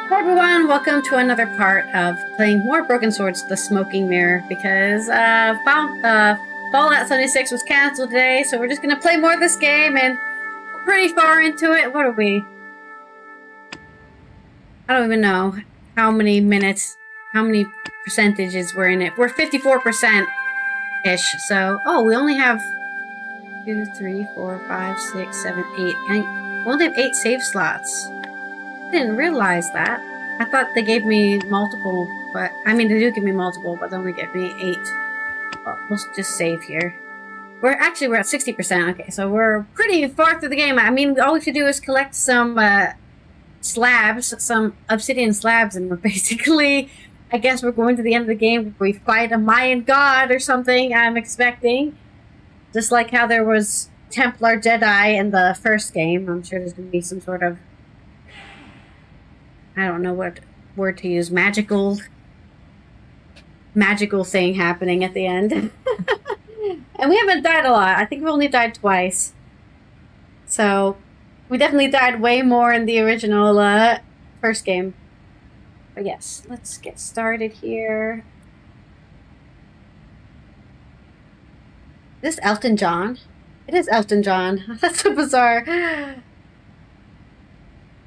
Hi everyone, welcome to another part of playing more Broken Swords, The Smoking Mirror, because Fallout 76 was cancelled today, so we're just gonna play more of this game, and we're pretty far into it. What are we? I don't even know how many minutes, how many percentages we're in it. We're 54%-ish, so, oh, we only have 2, 3, 4, 5, 6, 7, 8, and we only have 8 save slots. I didn't realize that. I thought they gave me multiple, but I mean they do give me multiple, but they only give me 8. Well, we'll just save here. We're at 60%. Okay, so we're pretty far through the game. I mean, all we have to do is collect some slabs, some obsidian slabs, and we're basically, I guess we're going to the end of the game. We fight a Mayan god or something. I'm expecting, just like how there was Templar Jedi in the first game. I'm sure there's going to be some sort of, I don't know what word to use, magical thing happening at the end. And we haven't died a lot. I think we only died twice. So we definitely died way more in the original first game. But yes, let's get started here. Is this Elton John? It is Elton John. That's so bizarre.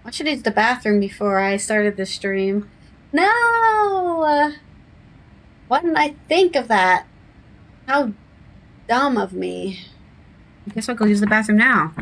I should use the bathroom before I started this stream. No! Why didn't I think of that? How dumb of me. I guess I'll go use the bathroom now.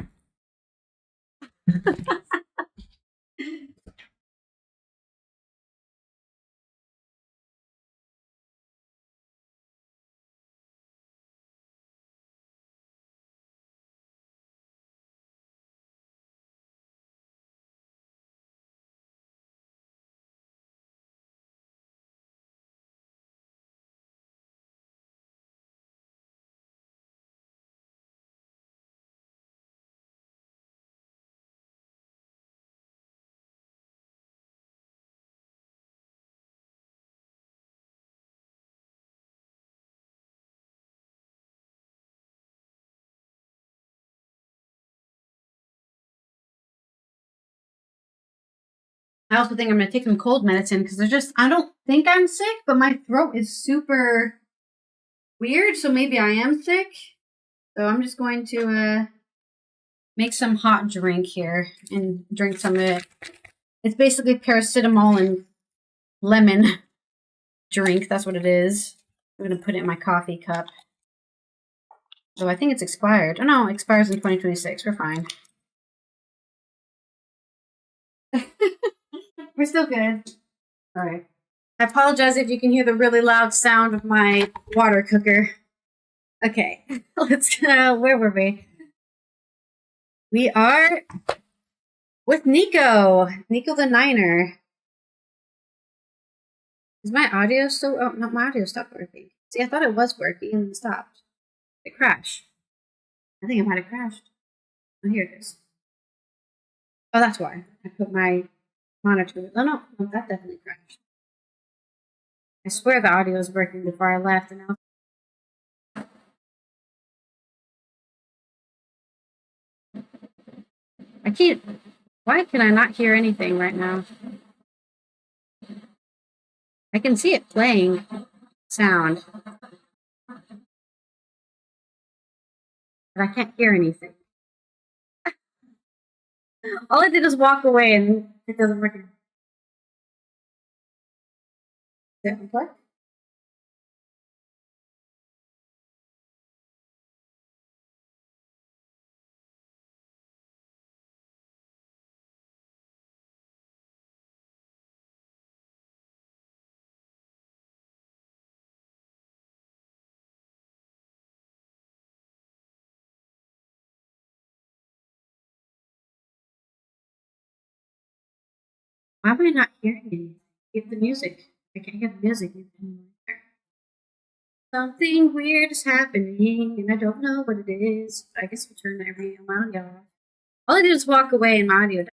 I also think I'm going to take some cold medicine because I don't think I'm sick, but my throat is super weird, so maybe I am sick. So I'm just going to make some hot drink here and drink some of it. It's basically paracetamol and lemon drink. That's what it is. I'm going to put it in my coffee cup. So I think it's expired. Oh no, it expires in 2026. We're fine. We're still good. All right. I apologize if you can hear the really loud sound of my water cooker. Okay, let's go. Where were we? We are with Nico. Nico the Niner. Is my audio still? Oh, no, my audio stopped working. See, I thought it was working and it stopped. It crashed. I think it might have crashed. Oh, here it is. Oh, that's why. I put my monitor. Oh, no, that definitely crashed. I swear the audio was working before I left, and I can't. Why can I not hear anything right now? I can see it playing sound, but I can't hear anything. All I did was walk away, and it doesn't work. Is it unplugged? Why am I not hearing anything? Get the music. I can't hear the music anymore. Something weird is happening, and I don't know what it is. I guess we'll turn every audio off. All I did was walk away, and my audio died.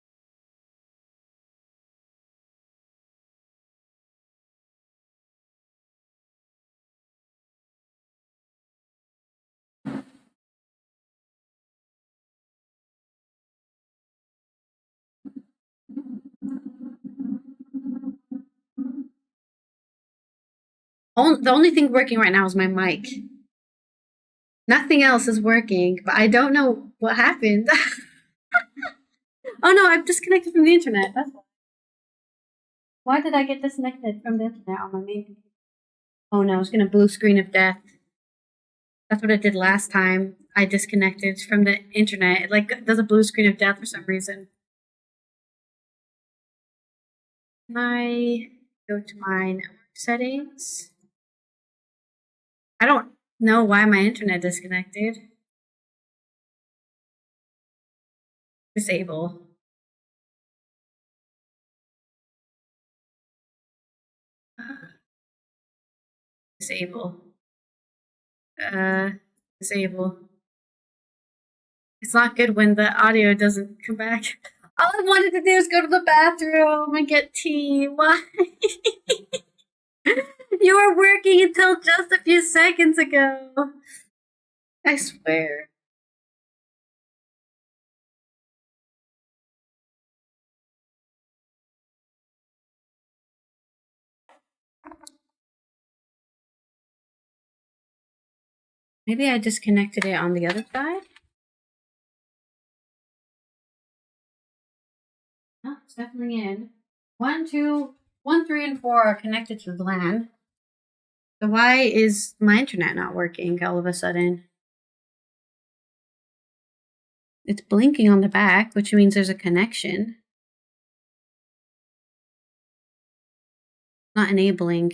The only thing working right now is my mic. Nothing else is working, but I don't know what happened. Oh no, I've disconnected from the internet. That's why. Why did I get disconnected from the internet on my main computer? Oh no, it's gonna blue screen of death. That's what it did last time. I disconnected from the internet. It like does a blue screen of death for some reason. Can I go to my network settings? I don't know why my internet disconnected. Disable. Disable. Disable. It's not good when the audio doesn't come back. All I wanted to do is go to the bathroom and get tea. Why? You were working until just a few seconds ago. I swear. Maybe I disconnected it on the other side? No, it's definitely in. 1, 2, 1, 3, and 4 are connected to the LAN. So why is my internet not working all of a sudden? It's blinking on the back, which means there's a connection. Not enabling.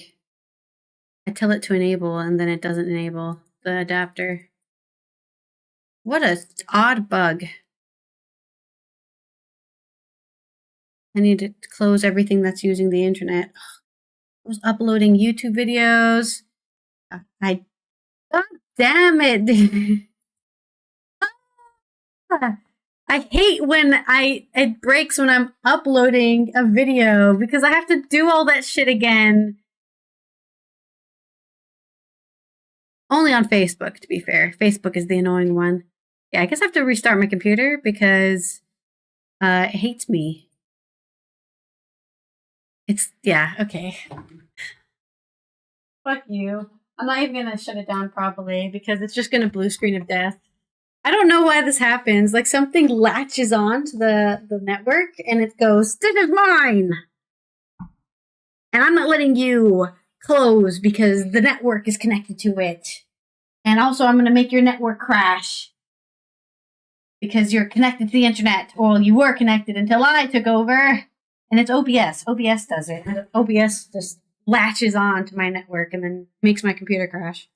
I tell it to enable and then it doesn't enable the adapter. What a odd bug. I need to close everything that's using the internet. I was uploading YouTube videos. God damn it. I hate when it breaks when I'm uploading a video because I have to do all that shit again. Only on Facebook, to be fair. Facebook is the annoying one. Yeah, I guess I have to restart my computer because it hates me. Yeah, okay. Fuck you. I'm not even gonna shut it down properly because it's just gonna blue screen of death. I don't know why this happens. Like something latches on to the network and it goes, "This is mine!" And I'm not letting you close because the network is connected to it. And also I'm gonna make your network crash. Because you're connected to the internet. Or you were connected until I took over. And it's OBS. OBS does it. And OBS just latches on to my network and then makes my computer crash.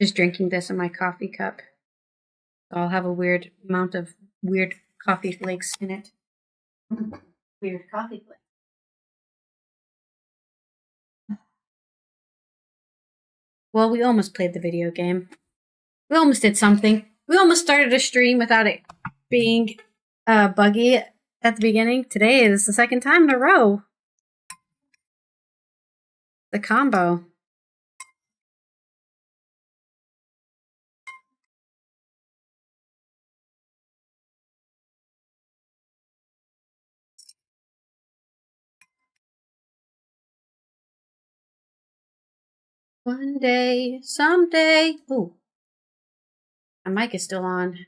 Just drinking this in my coffee cup. So I'll have a weird amount of weird coffee flakes in it. Weird coffee flakes. Well, we almost played the video game. We almost did something. We almost started a stream without it being buggy at the beginning. Today is the second time in a row. The combo. One day, someday. Ooh. My mic is still on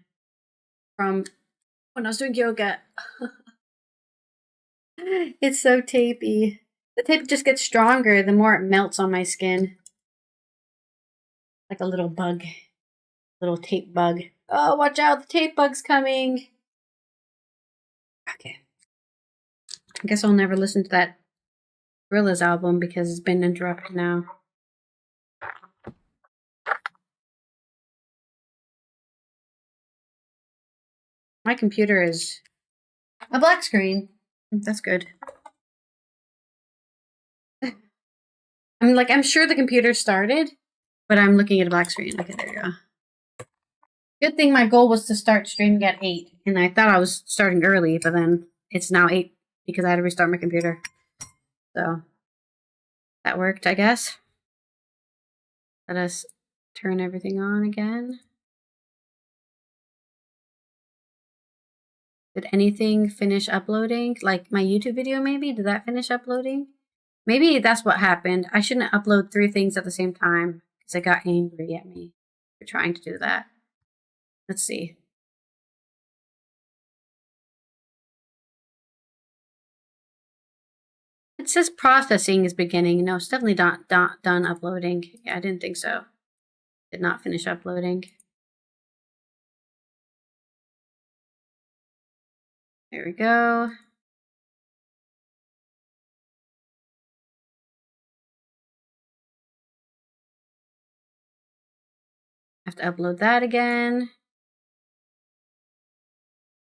from when I was doing yoga. It's so tapey. The tape just gets stronger the more it melts on my skin. Like a little bug. Little tape bug. Oh, watch out, the tape bug's coming. Okay. I guess I'll never listen to that Gorillaz album because it's been interrupted now. My computer is a black screen. That's good. I'm sure the computer started, but I'm looking at a black screen. Okay, there you go. Good thing my goal was to start streaming at 8, and I thought I was starting early, but then it's now 8 because I had to restart my computer. So, that worked, I guess. Let us turn everything on again. Did anything finish uploading? Like my YouTube video maybe? Did that finish uploading? Maybe that's what happened. I shouldn't upload 3 things at the same time because it got angry at me for trying to do that. Let's see. It says processing is beginning. No, it's definitely not done uploading. Yeah, I didn't think so. Did not finish uploading. There we go. I have to upload that again.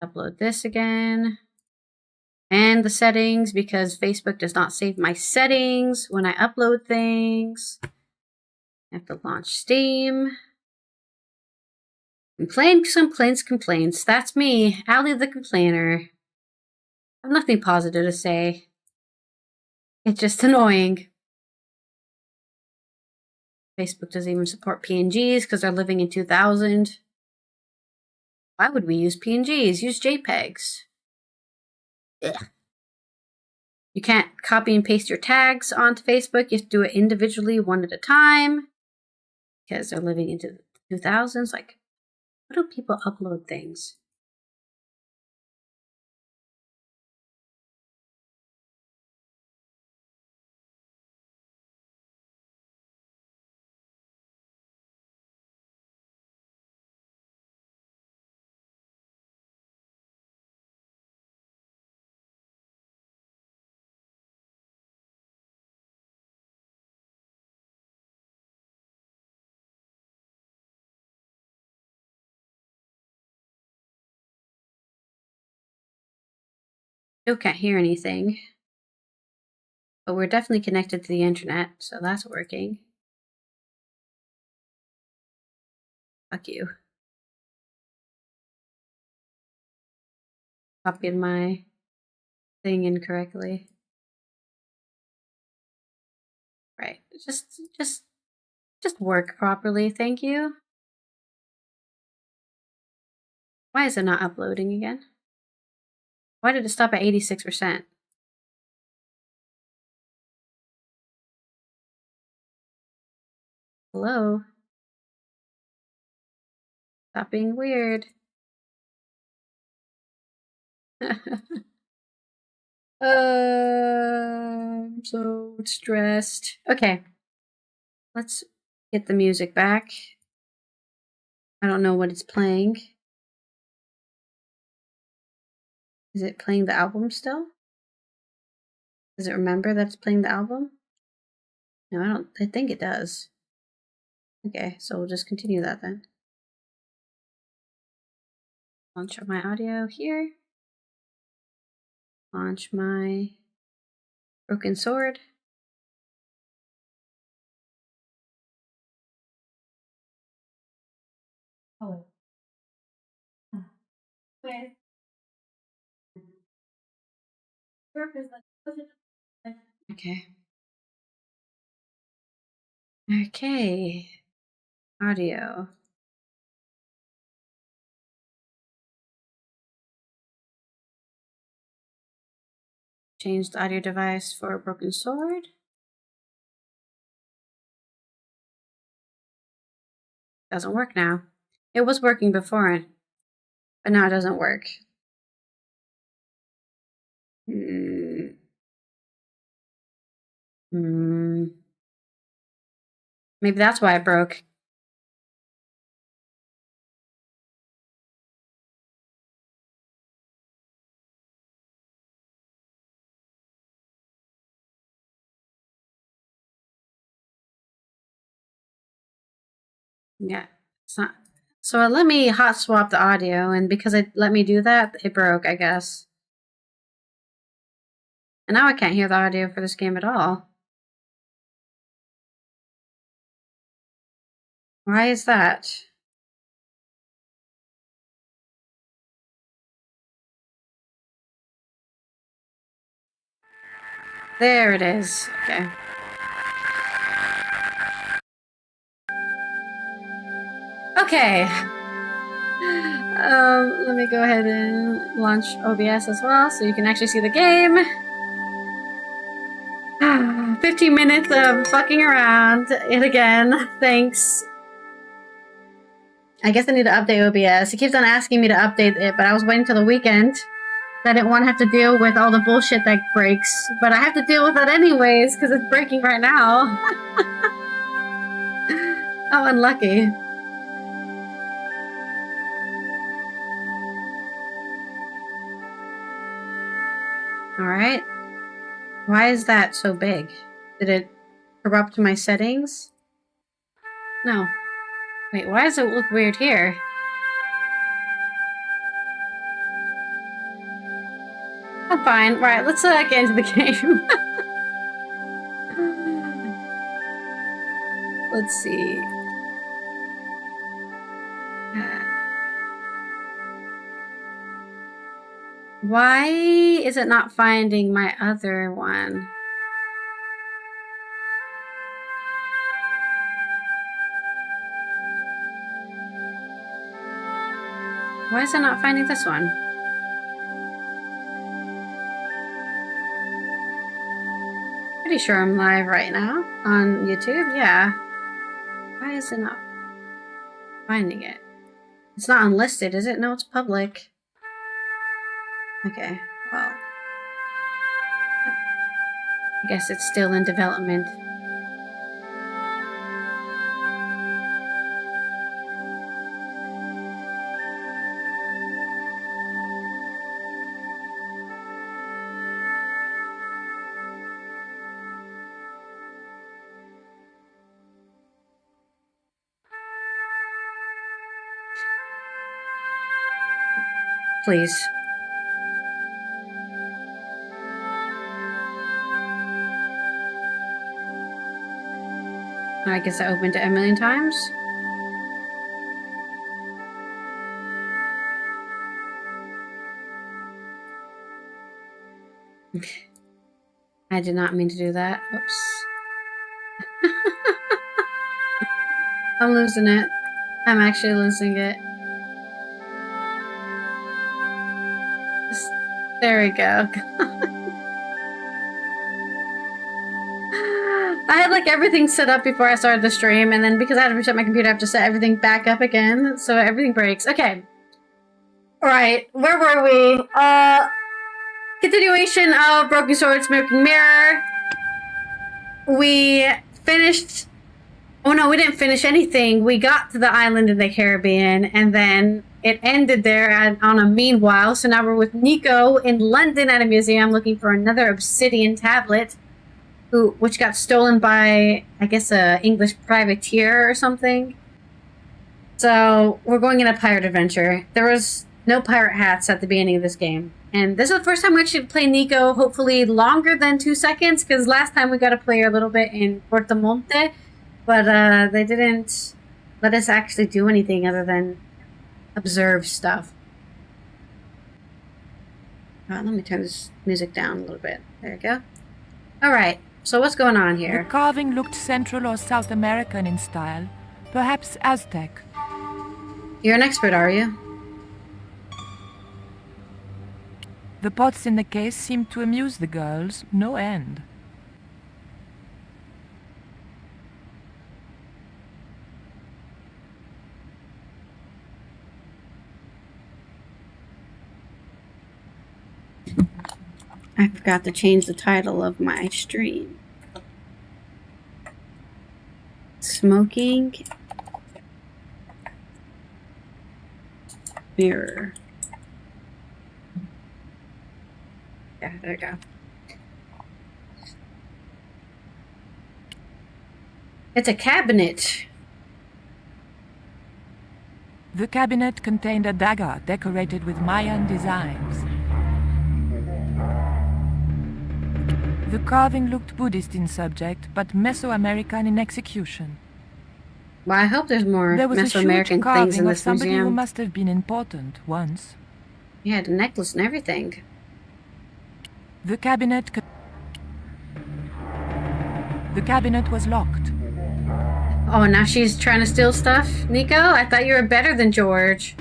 Upload this again. And the settings, because Facebook does not save my settings when I upload things. I have to launch Steam. Complaints. That's me, Ally the complainer. I have nothing positive to say. It's just annoying. Facebook doesn't even support PNGs because they're living in 2000. Why would we use PNGs? Use JPEGs. Ugh. You can't copy and paste your tags onto Facebook. You have to do it individually, one at a time, because they're living into the 2000s. Like, how do people upload things? Still can't hear anything. But we're definitely connected to the internet, so that's working. Fuck you. Copied my thing incorrectly. Right. Just work properly, thank you. Why is it not uploading again? Why did it stop at 86%? Hello? Stop being weird. I'm so stressed. Okay. Let's get the music back. I don't know what it's playing. Is it playing the album still? Does it remember that it's playing the album? No, I think it does. Okay, so we'll just continue that then. Launch my audio here. Launch my broken sword. Oh. Okay. Okay. Okay. Audio. Change the audio device for a broken sword. Doesn't work now. It was working before, but now it doesn't work. Maybe that's why it broke. Yeah, it's not. So it let me hot swap the audio, and because it let me do that, it broke, I guess. And now I can't hear the audio for this game at all. Why is that? There it is. Okay. Okay. Let me go ahead and launch OBS as well so you can actually see the game. 15 minutes of fucking around it again. Thanks. I guess I need to update OBS. He keeps on asking me to update it, but I was waiting till the weekend. I didn't want to have to deal with all the bullshit that breaks. But I have to deal with it anyways, because it's breaking right now. How unlucky. Alright. Why is that so big? Did it corrupt my settings? No. Wait, why does it look weird here? I'm fine. Right, let's get into the game. Let's see. Why is it not finding my other one? Why is it not finding this one? Pretty sure I'm live right now on YouTube. Yeah. Why is it not finding it? It's not unlisted, is it? No, it's public. Okay, well. I guess it's still in development. Please. I guess I opened it a million times. I did not mean to do that. Oops. I'm losing it. I'm actually losing it. There we go. I had like everything set up before I started the stream, and then because I had to reset my computer, I have to set everything back up again, so everything breaks. Okay. Alright, where were we? Continuation of Broken Sword, Smoking Mirror. We finished... Oh no, we didn't finish anything. We got to the island in the Caribbean, and then it ended there on a meanwhile. So now we're with Nico in London at a museum looking for another obsidian tablet, which got stolen by, I guess, a English privateer or something. So we're going on a pirate adventure. There was no pirate hats at the beginning of this game. And this is the first time we actually play Nico, hopefully longer than 2 seconds, because last time we got to play her a little bit in Portamonte, but they didn't let us actually do anything other than observe stuff. Let me turn this music down a little bit. There we go. Alright, so what's going on here? The carving looked Central or South American in style, perhaps Aztec. You're an expert, are you? The pots in the case seemed to amuse the girls, no end. I forgot to change the title of my stream. Smoking Mirror. Yeah, there we go. It's a cabinet. The cabinet contained a dagger decorated with Mayan designs. The carving looked Buddhist in subject, but Mesoamerican in execution. Well, I hope there's more there was Mesoamerican a huge carving things in this of somebody museum. who must have been important once. Yeah, the necklace and everything. The cabinet was locked. Oh, now she's trying to steal stuff? Nico, I thought you were better than George.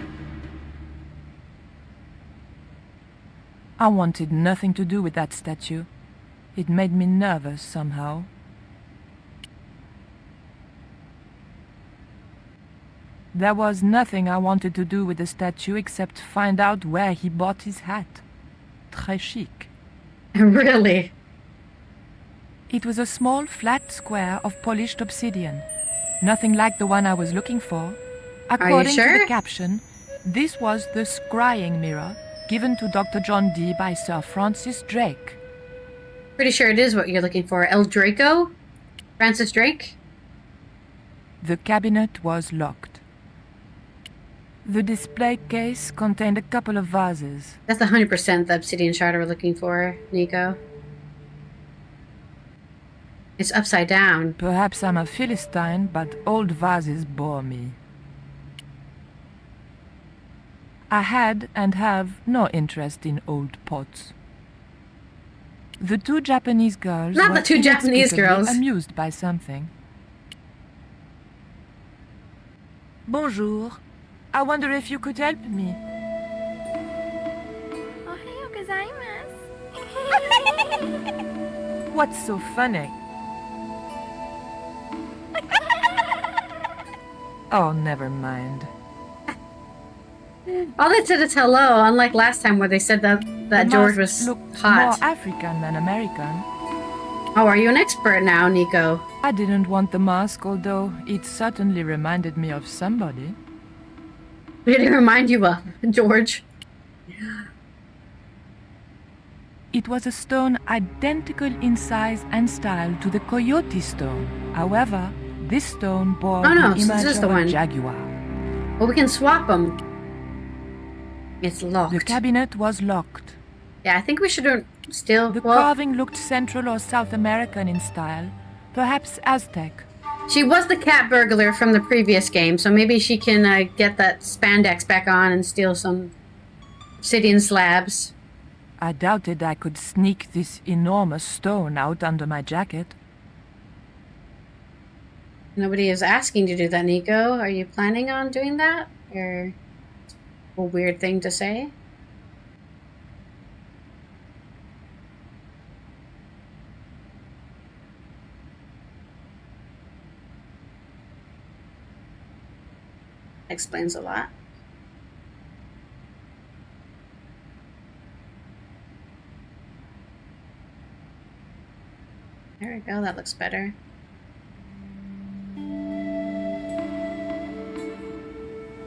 I wanted nothing to do with that statue. It made me nervous somehow. There was nothing I wanted to do with the statue except find out where he bought his hat. Très chic. Really? It was a small flat square of polished obsidian. Nothing like the one I was looking for. According to sure? the caption, this was the scrying mirror given to Dr. John Dee by Sir Francis Drake. Pretty sure it is what you're looking for. El Draco? Francis Drake? The cabinet was locked. The display case contained a couple of vases. That's 100% the obsidian shard we're looking for, Nico. It's upside down. Perhaps I'm a Philistine, but old vases bore me. I had and have no interest in old pots. The two Japanese girls Not were the two Japanese inexplicably girls. amused by something. Bonjour. I wonder if you could help me. Ohayou gozaimasu. What's so funny? Oh, never mind. All they said is hello, unlike last time where they said that The George mask was looked hot. more African than American. Oh, are you an expert now, Nico? I didn't want the mask, although it certainly reminded me of somebody. What did it remind you of, George? It was a stone identical in size and style to the coyote stone. However, this stone bore Oh, no, the so image this is of the a one. jaguar. Well, we can swap them. It's locked. The cabinet was locked. Yeah, I think we should still... The well, carving looked Central or South American in style, perhaps Aztec. she was the cat burglar from the previous game, so maybe she can get that spandex back on and steal some obsidian slabs. I doubted I could sneak this enormous stone out under my jacket. Nobody is asking to do that, Nico. Are you planning on doing that? Or a weird thing to say? Explains a lot. There we go, that looks better.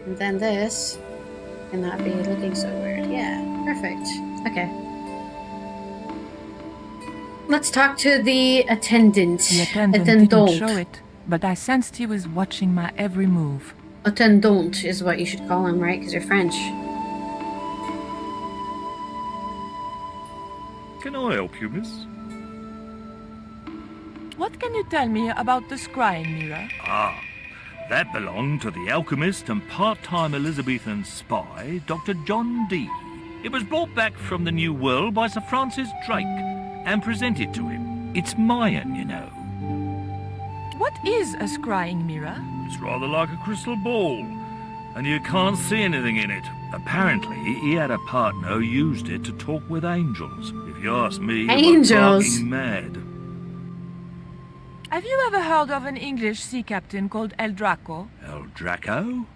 And then this cannot be looking so weird. Yeah, perfect. Okay. Let's talk to the attendant. The attendant didn't show it, but I sensed he was watching my every move. Attendant is what you should call him, right? Because you're French. Can I help you, miss? What can you tell me about the scrying mirror? Ah, that belonged to the alchemist and part-time Elizabethan spy, Dr. John Dee. It was brought back from the New World by Sir Francis Drake and presented to him. It's Mayan, you know. What is a scrying mirror? It's rather like a crystal ball, and you can't see anything in it. Apparently, he had a partner who used it to talk with angels. If you ask me, he was Angels? fucking mad. Have you ever heard of an English sea captain called El Draco? El Draco?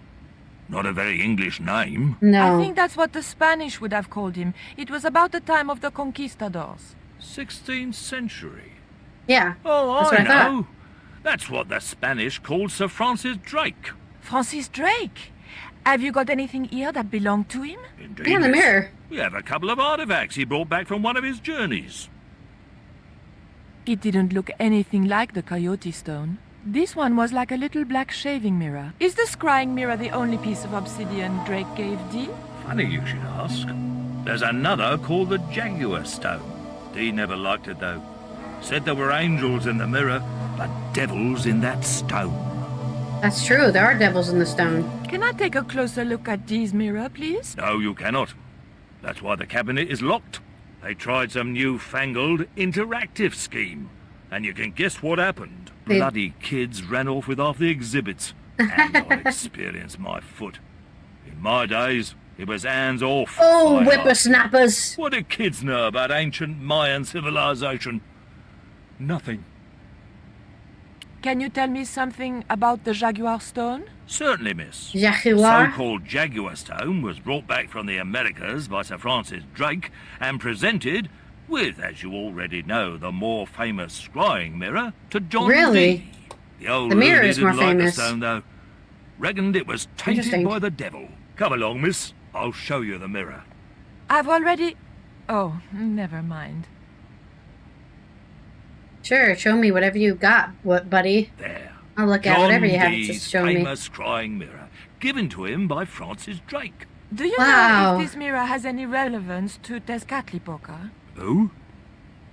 Not a very English name. No. I think that's what the Spanish would have called him. It was about the time of the conquistadors. 16th century. Yeah. Oh, That's I what I thought. know. That's what the Spanish called Sir Francis Drake. Francis Drake? Have you got anything here that belonged to him? Indeed, Yeah, the miss. mirror. We have a couple of artifacts he brought back from one of his journeys. It didn't look anything like the coyote stone. This one was like a little black shaving mirror. Is the scrying mirror the only piece of obsidian Drake gave Dee? Funny you should ask. There's another called the Jaguar stone. Dee never liked it, though. Said there were angels in the mirror, but devils in that stone. That's true. There are devils in the stone. Can I take a closer look at Dee's mirror, please? No, you cannot. That's why the cabinet is locked. They tried some newfangled interactive scheme. And you can guess what happened. They- Bloody kids ran off with half the exhibits. And I experienced my foot. In my days, It was hands off. Oh, I whippersnappers! What do kids know about ancient Mayan civilization? Nothing. Can you tell me something about the Jaguar stone? Certainly, miss. The Jaguar? so-called Jaguar stone was brought back from the Americas by Sir Francis Drake and presented with, as you already know, the more famous scrying mirror to John Really? Dee. The old The mirror loony is more didn't like famous. the stone, though. Reckoned it was tainted Interesting. by the devil. Come along, miss. I'll show you the mirror. I've already... Oh, never mind. Sure, show me whatever you got, buddy. There. I'll look at John whatever you have to Dee's show me. famous scrying mirror, given to him by Francis Drake. Do you Wow. know if this mirror has any relevance to Tezcatlipoca? Who?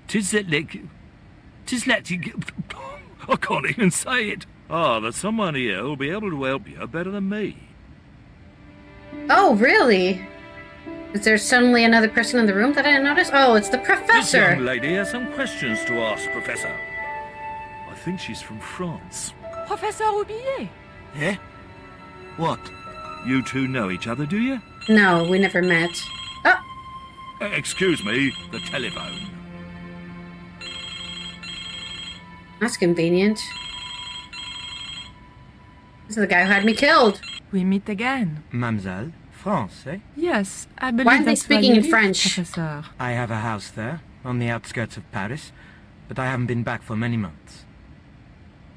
Tis that I can't even say it. Ah, there's someone here who'll be able to help you better than me. Oh, really? Is there suddenly another person in the room that I didn't notice? Oh, it's the This young professor! lady has some questions to ask, Professor. I think she's from France. Professor Roubillet? Eh? What? You two know each other, do you? No, we never met. Oh, Excuse me, the telephone. that's convenient. This is the guy who had me killed. We meet again. Mademoiselle, France, eh? Yes, I believe Why aren't they that's where speaking you in live, French? Professor. I have a house there, on the outskirts of Paris, but I haven't been back for many months.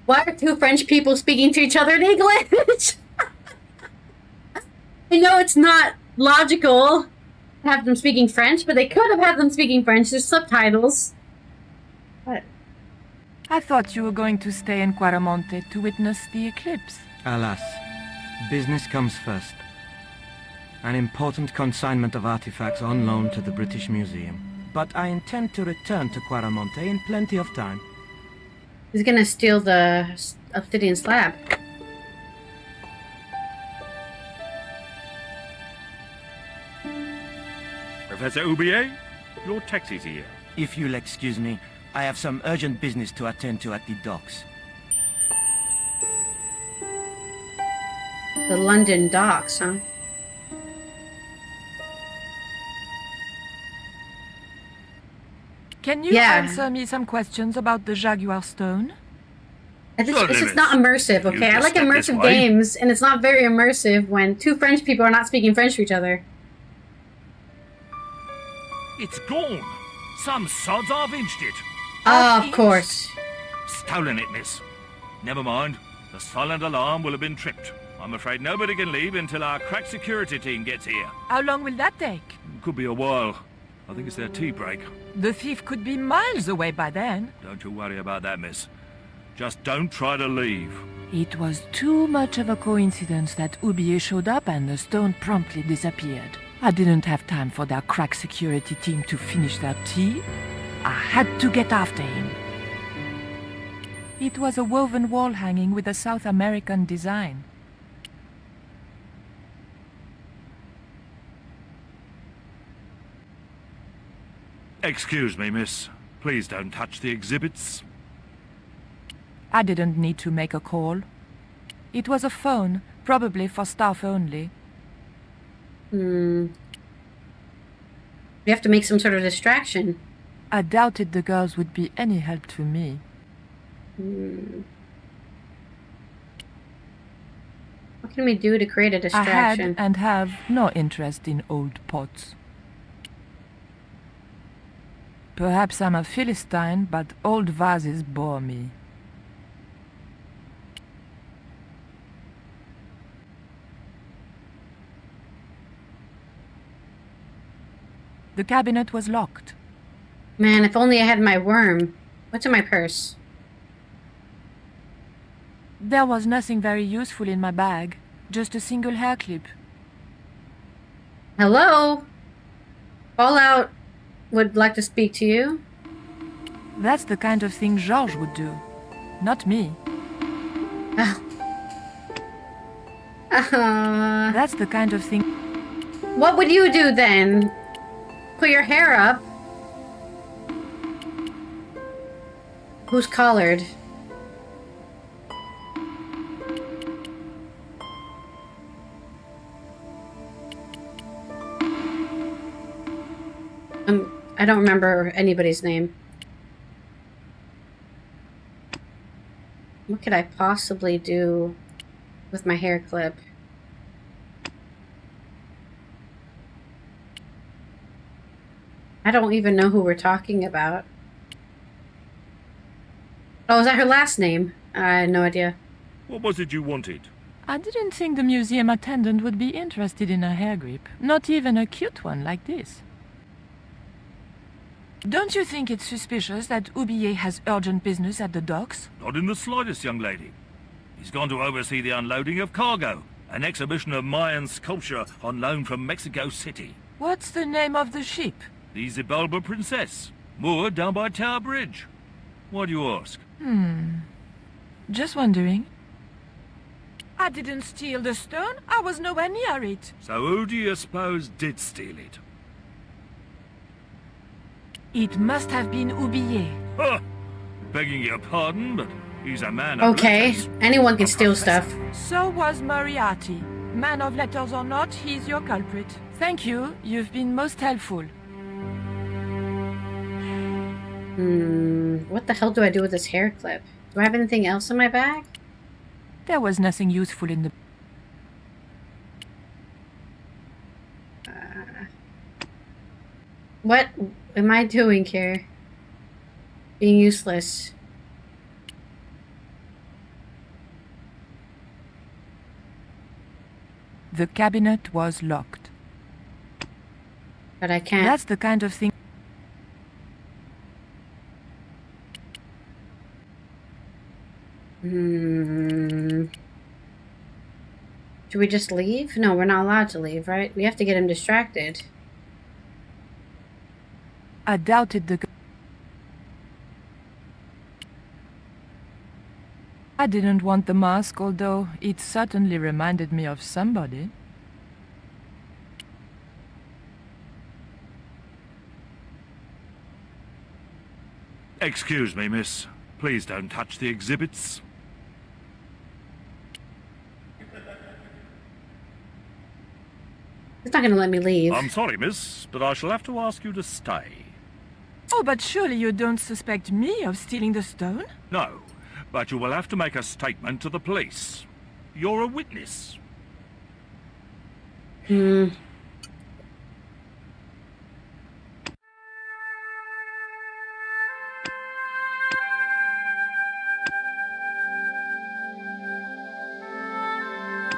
Why are two French people speaking to each other in English? I know it's not logical to have them speaking French, but they could have had them speaking French. There's subtitles. But I thought you were going to stay in Quaramonte to witness the eclipse. Alas, business comes first. An important consignment of artifacts on loan to the British Museum. But I intend to return to Quaramonte in plenty of time. he's gonna steal the obsidian slab. Professor Oubier, your taxi's here. If you'll excuse me, I have some urgent business to attend to at the docks. The London docks, huh? Can you Yeah. answer me some questions about the Jaguar stone? It's Certainly, just not immersive, You okay? I just like step this immersive way. games, and it's not very immersive when two French people are not speaking French to each other. It's gone. Some sods avenged it. Of course. Stolen it, miss. Never mind. The silent alarm will have been tripped. I'm afraid nobody can leave until our crack security team gets here. How long will that take? Could be a while. I think it's their tea break. The thief could be miles away by then. Don't you worry about that, miss. Just don't try to leave. It was too much of a coincidence that Oubier showed up and the stone promptly disappeared. I didn't have time for their crack security team to finish their tea. I had to get after him. It was a woven wall hanging with a South American design. Excuse me, miss. Please don't touch the exhibits. I didn't need to make a call. It was a phone, probably for staff only. We have to make some sort of distraction. I doubted the girls would be any help to me. What can we do to create a I distraction? had and have no interest in old pots. Perhaps I'm a Philistine, but old vases bore me. The cabinet was locked. Man, if only I had my worm. What's in my purse? There was nothing very useful in my bag, just a single hair clip. Hello? Fallout would like to speak to you. That's the kind of thing Georges would do, not me. That's the kind of thing... What would you do then? Put your hair up? Who's collared? I don't remember anybody's name. What could I possibly do with my hair clip? I don't even know who we're talking about. Oh, is that her last name? I had no idea. What was it you wanted? I didn't think the museum attendant would be interested in a hair grip. Not even a cute one like this. Don't you think it's suspicious that Oublier has urgent business at the docks? Not in the slightest, young lady. He's gone to oversee the unloading of cargo, an exhibition of Mayan sculpture on loan from Mexico City. What's the name of the ship? The Xibalba Princess, moored down by Tower Bridge. Why do you ask? Just wondering. I didn't steal the stone. I was nowhere near it. So who do you suppose did steal it? It must have been Oublier. Huh! Begging your pardon, but he's a man of Okay, letters. anyone can steal stuff. So was Moriarty. Man of letters or not, he's your culprit. Thank you. You've been most helpful. What the hell do I do with this hair clip? Do I have anything else in my bag? There was nothing useful in the... What am I doing here? Being useless. The cabinet was locked. But I can't. That's the kind of thing... Should we just leave? No, we're not allowed to leave, right? We have to get him distracted. I doubted the... I didn't want the mask, although it certainly reminded me of somebody. Excuse me, miss. Please don't touch the exhibits. He's not gonna let me leave. I'm sorry, miss, but I shall have to ask you to stay. Oh, but surely you don't suspect me of stealing the stone? No, but you will have to make a statement to the police. You're a witness.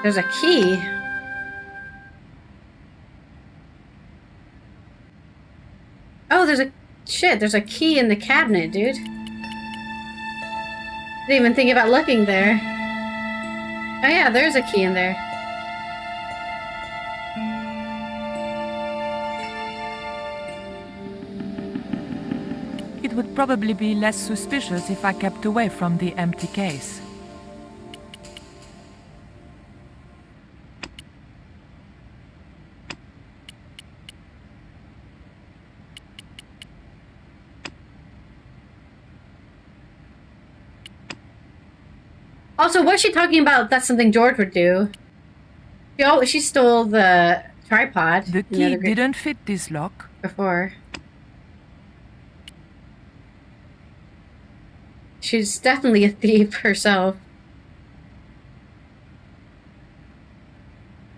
There's a key. Oh, there's a... Shit, there's a key in the cabinet, dude. Didn't even think about looking there. Oh yeah, there's a key in there. It would probably be less suspicious if I kept away from the empty case. Also, what's she talking about? That's something George would do. She stole the tripod. The key didn't fit this lock. Before. She's definitely a thief herself.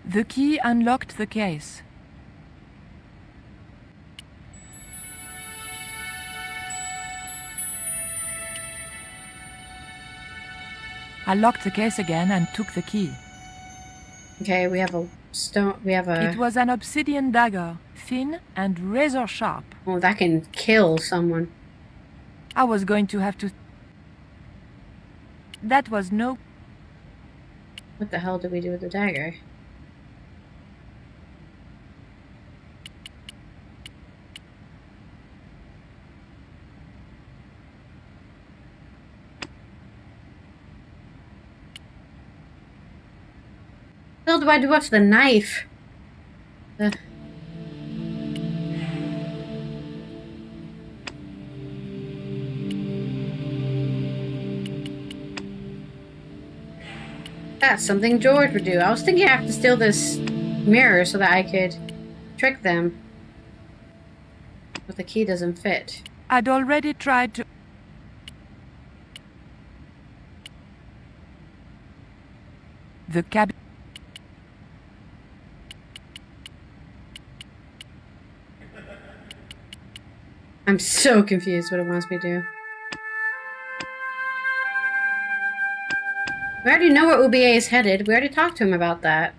The key unlocked the case. I locked the case again and took the key. Okay, we have a stone. We have a... It was an obsidian dagger, thin and razor sharp. Oh, that can kill someone. I was going to have to... That was no... What the hell did we do with the dagger? What the hell do I do with the knife? That's something George would do. I was thinking I have to steal this mirror so that I could trick them. But the key doesn't fit. I'd already tried to... The cab... I'm so confused what it wants me to do. We already know where UBA is headed. We already talked to him about that.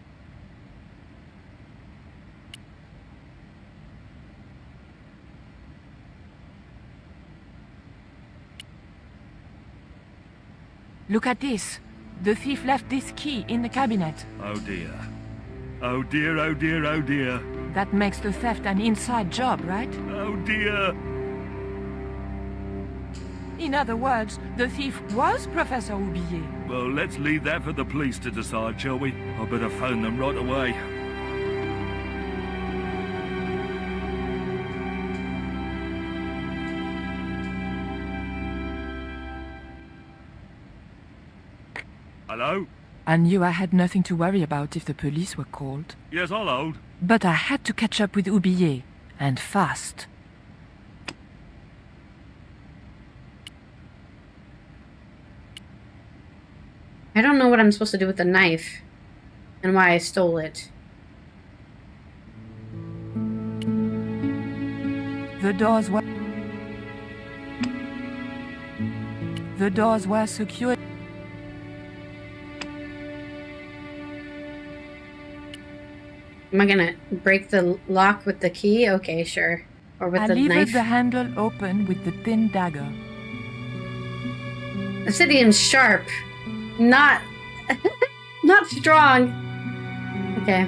Look at this. The thief left this key in the cabinet. Oh dear. Oh dear, oh dear, oh dear. That makes the theft an inside job, right? Oh dear. In other words, the thief was Professor Oublier. Well, let's leave that for the police to decide, shall we? I better phone them right away. Hello? I knew I had nothing to worry about if the police were called. Yes, I'll hold. But I had to catch up with Oublier, and fast. I don't know what I'm supposed to do with the knife. And why I stole it. The doors were... The doors were secured. Am I gonna break the lock with the key? Okay, sure. Or with I the levered knife. the handle open with the thin dagger. Obsidian's sharp. Not... not strong. Okay.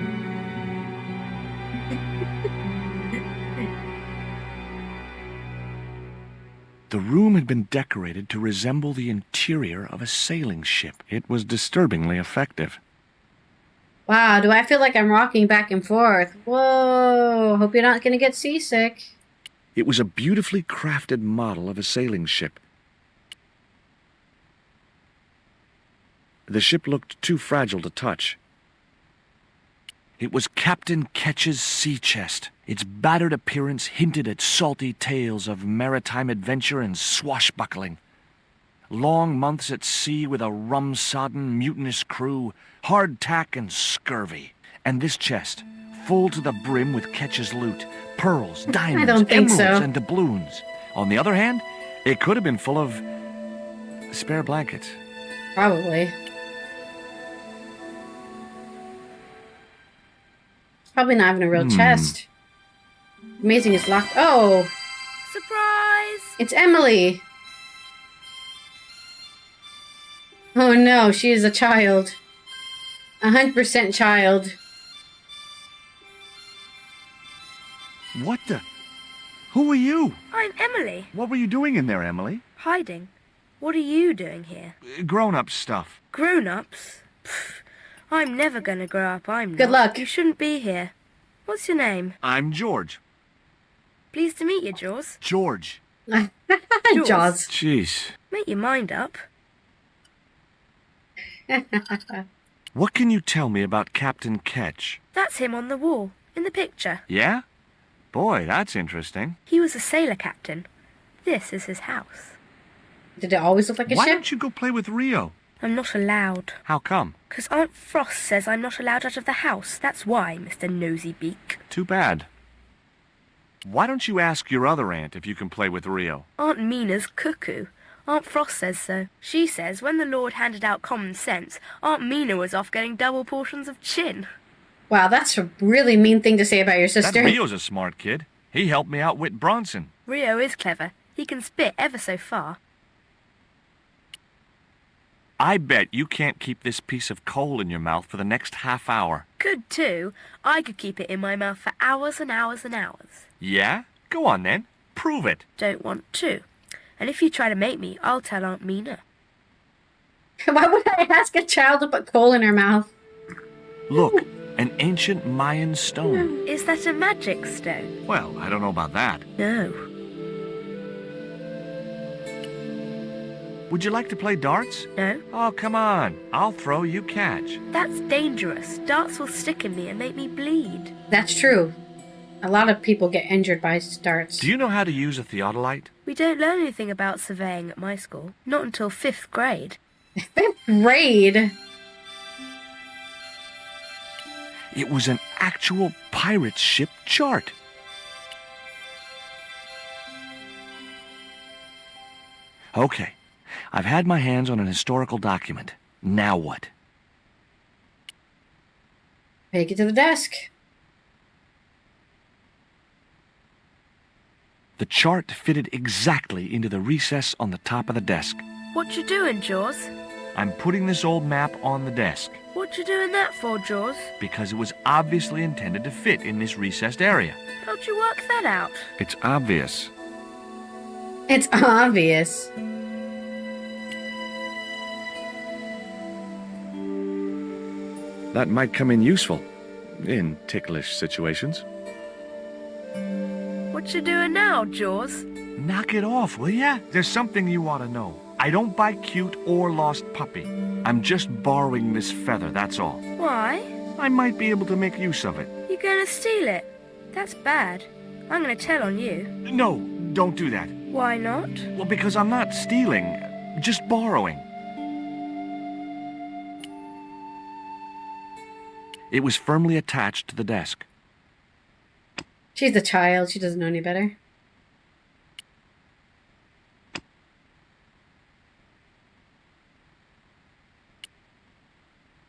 The room had been decorated to resemble the interior of a sailing ship. It was disturbingly effective. Wow, do I feel like I'm rocking back and forth? Whoa, hope you're not gonna get seasick. It was a beautifully crafted model of a sailing ship. The ship looked too fragile to touch. It was Captain Ketch's sea chest. Its battered appearance hinted at salty tales of maritime adventure and swashbuckling. Long months at sea with a rum-sodden, mutinous crew, hardtack and scurvy. And this chest, full to the brim with Ketch's loot, pearls, diamonds, don't think emeralds, so. and doubloons. On the other hand, it could have been full of spare blankets. Probably. It's probably not even a real chest. Amazing it's locked. Oh! Surprise! It's Emily! Oh no, she is a child. 100% child. What the? Who are you? I'm Emily. What were you doing in there, Emily? Hiding. What are you doing here? Grown-up stuff. Grown-ups? Pfft, I'm never gonna grow up, I'm not. Good luck. You shouldn't be here. What's your name? I'm George. Pleased to meet you, Jaws. George. Jaws. Jeez. Make your mind up. What can you tell me about Captain Ketch? That's him on the wall, in the picture. Yeah? Boy, that's interesting. He was a sailor captain. This is his house. Did it always look like a Why ship? don't you go play with Rio? I'm not allowed. How come? 'Cause Aunt Frost says I'm not allowed out of the house. That's why, Mr. Nosy Beak. Too bad. Why don't you ask your other aunt if you can play with Rio? Aunt Mina's cuckoo. Aunt Frost says so. She says when the Lord handed out common sense, Aunt Mina was off getting double portions of chin. Wow, that's a really mean thing to say about your That sister. Rio's a smart kid. He helped me outwit Bronson. Rio is clever. He can spit ever so far. I bet you can't keep this piece of coal in your mouth for the next half hour. Could too. I could keep it in my mouth for hours and hours and hours. Yeah? Go on then. Prove it. Don't want to. And if you try to make me, I'll tell Aunt Mina. Why would I ask a child to put coal in her mouth? Look, an ancient Mayan stone. Is that a magic stone? Well, I don't know about that. No. Would you like to play darts? No? Oh, come on. I'll throw, you catch. That's dangerous. Darts will stick in me and make me bleed. That's true. A lot of people get injured by darts. Do you know how to use a theodolite? We don't learn anything about surveying at my school. Not until 5th grade. 5th grade? It was an actual pirate ship chart. Okay, I've had my hands on an historical document. Now what? Take it to the desk. The chart fitted exactly into the recess on the top of the desk. What you doing, Jaws? I'm putting this old map on the desk What you doing that for, Jaws? because it was obviously intended to fit in this recessed area. How'd you work that out? It's obvious. It's obvious. That might come in useful in ticklish situations. What you doing now, Jaws? Knock it off, will ya? There's something you ought to know. I don't buy cute or lost puppy. I'm just borrowing this feather, that's all. Why? I might be able to make use of it. You gonna steal it? That's bad. I'm gonna tell on you. No, don't do that. Why not? Well, because I'm not stealing, just borrowing. It was firmly attached to the desk. She's a child. She doesn't know any better.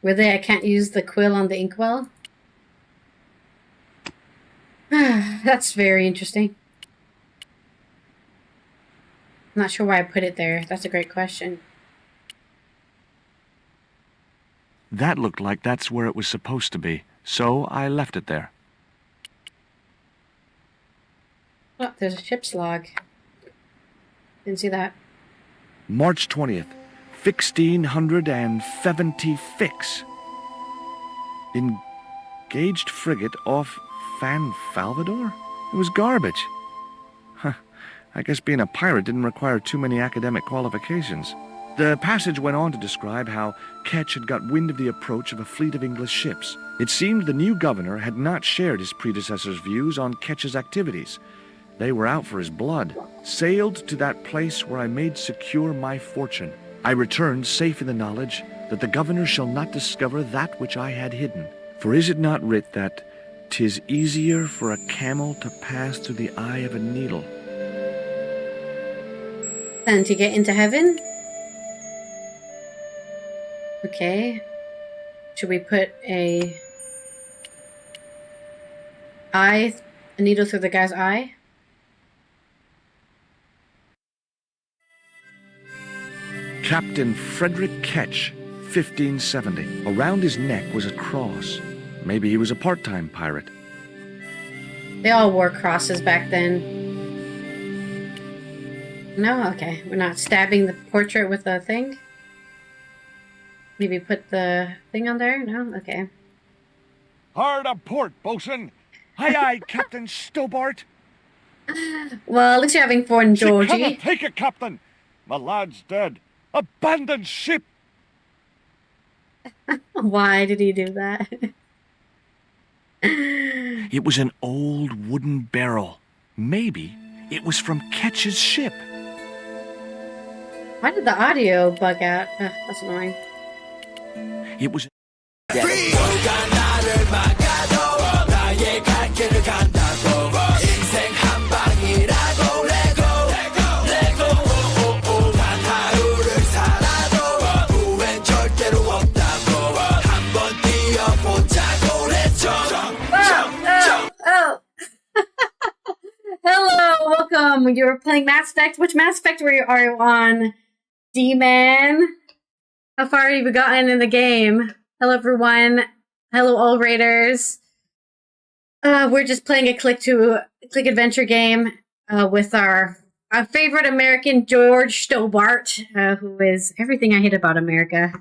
Really? I can't use the quill on the inkwell? That's very interesting. I'm not sure why I put it there. That's a great question. That looked like that's where it was supposed to be, so I left it there. Oh, there's a ship's log. Didn't see that. March 20th, 1670 fix. Engaged frigate off Fan Falvador? It was garbage. Huh. I guess being a pirate didn't require too many academic qualifications. The passage went on to describe how Ketch had got wind of the approach of a fleet of English ships. It seemed the new governor had not shared his predecessor's views on Ketch's activities. They were out for his blood. Sailed to that place where I made secure my fortune. I returned safe in the knowledge that the governor shall not discover that which I had hidden. For is it not writ that 'tis easier for a camel to pass through the eye of a needle? Then to get into heaven? Okay. Should we put a needle through the guy's eye? Captain Frederick Ketch, 1570. Around his neck was a cross. Maybe he was a part-time pirate. They all wore crosses back then. No? Okay. We're not stabbing the portrait with a thing? Maybe put the thing on there? No? Okay. Hard a port, bosun! Aye, aye, Captain Stobart! Well, at least you're having fun, Georgie. Take it, Captain! My lad's dead. Abandoned ship! Why did he do that? It was an old wooden barrel. Maybe it was from Ketch's ship. Why did the audio bug out? That's annoying. It was... Hello, welcome. You're playing Mass Effect. Which Mass Effect are you on? D-Man? How far have you gotten in the game? Hello, everyone. Hello, all raiders. We're just playing a click adventure game with our favorite American, George Stobart, who is everything I hate about America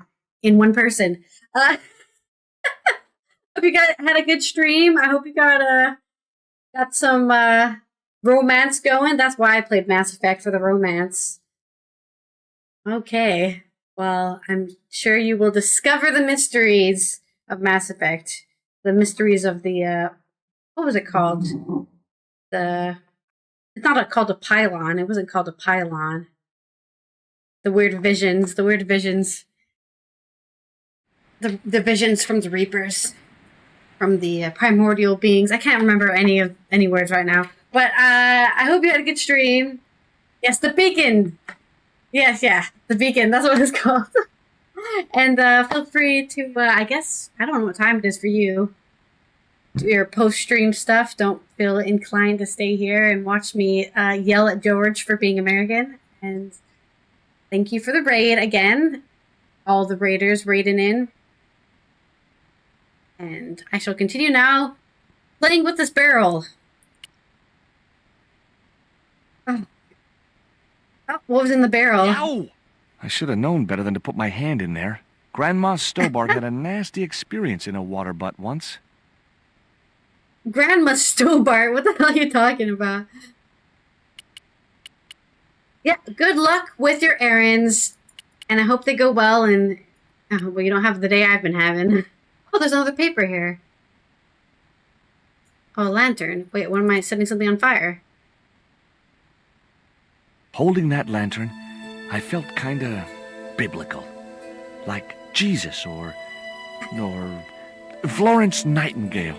in one person. Hope you guys had a good stream. I hope you got some romance going. That's why I played Mass Effect, for the romance. Okay. Well, I'm sure you will discover the mysteries of Mass Effect. The mysteries of the what was it called? It's not called a pylon. It wasn't called a pylon. The weird visions. The visions from the Reapers. From the primordial beings. I can't remember any words right now. But I hope you had a good stream. Yes, the beacon. Yes, yeah, the beacon. That's what it's called. And feel free to, I guess, I don't know what time it is for you. Do your post-stream stuff. Don't feel inclined to stay here and watch me yell at George for being American. And thank you for the raid again. All the raiders raiding in. And I shall continue now playing with this barrel. Oh, what was in the barrel? Ow! I should have known better than to put my hand in there. Grandma Stobart had a nasty experience in a water butt once. Grandma Stobart? What the hell are you talking about? Yeah, good luck with your errands. And I hope they go well and... well, you don't have the day I've been having. Oh, there's another paper here. Oh, a lantern. Wait, what am I setting something on fire? Holding that lantern, I felt kinda biblical. Like Jesus or Florence Nightingale.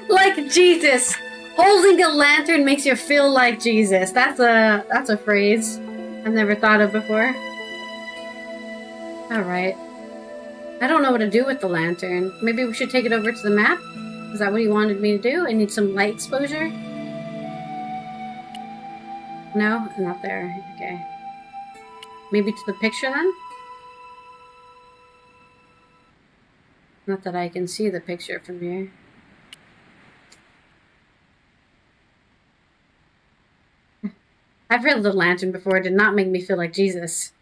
Like Jesus! Holding a lantern makes you feel like Jesus. That's a phrase I've never thought of before. Alright. I don't know what to do with the lantern. Maybe we should take it over to the map? Is that what he wanted me to do? I need some light exposure? No? Not there. Okay. Maybe to the picture then? Not that I can see the picture from here. I've read the lantern before. It did not make me feel like Jesus.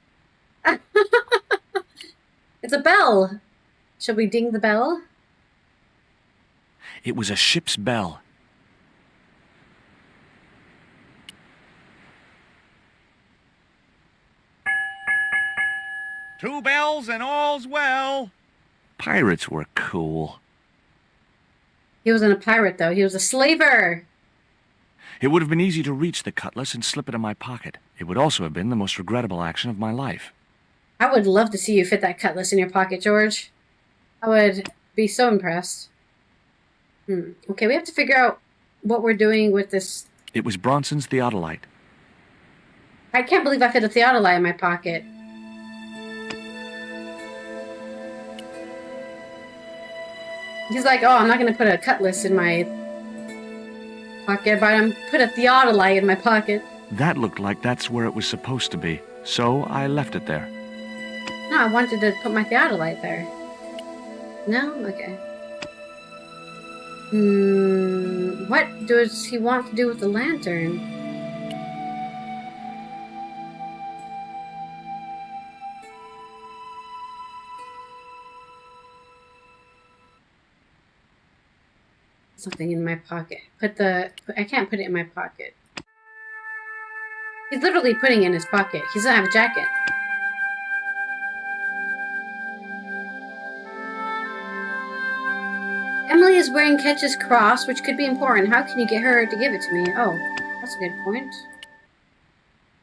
It's a bell. Shall we ding the bell? It was a ship's bell. Two bells and all's well. Pirates were cool. He wasn't a pirate, though. He was a slaver. It would have been easy to reach the cutlass and slip it in my pocket. It would also have been the most regrettable action of my life. I would love to see you fit that cutlass in your pocket, George. I would be so impressed. Okay, we have to figure out what we're doing with this. It was Bronson's theodolite. I can't believe I fit a theodolite in my pocket. He's like, oh, I'm not going to put a cutlass in my pocket, but I'm put a theodolite in my pocket. That looked like that's where it was supposed to be, so I left it there. No, I wanted to put my theodolite there. No? Okay. What does he want to do with the lantern? Something in my pocket. I can't put it in my pocket. He's literally putting it in his pocket. He doesn't have a jacket. Emily is wearing Ketch's cross, which could be important. How can you get her to give it to me? Oh, that's a good point.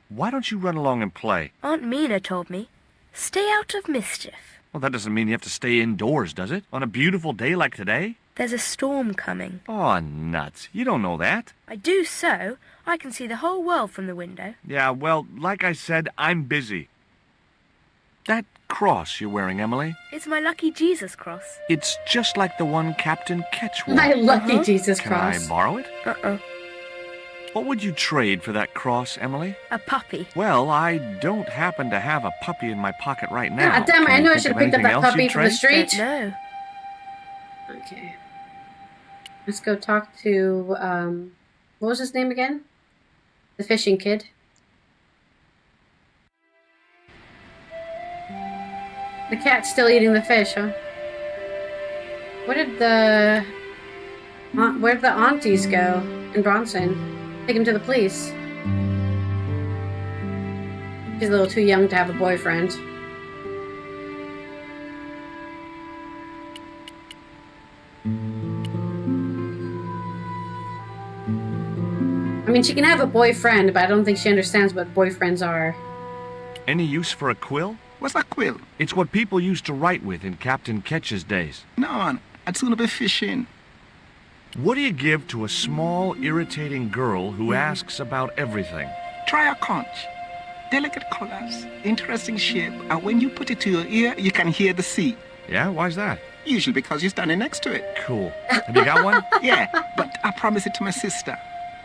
Why don't you run along and play? Aunt Mina told me, stay out of mischief. Well, that doesn't mean you have to stay indoors, does it? On a beautiful day like today? There's a storm coming. Oh, nuts. You don't know that. I do so. I can see the whole world from the window. Yeah, well, like I said, I'm busy. That cross you're wearing, Emily? It's my lucky Jesus cross. It's just like the one Captain Ketch wore. My lucky Jesus Can cross. I borrow it? Uh-uh. What would you trade for that cross, Emily? A puppy. Well, I don't happen to have a puppy in my pocket right now. Ah, damn it, Can I you knew I think should of have picked up anything that else puppy you'd from the trade? street. No. Okay. Let's go talk to, what was his name again? The fishing kid. The cat's still eating the fish, huh? Where'd the aunties go in Bronson? Take him to the police. She's a little too young to have a boyfriend. I mean, she can have a boyfriend, but I don't think she understands what boyfriends are. Any use for a quill? What's a quill? It's what people used to write with in Captain Ketch's days. No, man. I'd sooner be fishing. What do you give to a small, irritating girl who asks about everything? Try a conch. Delicate colors, interesting shape, and when you put it to your ear, you can hear the sea. Yeah, why's that? Usually because you're standing next to it. Cool. Have you got one? Yeah, but I promised it to my sister.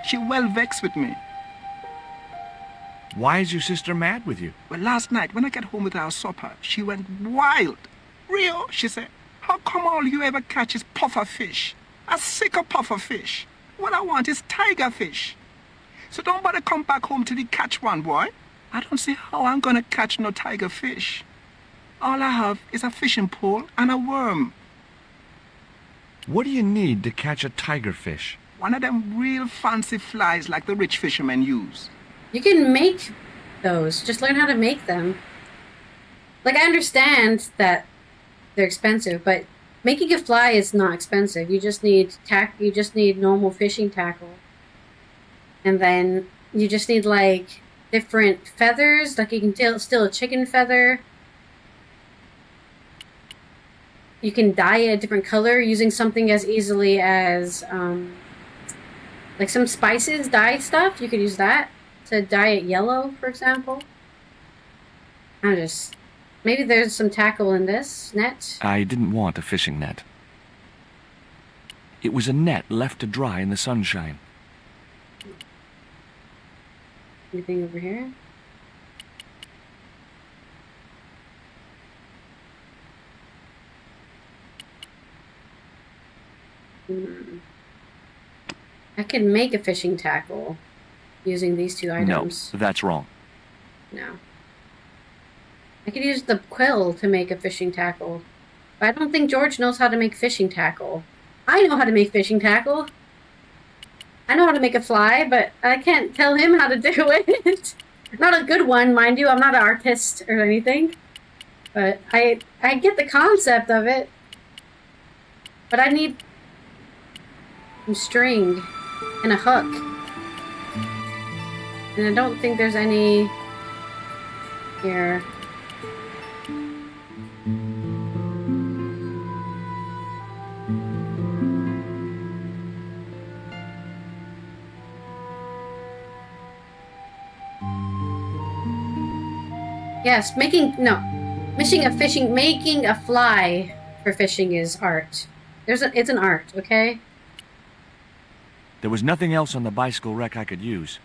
She well vexed with me. Why is your sister mad with you? Well, last night, when I got home with our supper, she went wild. Rio, she said, how come all you ever catch is puffer fish? A sicker puffer fish. What I want is tiger fish. So don't bother come back home till you catch one, boy. I don't see how I'm gonna catch no tiger fish. All I have is a fishing pole and a worm. What do you need to catch a tiger fish? One of them real fancy flies like the rich fishermen use. You can make those. Just learn how to make them. Like, I understand that they're expensive, but making a fly is not expensive. You just need you just need normal fishing tackle. And then you just need, like, different feathers. Like, you can steal a chicken feather. You can dye it a different color using something as easily as, like some spices, dye stuff. You could use that to dye it yellow, for example. Maybe there's some tackle in this net. I didn't want a fishing net. It was a net left to dry in the sunshine. Anything over here? I can make a fishing tackle using these two items. No, that's wrong. No. I could use the quill to make a fishing tackle. But I don't think George knows how to make fishing tackle. I know how to make fishing tackle. I know how to make a fly, but I can't tell him how to do it. Not a good one, mind you. I'm not an artist or anything. But I get the concept of it. But I need some string and a hook. And I don't think there's any here. Yes, making a fly for fishing is art. It's an art, okay? There was nothing else on the bicycle wreck I could use.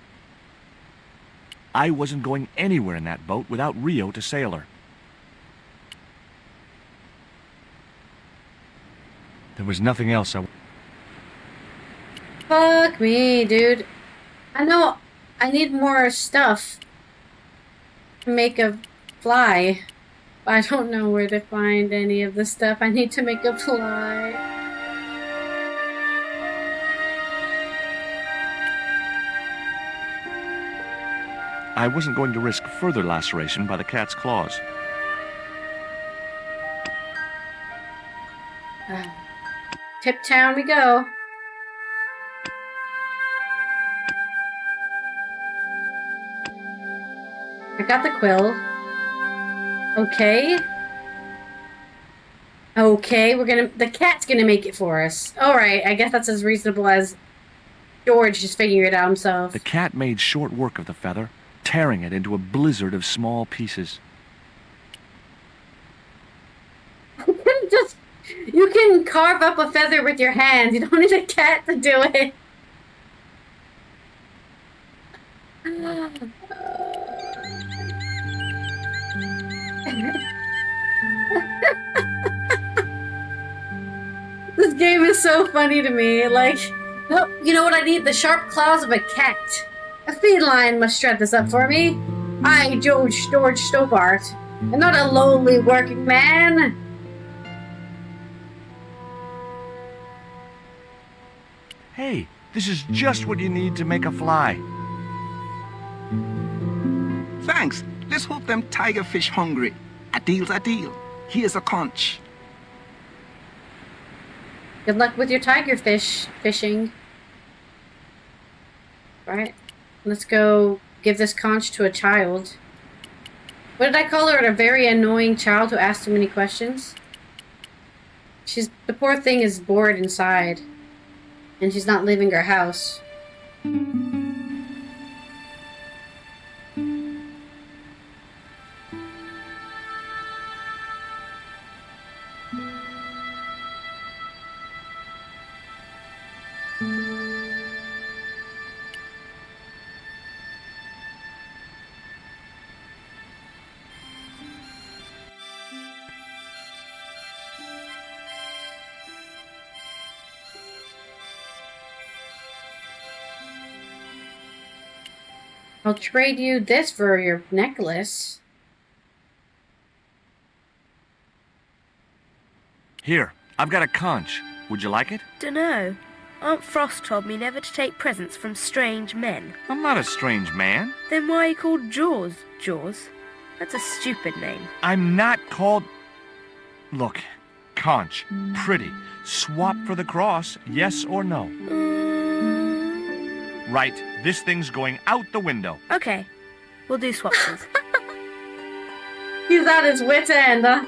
I wasn't going anywhere in that boat without Rio to sail her. There was nothing else Fuck me, dude. I know I need more stuff to make a fly. But I don't know where to find any of the stuff I need to make a fly. I wasn't going to risk further laceration by the cat's claws. Tip Town we go. I got the quill. Okay. Okay, the cat's gonna make it for us. Alright, I guess that's as reasonable as George just figuring it out himself. The cat made short work of the feather, tearing it into a blizzard of small pieces. You can carve up a feather with your hands. You don't need a cat to do it. This game is so funny to me. Like, oh, you know what I need? The sharp claws of a cat. A feline must shred this up for me. I, George Stobart, am not a lowly working man. Hey, this is just what you need to make a fly. Thanks. Let's hope them tiger fish hungry. A deal's a deal. Here's a conch. Good luck with your tiger fish fishing. Right? Let's go give this conch to a child. What did I call her? A very annoying child who asked too many questions? The poor thing is bored inside. And she's not leaving her house. I'll trade you this for your necklace. Here, I've got a conch. Would you like it? Dunno. Aunt Frost told me never to take presents from strange men. I'm not a strange man. Then why are you called Jaws? Jaws? That's a stupid name. I'm not called... Look, conch, pretty. Swap for the cross, yes or no? Right, this thing's going out the window. Okay, we'll do swapsies. He's at his wit's end, huh?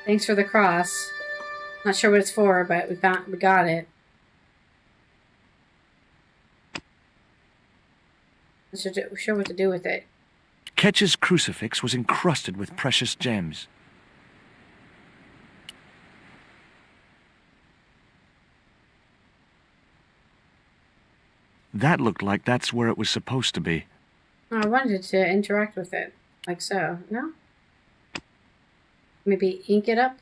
Thanks for the cross. Not sure what it's for, but we got it. Not sure what to do with it. Ketch's crucifix was encrusted with precious gems. That looked like that's where it was supposed to be. Oh, I wanted to interact with it. Like so. No? Maybe ink it up?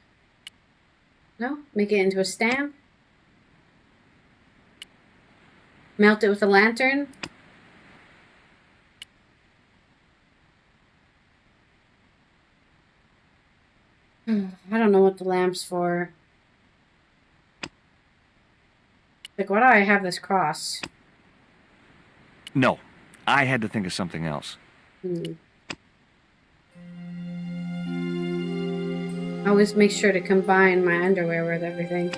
No? Make it into a stamp? Melt it with a lantern? I don't know what the lamp's for. Like, why do I have this cross? No, I had to think of something else. I always make sure to combine my underwear with everything.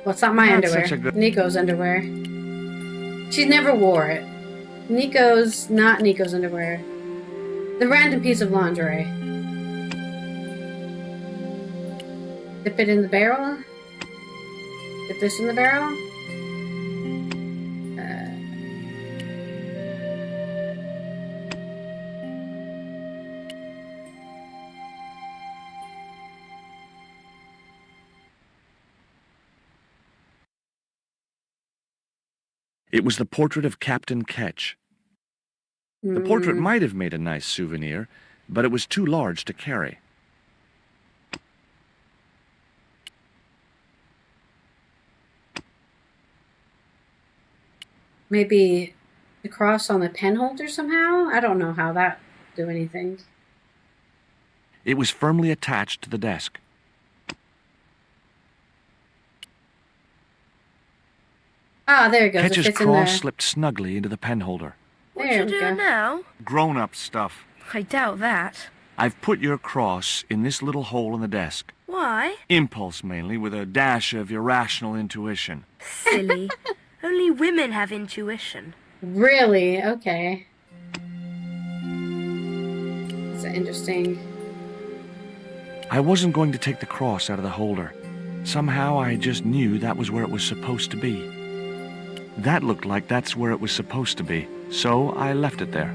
Well, it's not my Not underwear. such a good- Nico's underwear. She never wore it. Not Nico's underwear. The random piece of lingerie. Dip it in the barrel. Dip this in the barrel. It was the portrait of Captain Ketch. The portrait might have made a nice souvenir, but it was too large to carry. Maybe the cross on the pen holder somehow? I don't know how that do anything. It was firmly attached to the desk. Ah, there it goes. Ketch's It fits in cross there. slipped snugly into the pen holder. What There you we go. doing now? Grown-up stuff. I doubt that. I've put your cross in this little hole in the desk. Why? Impulse, mainly, with a dash of irrational intuition. Silly. Only women have intuition. Really? Okay. That's interesting. I wasn't going to take the cross out of the holder. Somehow I just knew that was where it was supposed to be. That looked like that's where it was supposed to be, so I left it there.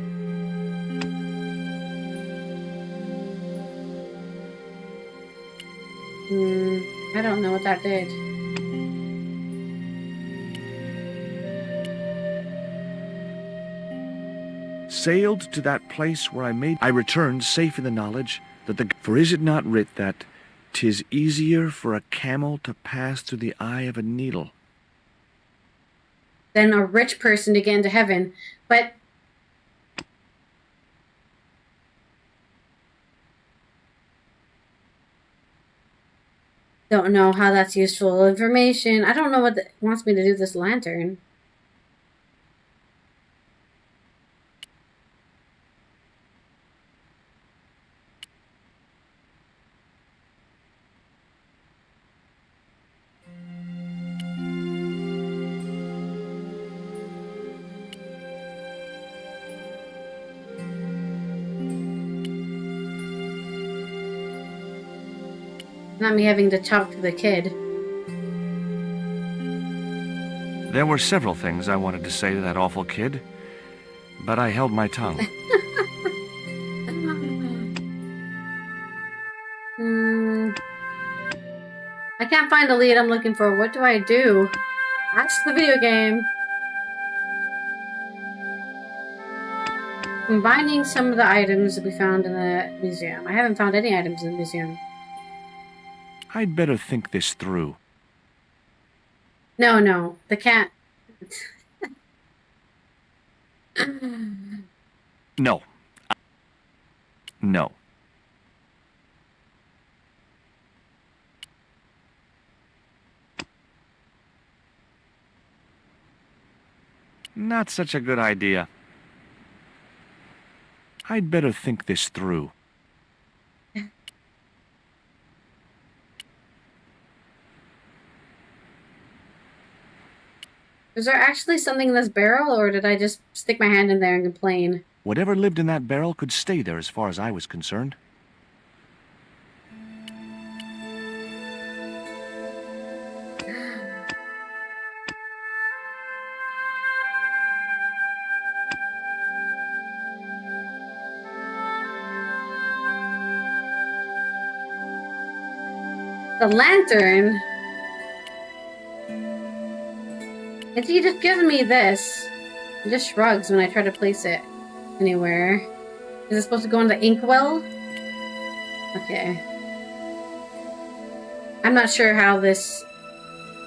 I don't know what that did. Sailed to that place where I returned safe in the knowledge that for is it not writ that 'tis easier for a camel to pass through the eye of a needle? Than a rich person to get into heaven. But don't know how that's useful information. I don't know what wants me to do with this lantern. Not me having to talk to the kid. There were several things I wanted to say to that awful kid, but I held my tongue. I can't find the lead I'm looking for. What do I do? That's the video game. Combining some of the items that we found in the museum. I haven't found any items in the museum. I'd better think this through. No. The cat. No. No. Not such a good idea. I'd better think this through. Is there actually something in this barrel, or did I just stick my hand in there and complain? Whatever lived in that barrel could stay there as far as I was concerned. The lantern? If he just gives me this, he just shrugs when I try to place it anywhere. Is it supposed to go in the inkwell? Okay. I'm not sure how this...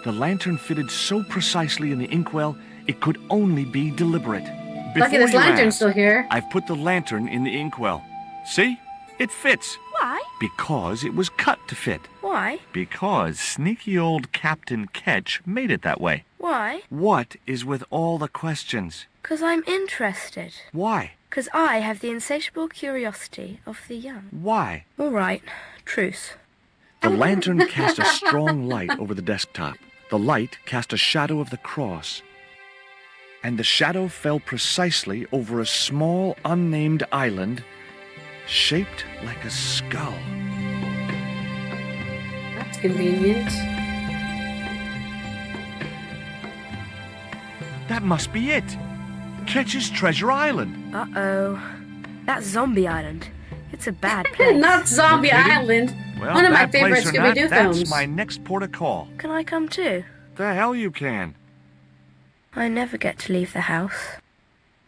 The lantern fitted so precisely in the inkwell, it could only be deliberate. Lucky this lantern's still here. I've put the lantern in the inkwell. See? It fits. Why? Because it was cut to fit. Why? Because sneaky old Captain Ketch made it that way. Why? What is with all the questions? 'Cause I'm interested. Why? 'Cause I have the insatiable curiosity of the young. Why? All right. Truce. The lantern cast a strong light over the desktop. The light cast a shadow of the cross. And the shadow fell precisely over a small, unnamed island shaped like a skull. That's convenient. That must be it. Ketch's Treasure Island. Uh-oh. That's Zombie Island. It's a bad place. Not Zombie You kidding? Island. Well, One of my bad place favorite or not, Scooby-Doo that's films. my next port of call. Can I come too? The hell you can. I never get to leave the house.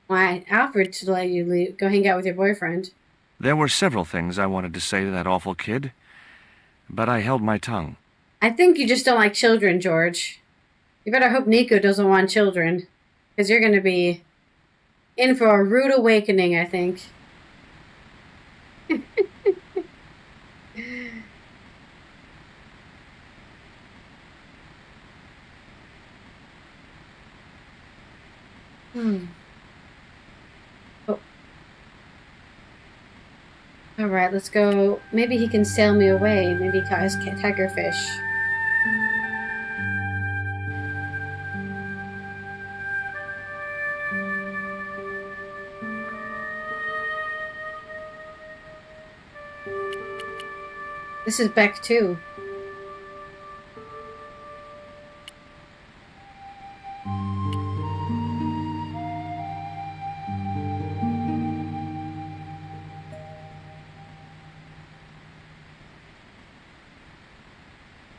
Why, Alfred should let you leave, go hang out with your boyfriend. There were several things I wanted to say to that awful kid, but I held my tongue. I think you just don't like children, George. You better hope Nico doesn't want children, because you're going to be in for a rude awakening, I think. Oh. Alright, let's go. Maybe he can sail me away. Maybe he caught his tigerfish. This is Beck too.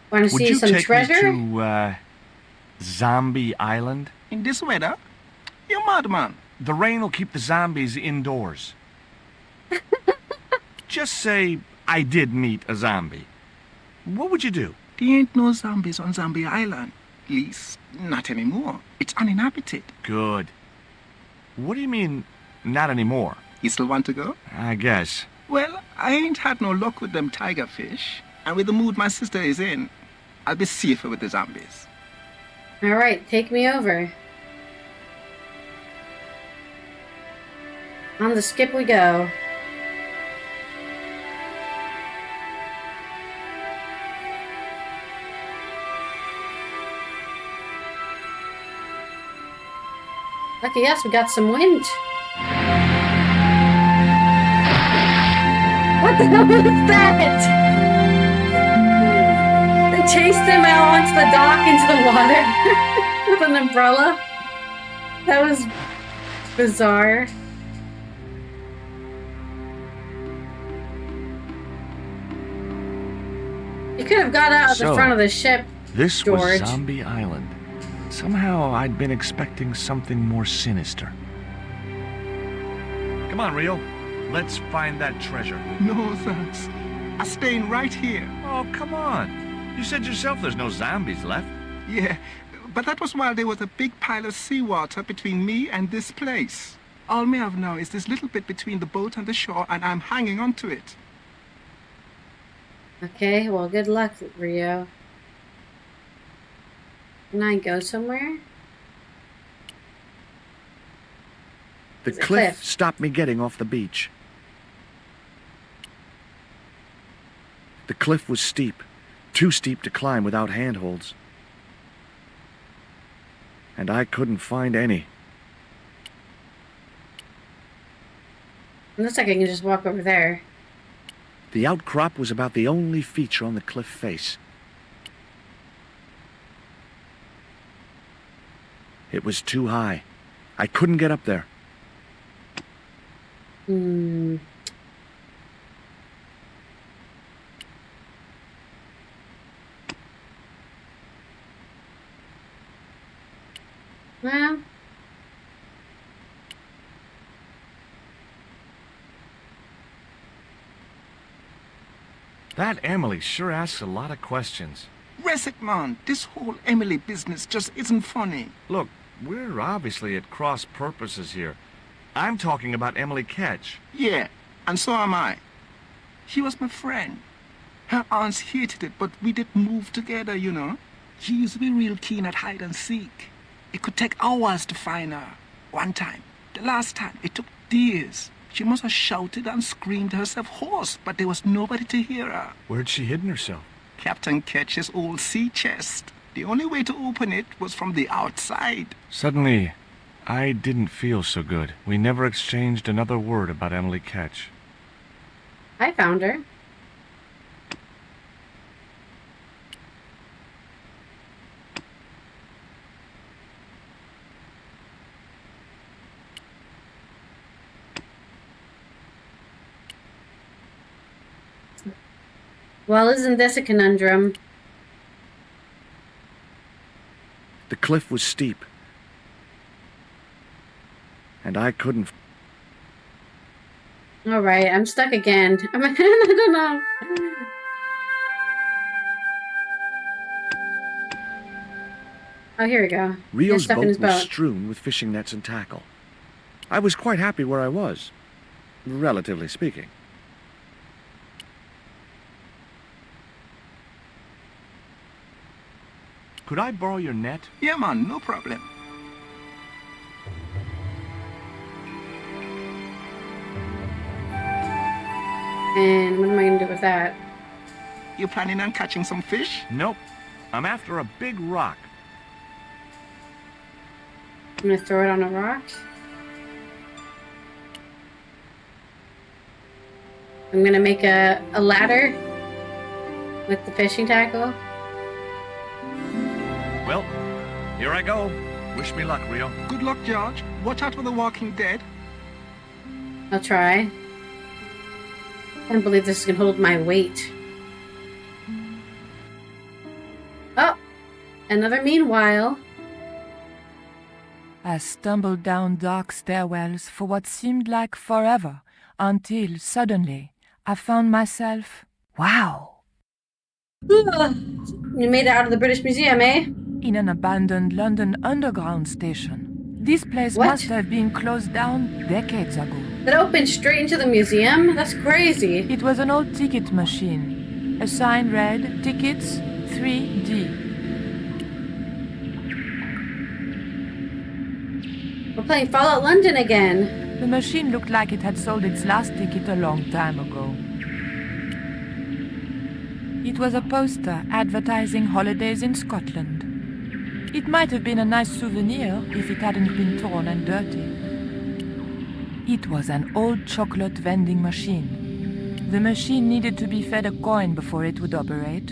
Want to see some treasure? Would you take me to, Zombie Island? In this weather? You madman. The rain will keep the zombies indoors. Just say I did meet a zombie. What would you do? There ain't no zombies on Zombie Island. At least, not anymore. It's uninhabited. Good. What do you mean, not anymore? You still want to go? I guess. Well, I ain't had no luck with them tigerfish. And with the mood my sister is in, I'll be safer with the zombies. Alright, take me over. On the skip we go. Lucky us, we got some wind. What the hell is that? chased him out onto the dock into the water with an umbrella. That was bizarre. You could have got out at the So, front of the ship, This George. was Zombie Island. Somehow I'd been expecting something more sinister. Come on, Rio. Let's find that treasure. No, thanks. I'm staying right here. Oh, come on. You said yourself there's no zombies left. Yeah, but that was while there was a big pile of seawater between me and this place. All me have now is this little bit between the boat and the shore, and I'm hanging on to it. Okay, well, good luck, Rio. Can I go somewhere? The It's a cliff cliff. stopped me getting off the beach. The cliff was steep, too steep to climb without handholds. And I couldn't find any. It looks like I can just walk over there. The outcrop was about the only feature on the cliff face. It was too high. I couldn't get up there. Well, That Emily sure asks a lot of questions. Rest man, this whole Emily business just isn't funny. Look, we're obviously at cross purposes here. I'm talking about Emily Ketch. Yeah, and so am I. She was my friend. Her aunts hated it, but we did move together, you know. She used to be real keen at hide and seek. It could take hours to find her. One time, the last time, it took days. She must have shouted and screamed herself hoarse, but there was nobody to hear her. Where'd she hidden herself? Captain Ketch's old sea chest. The only way to open it was from the outside. Suddenly, I didn't feel so good. We never exchanged another word about Emily Ketch. I found her. Well, isn't this a conundrum? The cliff was steep, and I couldn't. All right, I'm stuck again. I don't know. Oh, here we go. There's Rio's stuff in boat his was boat. strewn with fishing nets and tackle. I was quite happy where I was, relatively speaking. Could I borrow your net? Yeah, man, no problem. And what am I going to do with that? You planning on catching some fish? Nope. I'm after a big rock. I'm going to throw it on a rock. I'm going to make a ladder with the fishing tackle. Well, here I go. Wish me luck, Rio. Good luck, George. Watch out for the walking dead. I'll try. I can't believe this can hold my weight. Oh! Another meanwhile. I stumbled down dark stairwells for what seemed like forever, until suddenly I found myself, wow, You made it out of the British Museum, eh? in an abandoned London Underground station. This place What? must have been closed down decades ago. It opened straight into the museum? That's crazy. It was an old ticket machine. A sign read, Tickets 3D. We're playing Fallout London again. The machine looked like it had sold its last ticket a long time ago. It was a poster advertising holidays in Scotland. It might have been a nice souvenir if it hadn't been torn and dirty. It was an old chocolate vending machine. The machine needed to be fed a coin before it would operate.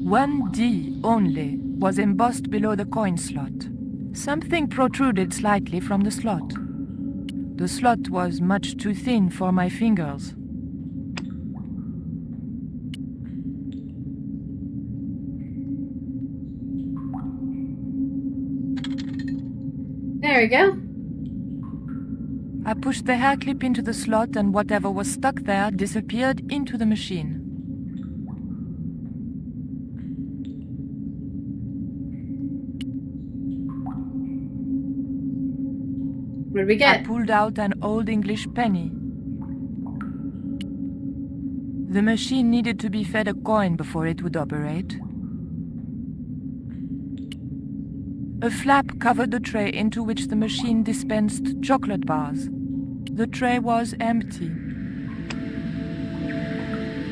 One D only was embossed below the coin slot. Something protruded slightly from the slot. The slot was much too thin for my fingers. There we go. I pushed the hair clip into the slot and whatever was stuck there disappeared into the machine. What did we I get? pulled out an old English penny. The machine needed to be fed a coin before it would operate. A flap covered the tray into which the machine dispensed chocolate bars. The tray was empty.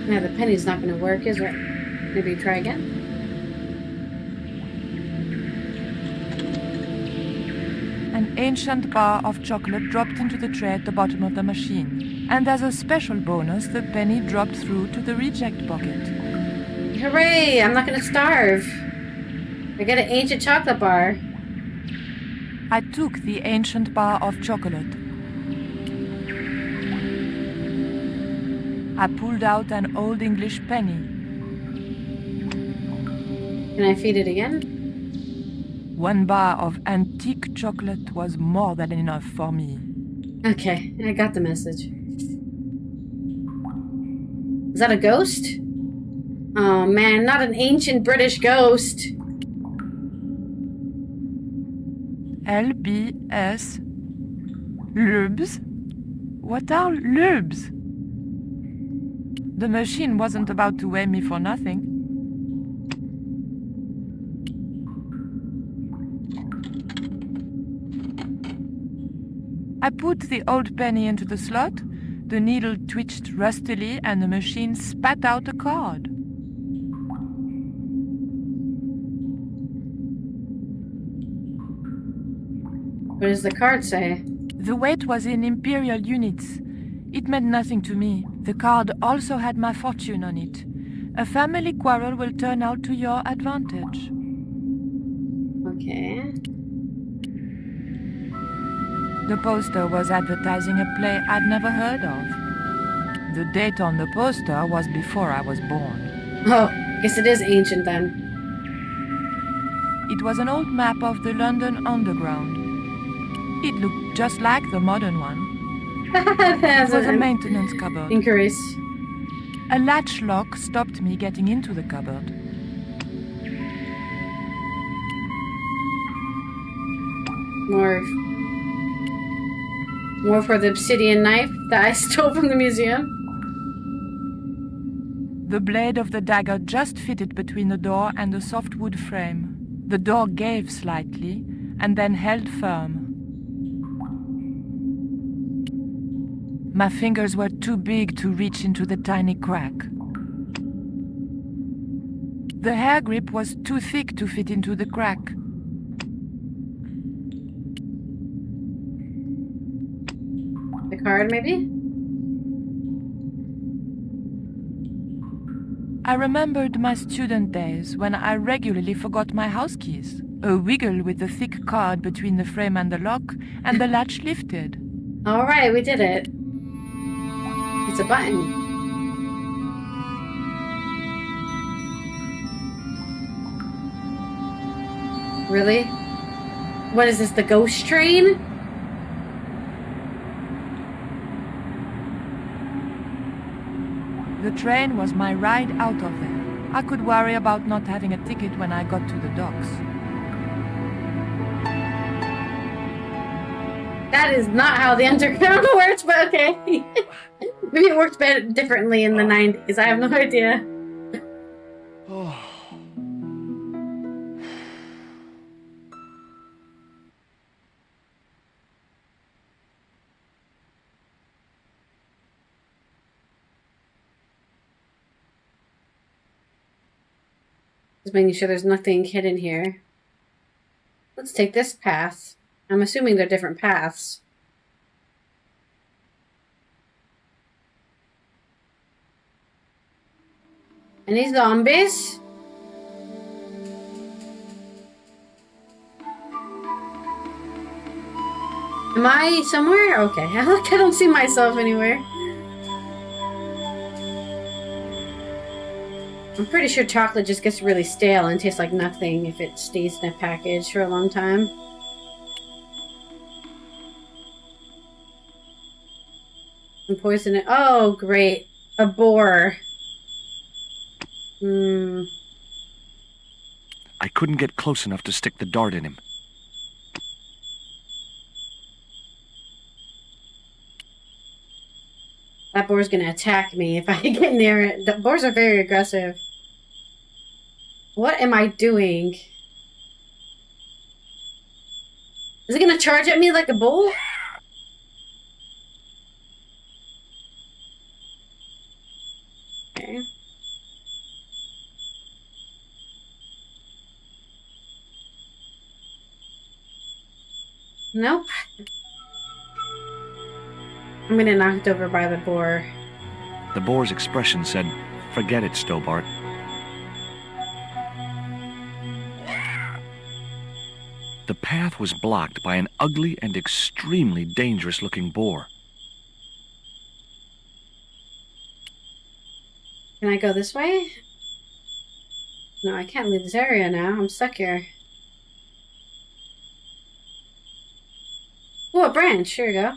Yeah, the penny's not going to work, is it? Maybe try again? An ancient bar of chocolate dropped into the tray at the bottom of the machine. And as a special bonus, the penny dropped through to the reject bucket. Hooray! I'm not going to starve. I got an ancient chocolate bar. I took the ancient bar of chocolate. I pulled out an old English penny. Can I feed it again? One bar of antique chocolate was more than enough for me. Okay, I got the message. Is that a ghost? Oh man, not an ancient British ghost. LBS. Lubes? What are lubes? The machine wasn't about to weigh me for nothing. I put the old penny into the slot, the needle twitched rustily, and the machine spat out a card. What does the card say? The weight was in imperial units. It meant nothing to me. The card also had my fortune on it. A family quarrel will turn out to your advantage. Okay. The poster was advertising a play I'd never heard of. The date on the poster was before I was born. Oh, guess it is ancient then. It was an old map of the London Underground. It looked just like the modern one. It was a maintenance cupboard. Increase. A latch lock stopped me getting into the cupboard. More for the obsidian knife that I stole from the museum. The blade of the dagger just fitted between the door and the soft wood frame. The door gave slightly and then held firm. My fingers were too big to reach into the tiny crack. The hair grip was too thick to fit into the crack. The card, maybe? I remembered my student days when I regularly forgot my house keys. A wiggle with the thick card between the frame and the lock, and the latch lifted. Alright, we did it. It's a button. Really? What is this, the ghost train? The train was my ride out of there. I could worry about not having a ticket when I got to the docks. That is not how the underground works, but okay. Maybe it worked better differently in the 90s. I have no idea. Just making sure there's nothing hidden here. Let's take this path. I'm assuming they're different paths. Any zombies? Am I somewhere? Okay. I don't see myself anywhere. I'm pretty sure chocolate just gets really stale and tastes like nothing if it stays in a package for a long time. And poison it. Oh, great. A boar. I couldn't get close enough to stick the dart in him. That boar's gonna attack me if I get near it. The boars are very aggressive. What am I doing? Is it gonna charge at me like a bull? Okay. Nope. I'm gonna knocked over by the boar. The boar's expression said, "Forget it, Stobart." The path was blocked by an ugly and extremely dangerous-looking boar. Can I go this way? No, I can't leave this area now. I'm stuck here. Oh, a branch. Here we go.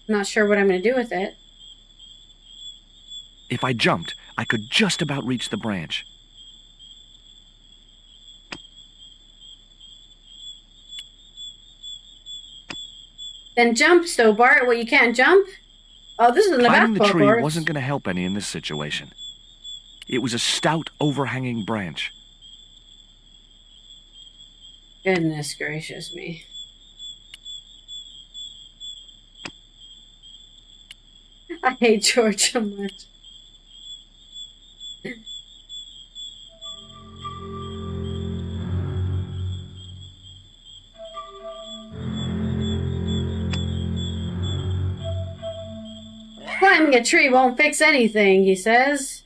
Not sure what I'm going to do with it. If I jumped, I could just about reach the branch. Then jump, Stobart. Well, you can't jump? Oh, this is in the Climbing the basketball tree court. wasn't going to help any in this situation. It was a stout, overhanging branch. Goodness gracious me. I hate George so much. Climbing a tree won't fix anything, he says.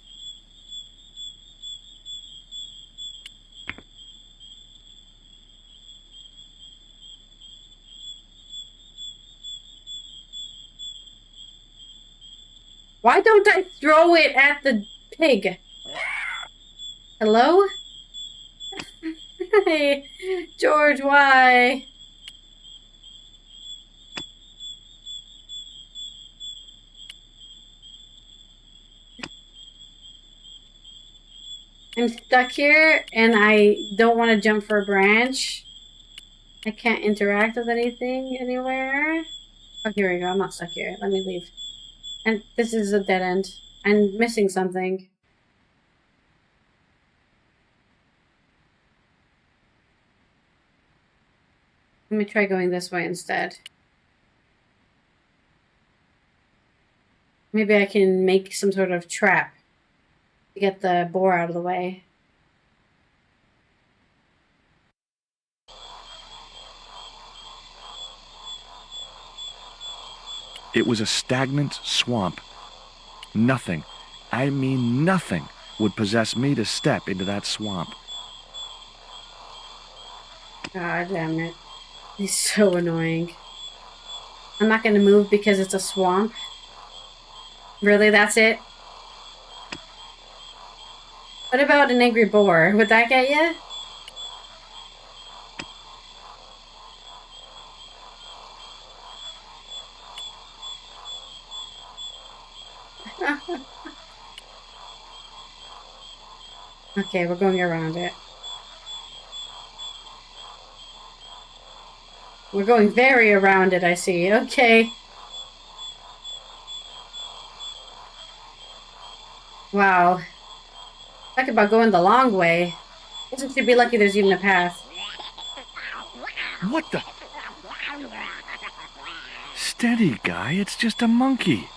Why don't I throw it at the pig? Hello? Hey, George, why? I'm stuck here and I don't want to jump for a branch. I can't interact with anything anywhere. Oh, here we go. I'm not stuck here. Let me leave. And this is a dead end. I'm missing something. Let me try going this way instead. Maybe I can make some sort of trap to get the boar out of the way. It was a stagnant swamp. Nothing, I mean nothing, would possess me to step into that swamp. God damn it. He's so annoying. I'm not gonna move because it's a swamp. Really, that's it? What about an angry boar? Would that get you? Okay, we're going around it. We're going very around it, I see. Okay. Wow. Talk about going the long way. I guess we should be lucky there's even a path. What the? Steady, guy. It's just a monkey.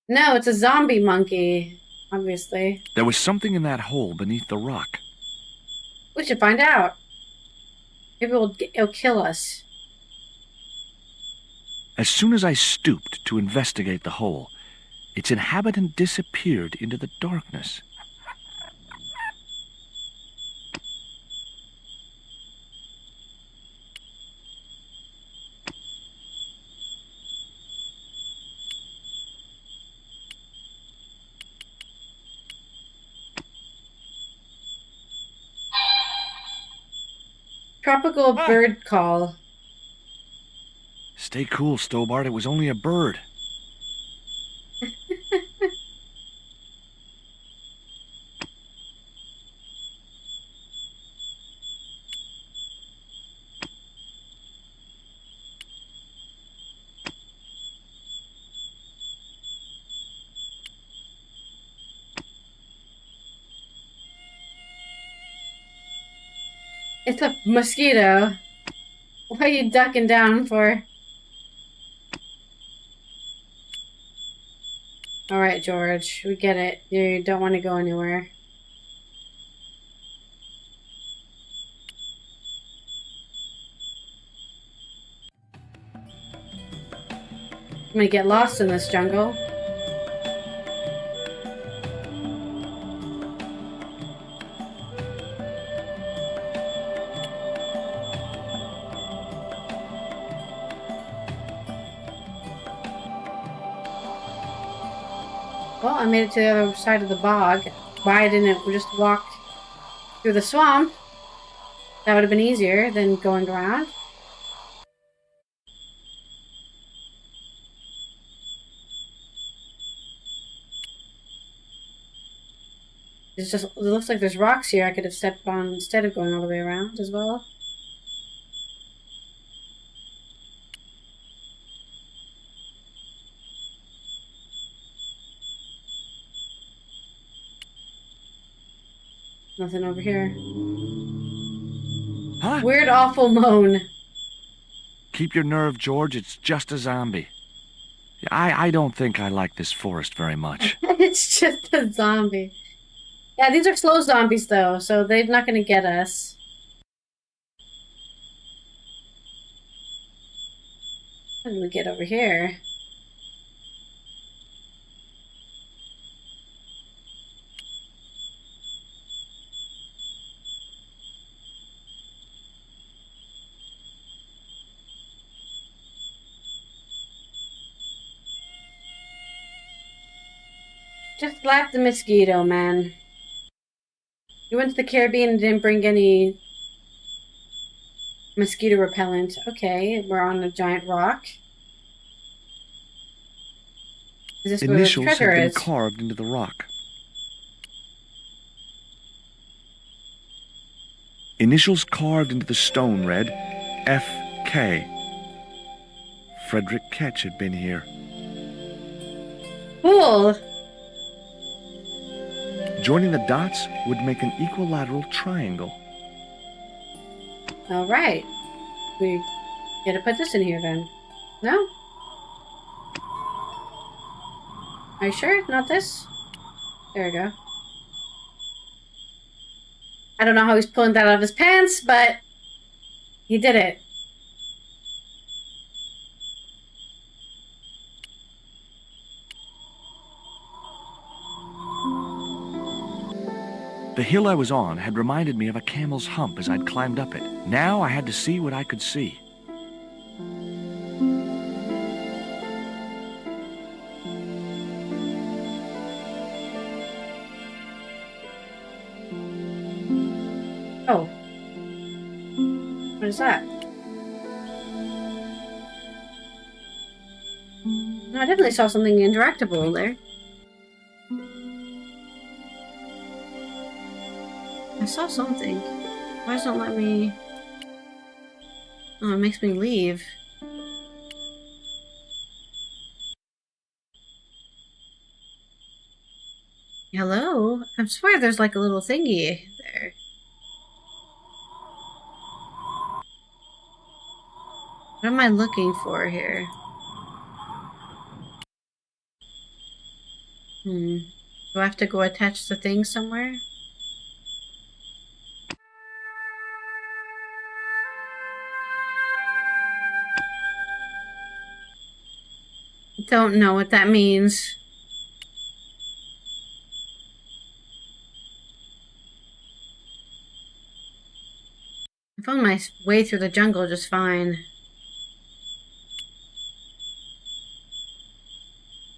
No, it's a zombie monkey. Obviously. There was something in that hole beneath the rock. We should find out. Maybe it'll kill us. As soon as I stooped to investigate the hole, its inhabitant disappeared into the darkness. Tropical bird call. Stay cool, Stobart. It was only a bird. It's a mosquito. What are you ducking down for? Alright, George. We get it. You don't want to go anywhere. I'm gonna get lost in this jungle. Well, I made it to the other side of the bog. Why didn't we just walk through the swamp? That would have been easier than going around. It looks like there's rocks here I could have stepped on instead of going all the way around as well. Nothing over here. Huh? Weird, awful moan. Keep your nerve, George. It's just a zombie. I don't think I like this forest very much. It's just a zombie. Yeah, these are slow zombies, though, so they're not going to get us. How do we get over here? Just slap the mosquito, man. You went to the Caribbean and didn't bring any mosquito repellent. Okay, we're on a giant rock. Is this where the Initials have treasure been is? carved into the rock. Initials carved into the stone read F.K. Frederick Ketch had been here. Cool. Joining the dots would make an equilateral triangle. All right. We gotta put this in here then. No? Are you sure? Not this? There we go. I don't know how he's pulling that out of his pants, but he did it. The hill I was on had reminded me of a camel's hump as I'd climbed up it. Now I had to see what I could see. Oh. What is that? No, I definitely saw something interactable there. I saw something. Why doesn't it let me... Oh, it makes me leave. Hello? I swear there's like a little thingy there. What am I looking for here? Do I have to go attach the thing somewhere? Don't know what that means. I found my way through the jungle just fine.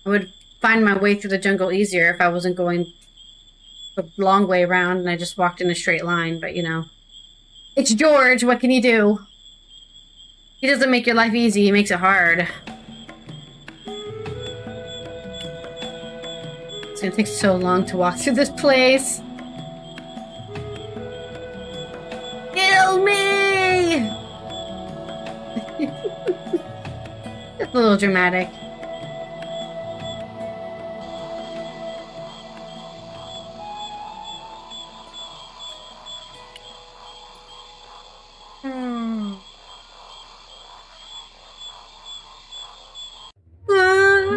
I would find my way through the jungle easier if I wasn't going a long way around and I just walked in a straight line, but you know. It's George. What can you do? He doesn't make your life easy. He makes it hard. It's gonna take so long to walk through this place. Kill me! It's a little dramatic.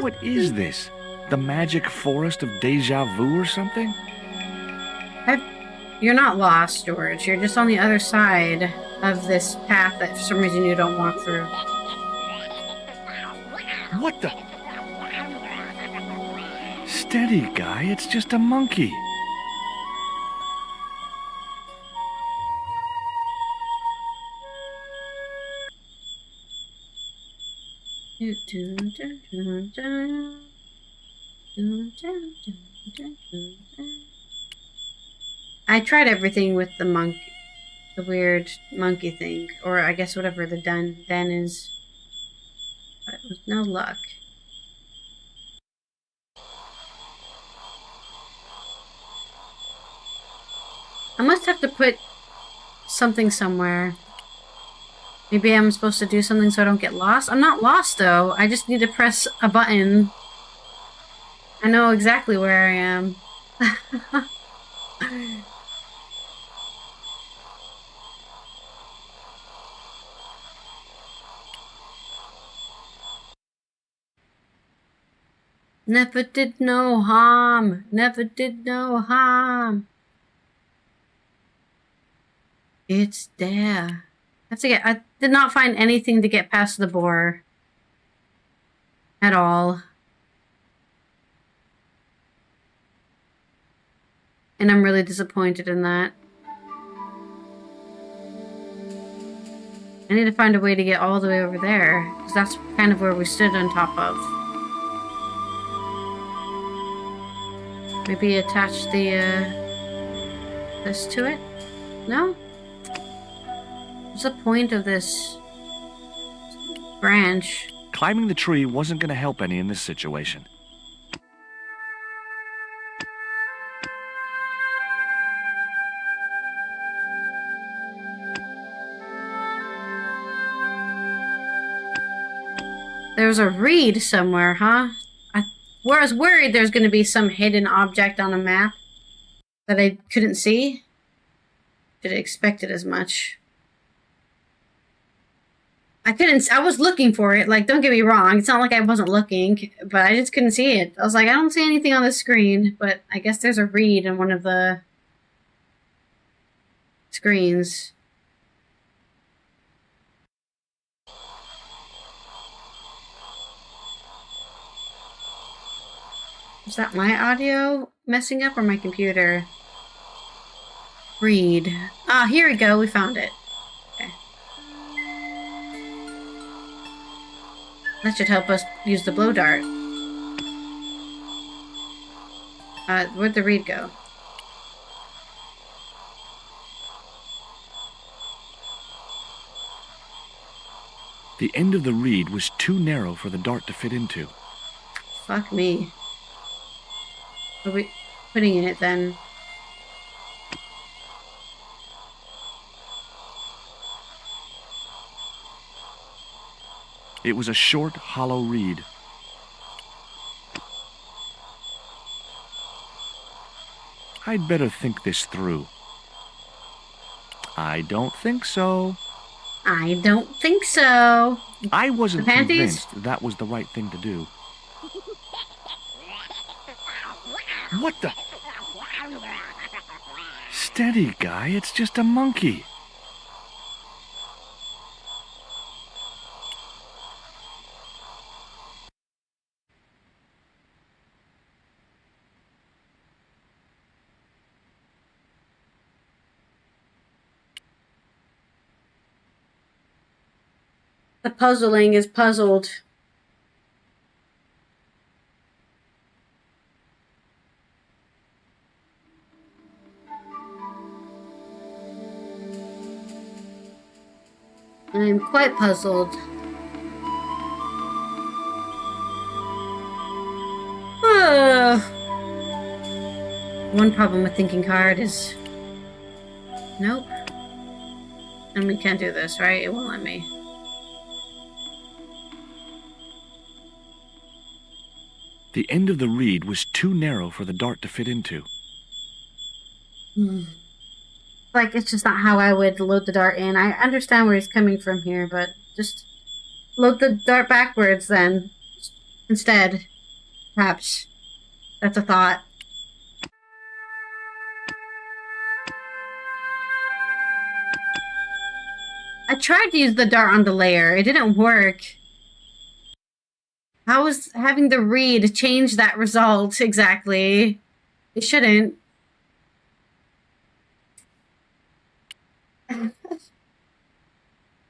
What is this? The magic forest of deja vu or something? You're not lost, George. You're just on the other side of this path that for some reason you don't walk through. What the? Steady, guy. It's just a monkey. I tried everything with the monkey, the weird monkey thing, or I guess whatever the den is, but with no luck. I must have to put something somewhere. Maybe I'm supposed to do something so I don't get lost. I'm not lost though. I just need to press a button. I know exactly where I am. Never did no harm. Never did no harm. It's there. I did not find anything to get past the boar. At all. And I'm really disappointed in that. I need to find a way to get all the way over there. Because that's kind of where we stood on top of. Maybe attach the, this to it? No? What's the point of this branch? Climbing the tree wasn't going to help any in this situation. There's a reed somewhere, huh? I was worried there's going to be some hidden object on a map that I couldn't see. Should have expected as much. I was looking for it, like, don't get me wrong, it's not like I wasn't looking, but I just couldn't see it. I was like, I don't see anything on the screen, but I guess there's a reed in one of the screens. Is that my audio messing up or my computer? Reed. Ah, here we go, we found it. That should help us use the blow dart. Where'd the reed go? The end of the reed was too narrow for the dart to fit into. Fuck me. What are we putting in it then? It was a short, hollow reed. I'd better think this through. I don't think so. I don't think so. I wasn't The panties? convinced that was the right thing to do. What the? Steady, guy. It's just a monkey. The puzzling is puzzled. I'm quite puzzled. One problem with thinking hard is... Nope. And we can't do this, right? It won't let me. The end of the reed was too narrow for the dart to fit into. Like, it's just not how I would load the dart in. I understand where he's coming from here, but just load the dart backwards then. Instead. Perhaps. That's a thought. I tried to use the dart on the layer. It didn't work. How is having the reed change that result exactly? It shouldn't.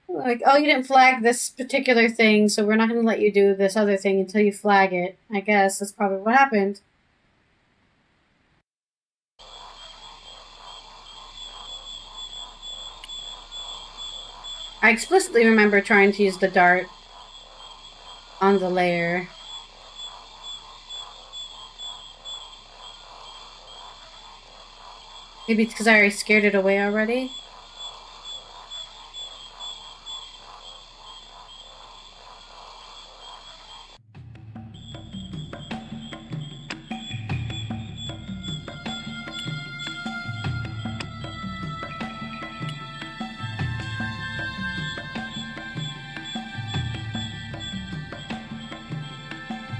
Like, oh, you didn't flag this particular thing, so we're not going to let you do this other thing until you flag it. I guess that's probably what happened. I explicitly remember trying to use the dart on the layer. Maybe it's because I already scared it away already?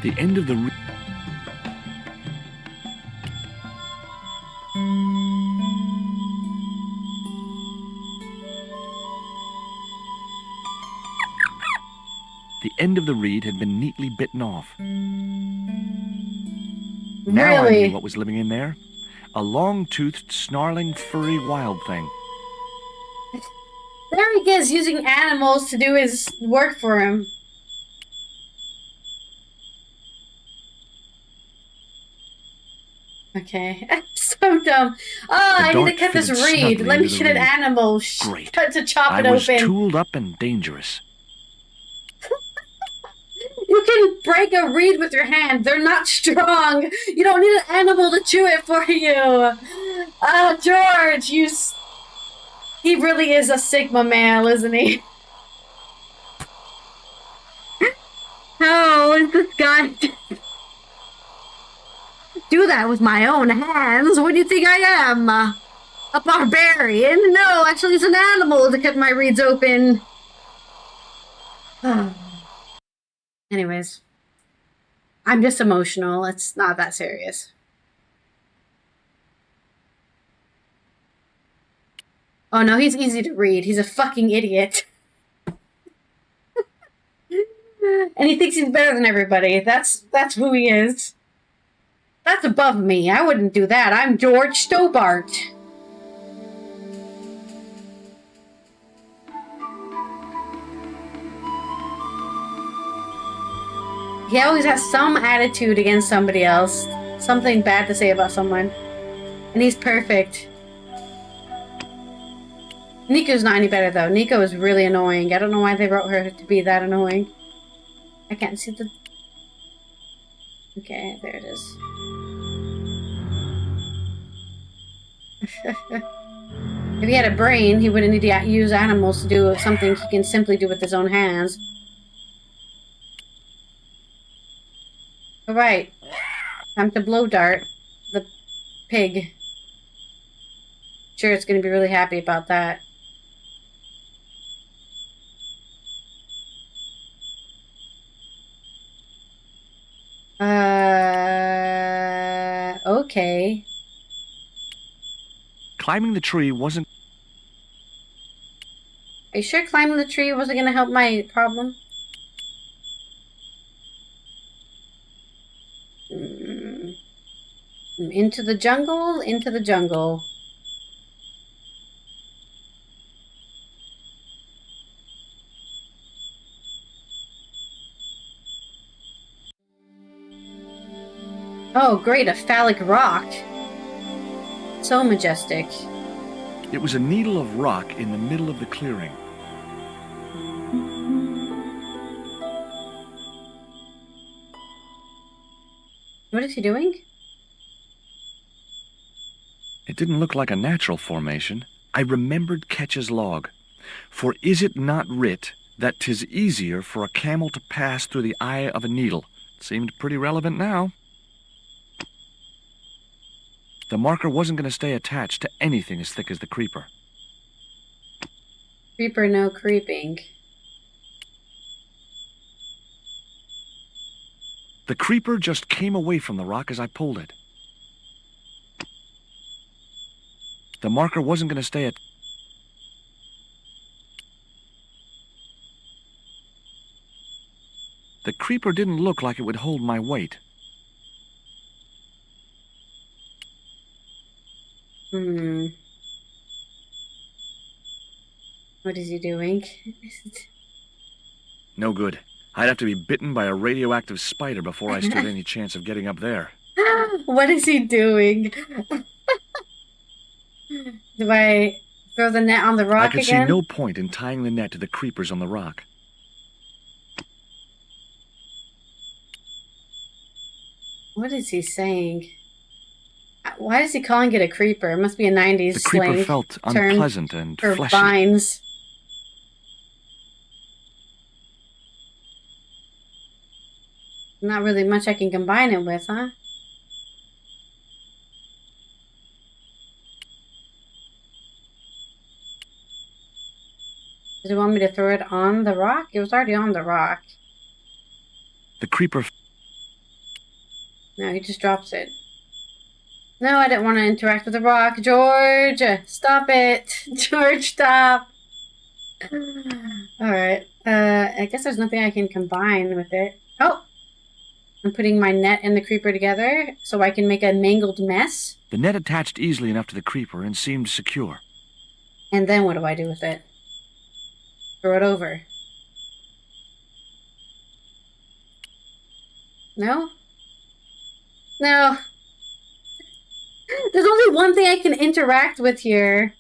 The end of the reed... The end of the reed had been neatly bitten off. Now I knew what was living in there. A long-toothed, snarling, furry wild thing. There he is, using animals to do his work for him. Okay. So dumb. Oh, I need to cut this reed. Let me get an animal Great. to chop it I was open. tooled up and dangerous. You can break a reed with your hand. They're not strong. You don't need an animal to chew it for you. George, he really is a Sigma male, isn't he? How is this guy do that with my own hands? What do you think I am? A barbarian? No, actually it's an animal to cut my reeds open. Anyways. I'm just emotional. It's not that serious. Oh no, he's easy to read. He's a fucking idiot. And he thinks he's better than everybody. That's who he is. That's above me. I wouldn't do that. I'm George Stobart. He always has some attitude against somebody else. Something bad to say about someone. And he's perfect. Nico's not any better, though. Nico is really annoying. I don't know why they wrote her to be that annoying. I can't see the... Okay, there it is. If he had a brain, he wouldn't need to use animals to do something he can simply do with his own hands. Alright. Time to blow dart the pig. Sure, it's gonna be really happy about that. Okay. Climbing the tree wasn't... Are you sure climbing the tree wasn't gonna help my problem? Into the jungle, into the jungle. Oh, great, a phallic rock. So majestic. It was a needle of rock in the middle of the clearing. What is he doing? It didn't look like a natural formation. I remembered Ketch's log. For is it not writ that 'tis easier for a camel to pass through the eye of a needle? It seemed pretty relevant now. The marker wasn't going to stay attached to anything as thick as the creeper. Creeper, no creeping. The creeper just came away from the rock as I pulled it. The marker wasn't going to stay at... The creeper didn't look like it would hold my weight. What is he doing? No good. I'd have to be bitten by a radioactive spider before I stood any chance of getting up there. What is he doing? Do I throw the net on the rock I could again? see no point in tying the net to the creepers on the rock. What is he saying? Why is he calling it a creeper? It must be a 90s The creeper slang felt term unpleasant and for fleshy. vines. Not really much I can combine it with, huh? Does he want me to throw it on the rock? It was already on the rock. The creeper... No, he just drops it. No, I didn't want to interact with the rock. George! Stop it! George, stop! Alright. I guess there's nothing I can combine with it. Oh! I'm putting my net and the creeper together so I can make a mangled mess. The net attached easily enough to the creeper and seemed secure. And then what do I do with it? Throw it over. No? No. There's only one thing I can interact with here.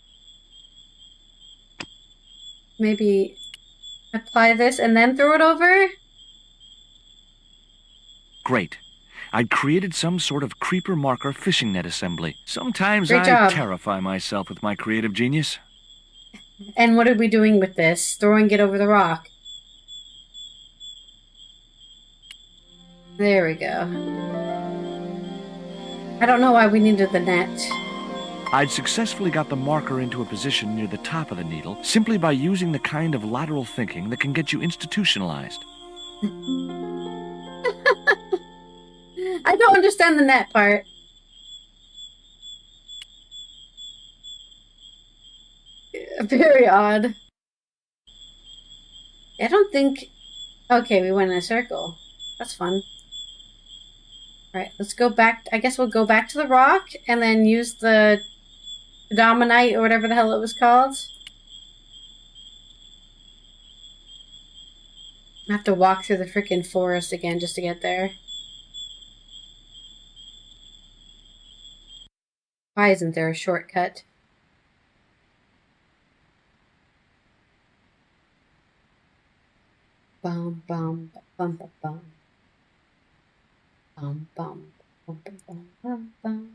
Maybe apply this and then throw it over? Great. I'd created some sort of creeper marker fishing net assembly. Sometimes Great I job. terrify myself with my creative genius. And what are we doing with this? Throwing it over the rock. There we go. I don't know why we needed the net. I'd successfully got the marker into a position near the top of the needle simply by using the kind of lateral thinking that can get you institutionalized. I don't understand the net part. Very odd. I don't think... Okay, we went in a circle. That's fun. Alright, let's go back... I guess we'll go back to the rock and then use the Dominite or whatever the hell it was called. I have to walk through the freaking forest again just to get there. Why isn't there a shortcut? Bum bum bum bum bum. Bum bum bum bum bum bum bum.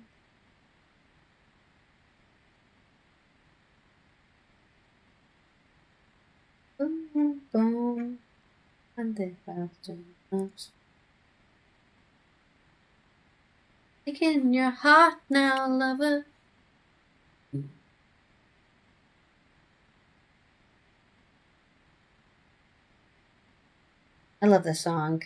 Boom boom boom. And the faster moves. Taking your heart now, lover. I love this song.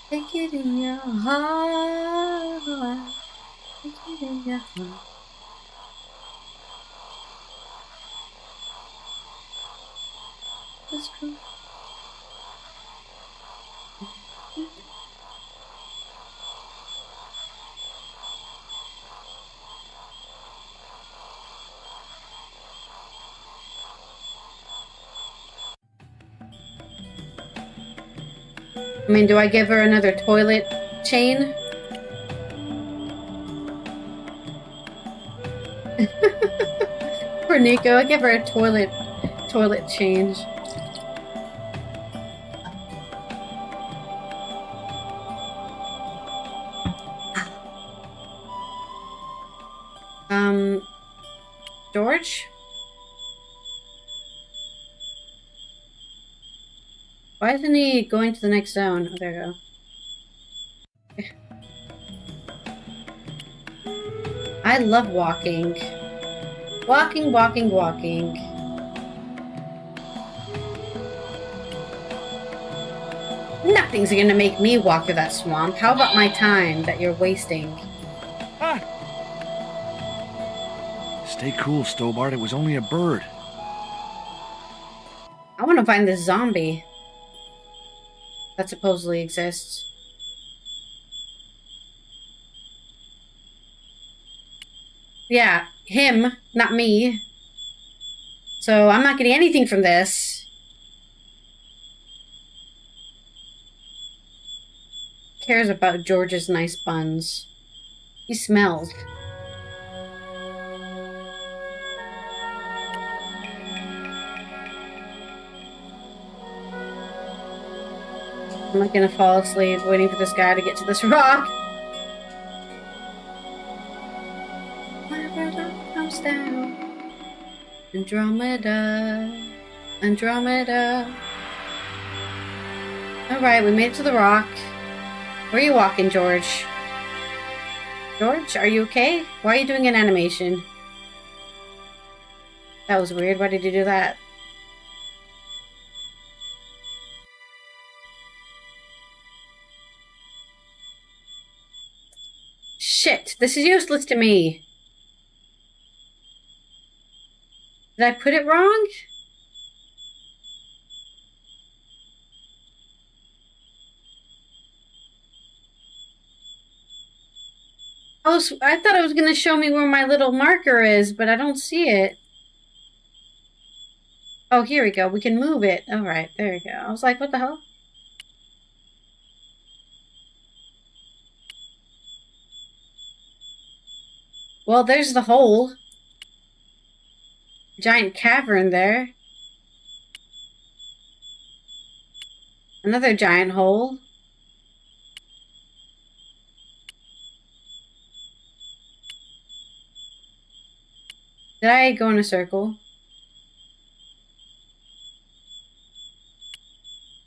Take it in your heart. Take it in your heart. That's cool. I mean, do I give her another toilet chain? For Nico, I give her a toilet change. George? Why isn't he going to the next zone? Oh, there we go. I love walking. Walking, walking, walking. Nothing's gonna make me walk through that swamp. How about my time that you're wasting? Ah. Stay cool, Stobart. It was only a bird. I want to find this zombie that supposedly exists. Yeah, him, not me. So I'm not getting anything from this. Cares about George's nice buns. He smells. I'm not gonna fall asleep waiting for this guy to get to this rock. Whenever it comes down. Andromeda. Andromeda. Alright, we made it to the rock. Where are you walking, George? George, are you okay? Why are you doing an animation? That was weird. Why did you do that? Shit, this is useless to me. Did I put it wrong? I thought it was going to show me where my little marker is, but I don't see it. Oh, here we go. We can move it. Alright, there we go. I was like, what the hell? Well, there's the hole. Giant cavern there. Another giant hole. Did I go in a circle?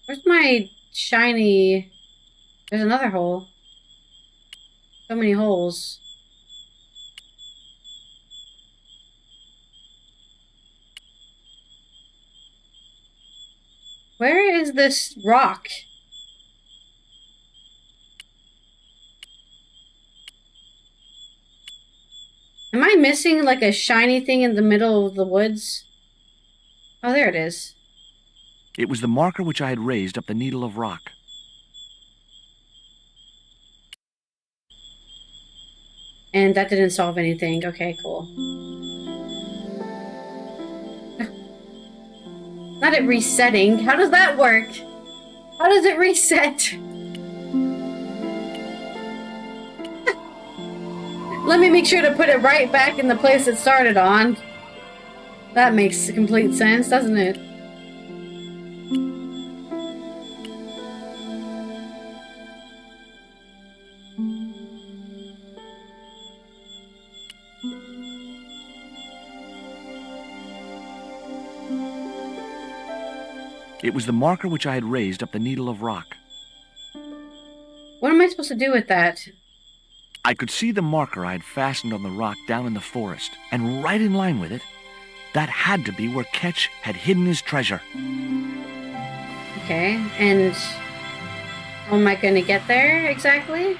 Where's my shiny... There's another hole. So many holes. Where is this rock? Am I missing like a shiny thing in the middle of the woods? Oh, there it is. It was the marker which I had raised up the needle of rock. And that didn't solve anything. Okay, cool. Not it resetting. How does that work? How does it reset? Let me make sure to put it right back in the place it started on. That makes complete sense, doesn't it? It was the marker which I had raised up the needle of rock. What am I supposed to do with that? I could see the marker I had fastened on the rock down in the forest, and right in line with it, that had to be where Ketch had hidden his treasure. Okay, and how am I going to get there exactly?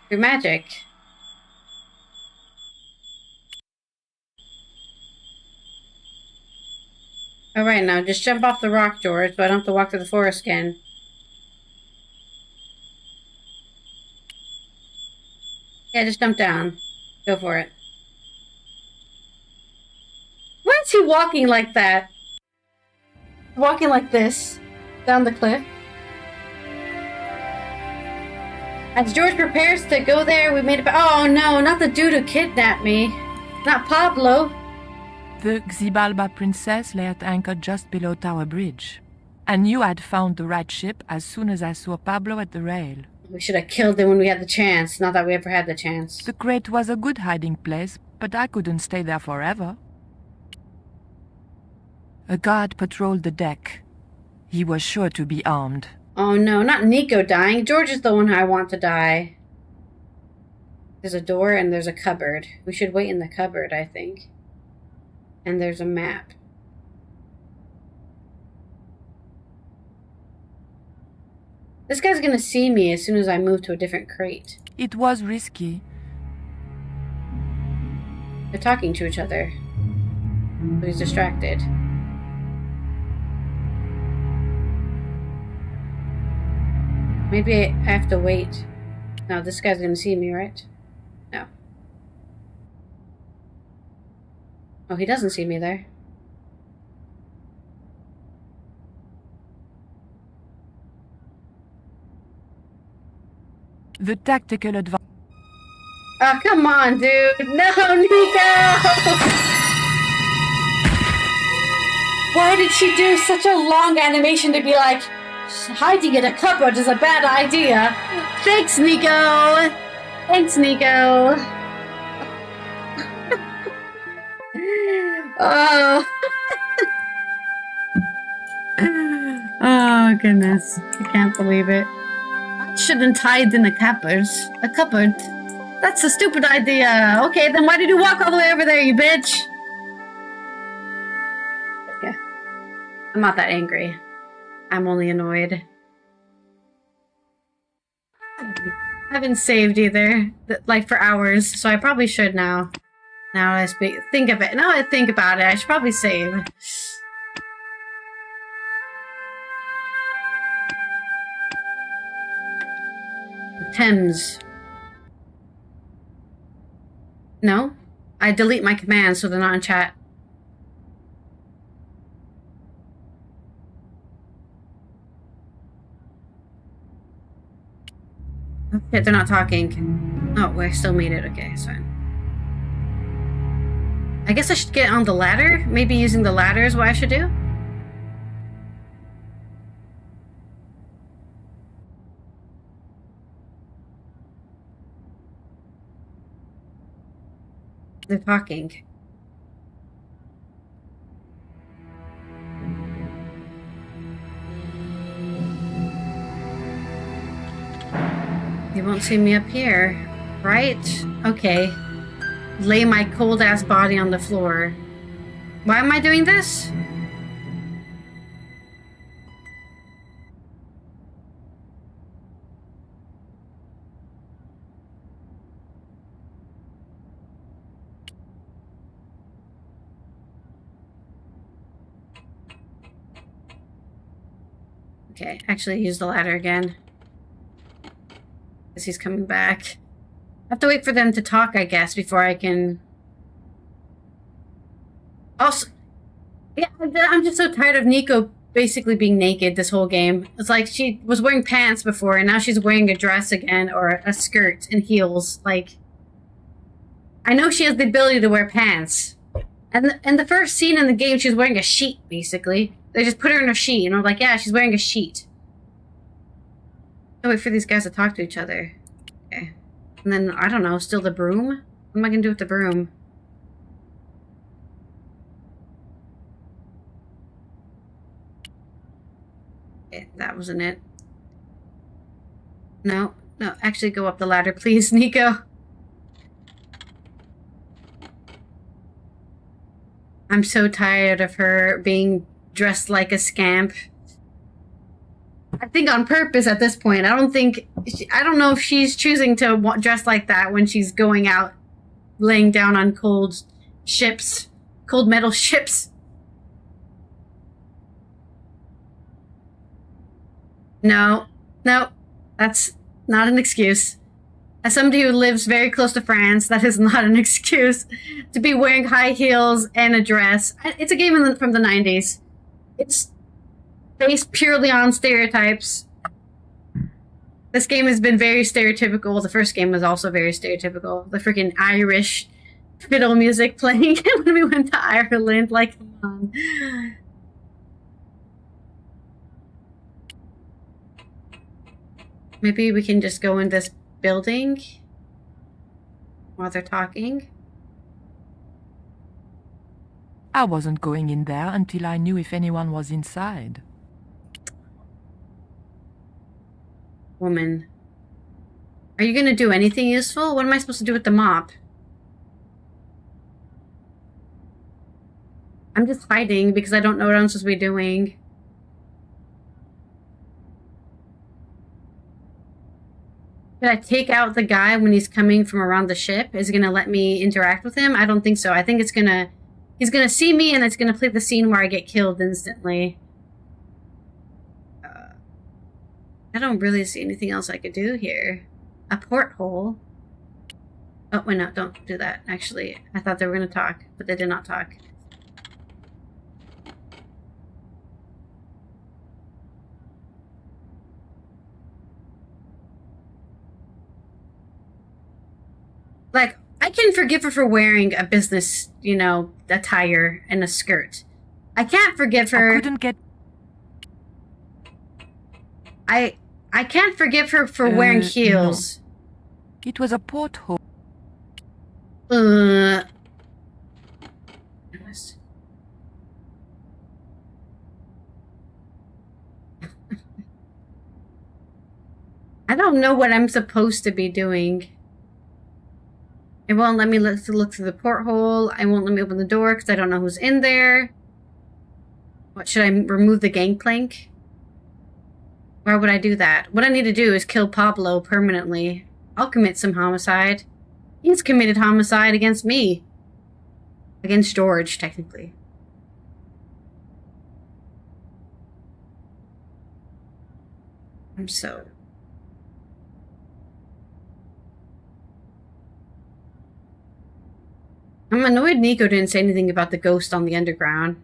Through magic. Alright, now just jump off the rock, George, so I don't have to walk through the forest again. Yeah, just jump down. Go for it. Why is he walking like that? Walking like this. Down the cliff. As George prepares to go there, we made it. Oh no, not the dude who kidnapped me. Not Pablo. The Xibalba princess lay at anchor just below Tower Bridge. I knew I'd found the right ship as soon as I saw Pablo at the rail. We should have killed them when we had the chance. Not that we ever had the chance. The crate was a good hiding place, but I couldn't stay there forever. A guard patrolled the deck. He was sure to be armed. Oh no, not Nico dying. George is the one I want to die. There's a door and there's a cupboard. We should wait in the cupboard, I think. And there's a map. This guy's gonna see me as soon as I move to a different crate. It was risky. They're talking to each other. But he's distracted. Maybe I have to wait. No, this guy's gonna see me, right? No. Oh, he doesn't see me there. The tactical advantage. Oh, come on, dude. No, Nico! Why did she do such a long animation to be like, hiding in a cupboard is a bad idea? Thanks, Nico! Thanks, Nico! Oh. Oh, goodness. I can't believe it. I shouldn't hide in a cupboard. A cupboard? That's a stupid idea. Okay, then why did you walk all the way over there, you bitch? Yeah. I'm not that angry. I'm only annoyed. I haven't saved either, like for hours, so I probably should now. Now I think of it. Now I think about it, I should probably save. Thames. No? I delete my commands so they're not in chat. Oh shit, they're not talking. Oh, I still made it. Okay, it's fine. I guess I should get on the ladder? Maybe using the ladder is what I should do? They're talking. They won't see me up here, right? Okay. Lay my cold-ass body on the floor. Why am I doing this? Okay, actually use the ladder again. Because he's coming back. I have to wait for them to talk, I guess, before I can... Also... Yeah, I'm just so tired of Nico basically being naked this whole game. It's like she was wearing pants before, and now she's wearing a dress again, or a skirt and heels. Like... I know she has the ability to wear pants. And in the first scene in the game, she was wearing a sheet, basically. They just put her in a sheet, and I'm like, yeah, she's wearing a sheet. I'll wait for these guys to talk to each other. Okay. And then, I don't know, steal the broom? What am I gonna do with the broom? Okay, that wasn't it. No, no, actually go up the ladder, please, Nico. I'm so tired of her being dressed like a scamp. I think on purpose at this point. I don't know if she's choosing to dress like that when she's going out laying down on cold ships. Cold metal ships. No. No. That's not an excuse. As somebody who lives very close to France, that is not an excuse to be wearing high heels and a dress. It's a game from the 90s. It's based purely on stereotypes. This game has been very stereotypical. The first game was also very stereotypical. The freaking Irish fiddle music playing when we went to Ireland. Like, come on. Maybe we can just go in this building while they're talking. I wasn't going in there until I knew if anyone was inside. Woman. Are you gonna do anything useful? What am I supposed to do with the mop? I'm just hiding because I don't know what I'm supposed to be doing. Should I take out the guy when he's coming from around the ship? Is it gonna let me interact with him? I don't think so. I think it's gonna... He's gonna see me and it's gonna play the scene where I get killed instantly. I don't really see anything else I could do here. A porthole. Oh, wait, no, don't do that. Actually, I thought they were gonna talk, but they did not talk. Like, I can forgive her for wearing a business, you know, attire and a skirt. I can't forgive her. I couldn't get... I can't forgive her for wearing heels. No. It was a porthole. I don't know what I'm supposed to be doing. It won't let me look through the porthole. I won't let me open the door because I don't know who's in there. What, should I remove the gangplank? Why would I do that? What I need to do is kill Pablo permanently. I'll commit some homicide. He's committed homicide against me. Against George, technically. I'm so... I'm annoyed Nico didn't say anything about the ghost on the underground.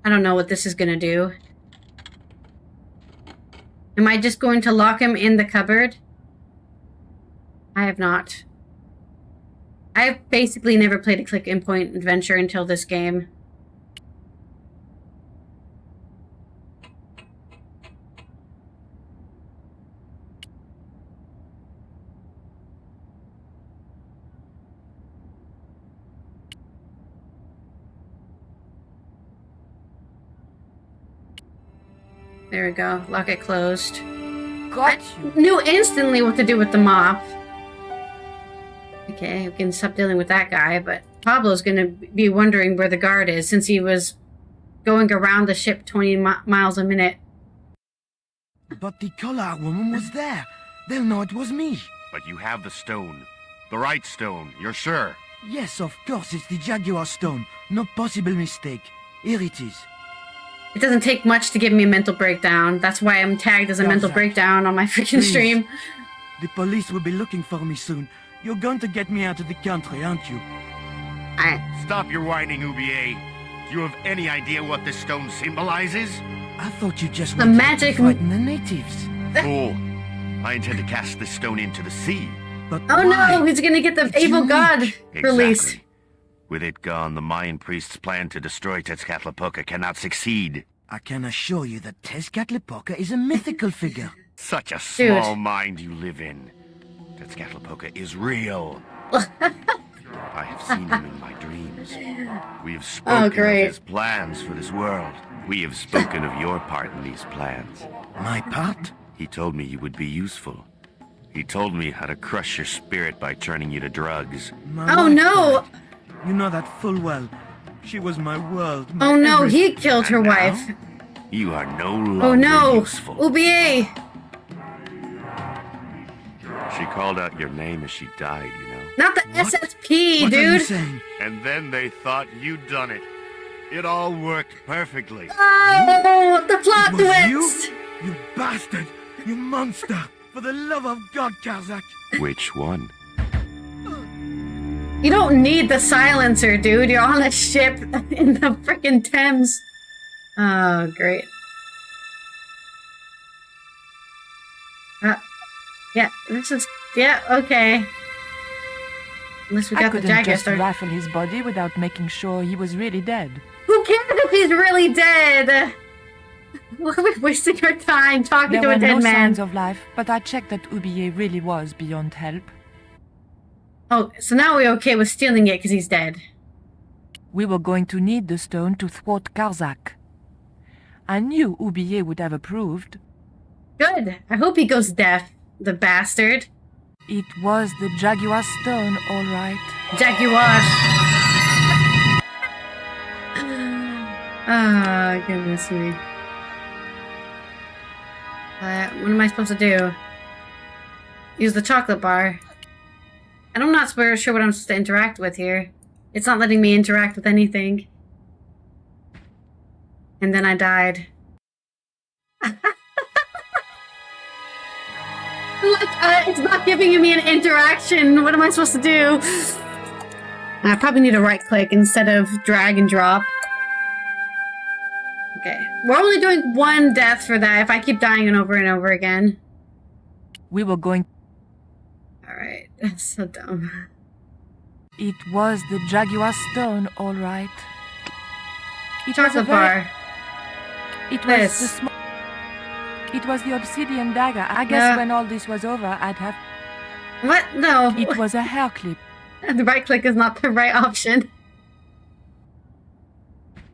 I don't know what this is gonna do. Am I just going to lock him in the cupboard? I have not. I've basically never played a click and point adventure until this game. There we go. Lock it closed. Got I knew instantly what to do with the mop. Okay, we can stop dealing with that guy, but Pablo's gonna be wondering where the guard is since he was going around the ship 20 miles a minute. But the collar woman was there. They'll know it was me. But you have the stone. The right stone, you're sure? Yes, of course, it's the Jaguar stone. No possible mistake. Here it is. It doesn't take much to give me a mental breakdown. That's why I'm tagged as a mental breakdown on my freaking stream. The police will be looking for me soon. You're going to get me out of the country, aren't you? Stop your whining, Oublier. Do you have any idea what this stone symbolizes? I thought you just The wanted magic- to frighten the natives. Fool. I intend to cast this stone into the sea. But Oh why? no, he's gonna get the It's evil unique. god release. Exactly. With it gone, the Mayan priest's plan to destroy Tezcatlipoca cannot succeed. I can assure you that Tezcatlipoca is a mythical figure. Such a small mind you live in. Tezcatlipoca is real. I have seen him in my dreams. We have spoken great. of his plans for this world. We have spoken of your part in these plans. My part? He told me you would be useful. He told me how to crush your spirit by turning you to drugs. My Oh wife no! died. You know that full well. She was my world. My Oh no, everything. he killed her And now, wife. You are no longer Oh no! useful. Oublier! She called out your name as she died, you know. Not the What? SSP, What are you dude! saying? And then they thought you'd done it. It all worked perfectly. Oh, the plot It was twist! you? You bastard! You monster! For the love of God, Kazakh! Which one? You don't need the silencer, dude. You're on a ship in the frickin' Thames. Oh, great. Yeah, this is... Yeah, okay. Unless we I got the couldn't Jaguar just Star. rifle his body without making sure he was really dead. Who cares if he's really dead? We're wasting our time talking There to were a dead no man. signs of life, but I checked that Oublier really was beyond help. Oh, so now we're okay with stealing it because he's dead. We were going to need the stone to thwart Karzak. I knew Oublier would have approved. Good. I hope he goes deaf, the bastard. It was the Jaguar stone, all right. Jaguar. Ah, goodness me. What am I supposed to do? Use the chocolate bar. And I'm not sure what I'm supposed to interact with here. It's not letting me interact with anything. And then I died. Look, it's not giving me an interaction. What am I supposed to do? I probably need to right click instead of drag and drop. Okay. We're only doing one death for that if I keep dying over and over again. We were going... Alright. That's so dumb. It was the Jaguar stone, all right. It was a Chocolate very- bar. It was This. the small... It was the obsidian dagger. I guess Yeah. when all this was over, I'd have... What? No. It was a hair clip. The right click is not the right option.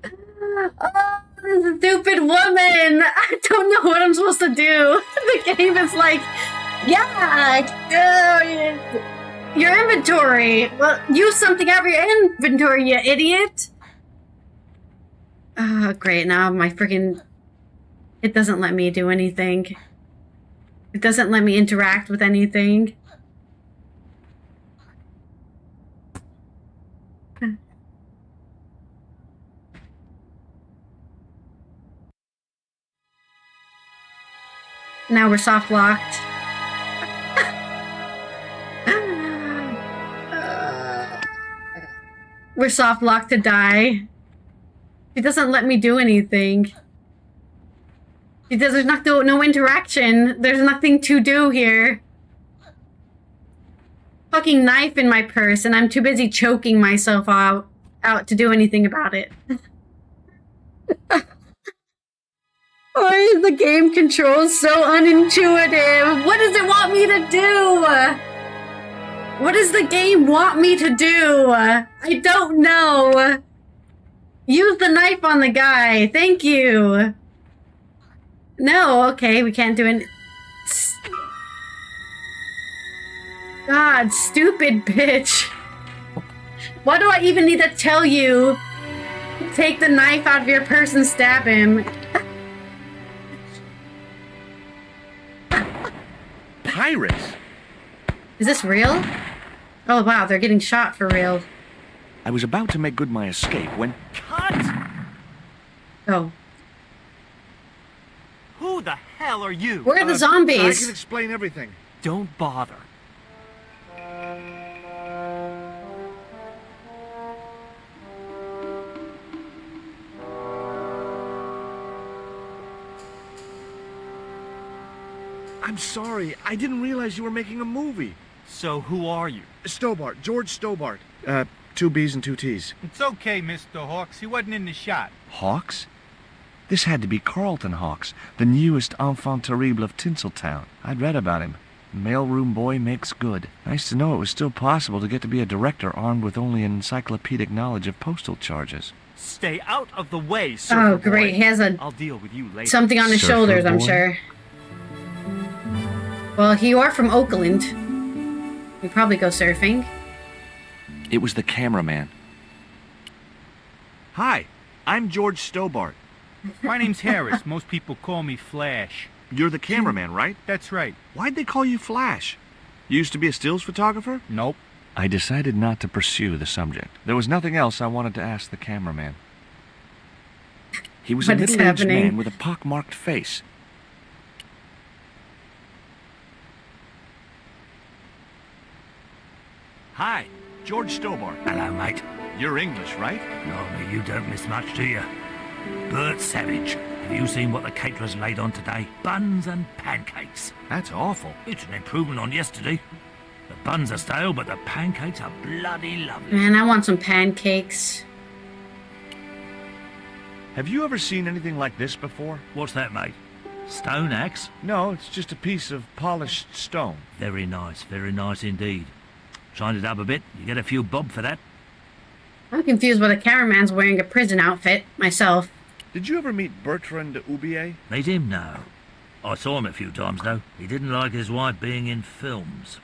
Oh, this stupid woman! I don't know what I'm supposed to do. The game is like, yeah, your inventory. Well, use something out of your inventory, you idiot. Oh, great. Now my freaking... It doesn't let me do anything. It doesn't let me interact with anything. Now we're soft locked. We're soft locked to die. It doesn't let me do anything. Because there's no interaction. There's nothing to do here. Fucking knife in my purse, and I'm too busy choking myself out to do anything about it. Why is the game controls so unintuitive? What does it want me to do? What does the game want me to do? I don't know. Use the knife on the guy. Thank you. No, okay, we can't do it. God, stupid bitch. Why do I even need to tell you? Take the knife out of your purse and stab him. Pirates? Is this real? Oh wow, they're getting shot for real. I was about to make good my escape when... Cut! Oh. Who the hell are you? Where are the I zombies? can explain everything. Don't bother. I'm sorry. I didn't realize you were making a movie. So who are you? Stobart, George Stobart. 2 B's and 2 T's. It's okay, Mr. Hawks. He wasn't in the shot. Hawks? This had to be Carlton Hawks, the newest enfant terrible of Tinseltown. I'd read about him. Mailroom boy makes good. Nice to know it was still possible to get to be a director armed with only an encyclopedic knowledge of postal charges. Stay out of the way, surfer Oh great, boy. he has I'll deal with you later. something on his Surfer shoulders, I'm boy? sure. Well, you are from Oakland. We probably go surfing. It was the cameraman. Hi, I'm George Stobart. My name's Harris. Most people call me Flash. You're the cameraman, right? That's right. Why'd they call you Flash? You used to be a stills photographer? Nope. I decided not to pursue the subject. There was nothing else I wanted to ask the cameraman. He was a What is middle-aged happening? man with a pock-marked face. Hi, George Stobart. Hello, mate. You're English, right? Blimey, you don't miss much, do you? Bert Savage. Have you seen what the caterers laid on today? Buns and pancakes. That's awful. It's an improvement on yesterday. The buns are stale, but the pancakes are bloody lovely. Man, I want some pancakes. Have you ever seen anything like this before? What's that, mate? Stone axe? No, it's just a piece of polished stone. Very nice indeed. Shine it up a bit, you get a few bob for that. I'm confused why the cameraman's wearing a prison outfit, myself. Did you ever meet Bertrand Oubier? Meet him? No. I saw him a few times, though. He didn't like his wife being in films.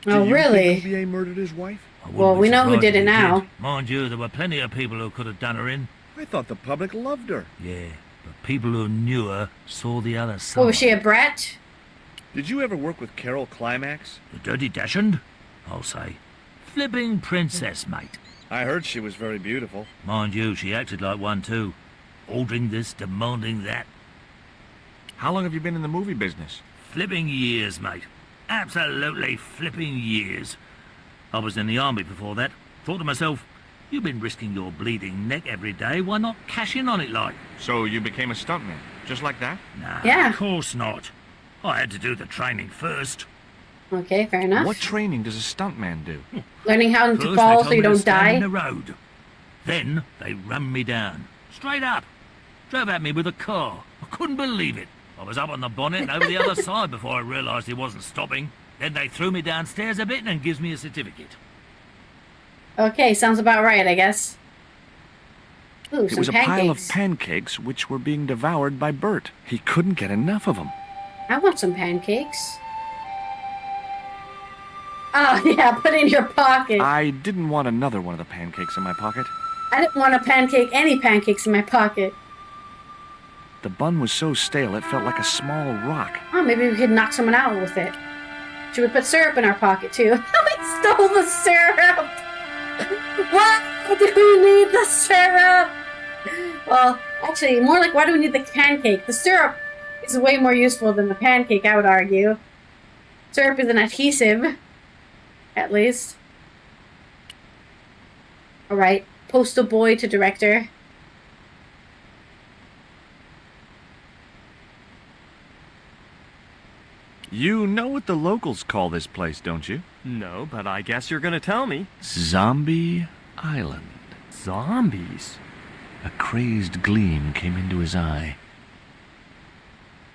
Oh, Do you really? think Oubier murdered his wife? I wouldn't Well, be we know who surprised did if it he now. Mind you, there were plenty of people who could have done her in. I thought the public loved her. Yeah, but people who knew her saw the other side. Oh, was she a brat? Did you ever work with Carol Climax? The Dirty Dachshund? I'll say. Flipping princess, mate. I heard she was very beautiful. Mind you, she acted like one too. Ordering this, demanding that. How long have you been in the movie business? Flipping years, mate. Absolutely flipping years. I was in the army before that. Thought to myself, you've been risking your bleeding neck every day, why not cash in on it like? So you became a stuntman, just like that? Nah, Yeah. of course not. I had to do the training first. Okay, fair enough. What training does a stuntman do? Learning how to First, fall they so told you me to don't stand in die. the road. Then they run me down. Straight up. Drove at me with a car. I couldn't believe it. I was up on the bonnet and over the other side before I realised he wasn't stopping. Then they threw me downstairs a bit and gives me a certificate. Okay, sounds about right, I guess. Ooh, It some was a pancakes. pile of pancakes which were being devoured by Bert. He couldn't get enough of them. I want some pancakes. Oh, yeah, put it in your pocket. I didn't want another one of the pancakes in my pocket. I didn't want any pancakes in my pocket. The bun was so stale it felt like a small rock. Oh, maybe we could knock someone out with it. Should we put syrup in our pocket, too? We stole the syrup! Why do we need the syrup? Well, actually, more like, why do we need the pancake? The syrup is way more useful than the pancake, I would argue. Syrup is an adhesive, at least. Alright, postal boy to director. You know what the locals call this place, don't you? No, but I guess you're gonna tell me. Zombie Island. Zombies? A crazed gleam came into his eye.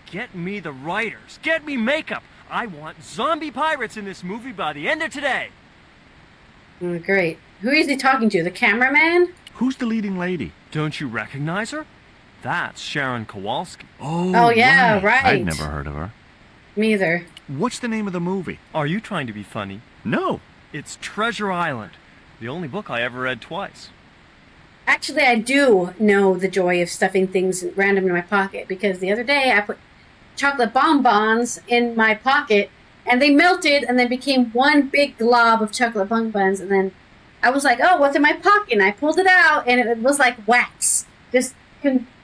Get me the writers. Get me makeup. I want zombie pirates in this movie by the end of today. Oh, great. Who is he talking to? The cameraman? Who's the leading lady? Don't you recognize her? That's Sharon Kowalski. Oh, yeah, right. I'd never heard of her. Me either. What's the name of the movie? Are you trying to be funny? No. It's Treasure Island, the only book I ever read twice. Actually, I do know the joy of stuffing things random in my pocket, because the other day I put chocolate bonbons in my pocket and they melted and then became one big glob of chocolate bonbons, and then I was like, oh, what's in my pocket? And I pulled it out and it was like wax, just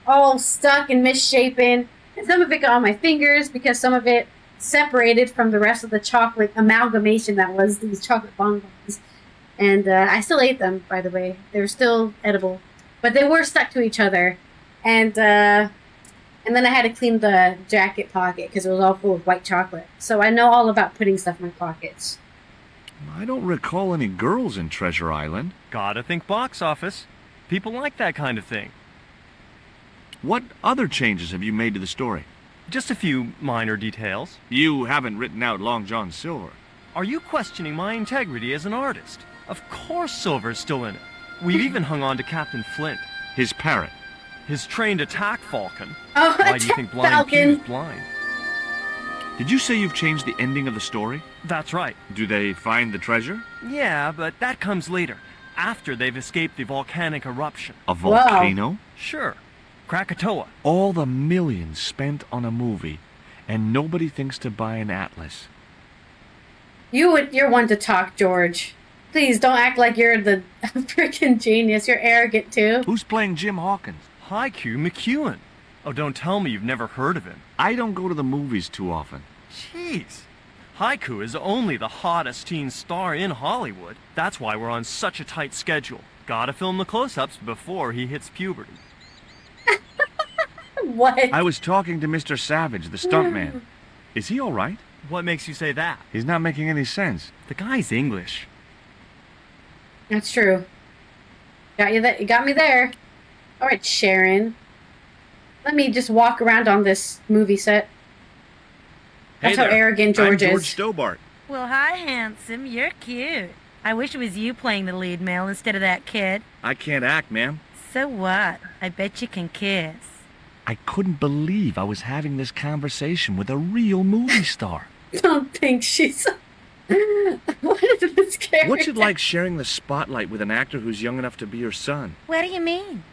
all stuck and misshapen, and some of it got on my fingers because some of it separated from the rest of the chocolate amalgamation that was these chocolate bonbons. And I still ate them, by the way. They were still edible, but they were stuck to each other. And then I had to clean the jacket pocket because it was all full of white chocolate. So I know all about putting stuff in my pockets. I don't recall any girls in Treasure Island. Gotta think box office. People like that kind of thing. What other changes have you made to the story? Just a few minor details. You haven't written out Long John Silver. Are you questioning my integrity as an artist? Of course Silver's still in it. We've even hung on to Captain Flint. His parrot. His trained attack falcon. Oh, Why do you think Blind Falcon. Pew's blind? Did you say you've changed the ending of the story? That's right. Do they find the treasure? Yeah, but that comes later, after they've escaped the volcanic eruption. A volcano? Sure. Krakatoa. All the millions spent on a movie, and nobody thinks to buy an atlas. You're one to talk, George. Please don't act like you're the freaking genius. You're arrogant too. Who's playing Jim Hawkins? Haiku McEwen. Oh, don't tell me you've never heard of him. I don't go to the movies too often. Jeez. Haiku is only the hottest teen star in Hollywood. That's why we're on such a tight schedule. Gotta film the close-ups before he hits puberty. What? I was talking to Mr. Savage, the stuntman. Is he all right? What makes you say that? He's not making any sense. The guy's English. That's true. Got you that? You got me there. All right, Sharon. Let me just walk around on this movie set. That's how arrogant George I'm George is. Stobart. Well, hi, handsome. You're cute. I wish it was you playing the lead male instead of that kid. I can't act, ma'am. So what? I bet you can kiss. I couldn't believe I was having this conversation with a real movie star. Don't think she's... What is this character? What's it like sharing the spotlight with an actor who's young enough to be your son? What do you mean?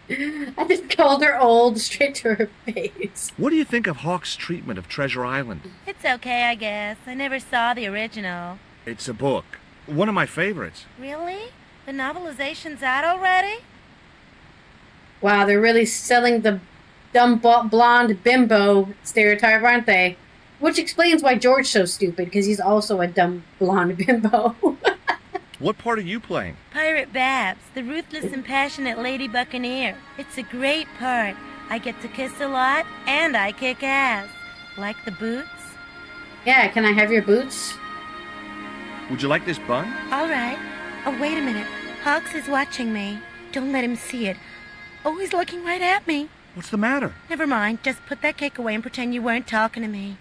I just called her old straight to her face. What do you think of Hawk's treatment of Treasure Island? It's okay, I guess. I never saw the original. It's a book. One of my favorites. Really? The novelization's out already? Wow, they're really selling the dumb blonde bimbo stereotype, aren't they? Which explains why George's so stupid, because he's also a dumb blonde bimbo. What part are you playing? Pirate Babs, the ruthless and passionate lady buccaneer. It's a great part. I get to kiss a lot, and I kick ass. Like the boots? Yeah, can I have your boots? Would you like this bun? All right. Oh, wait a minute. Hawks is watching me. Don't let him see it. Oh, he's looking right at me. What's the matter? Never mind. Just put that cake away and pretend you weren't talking to me.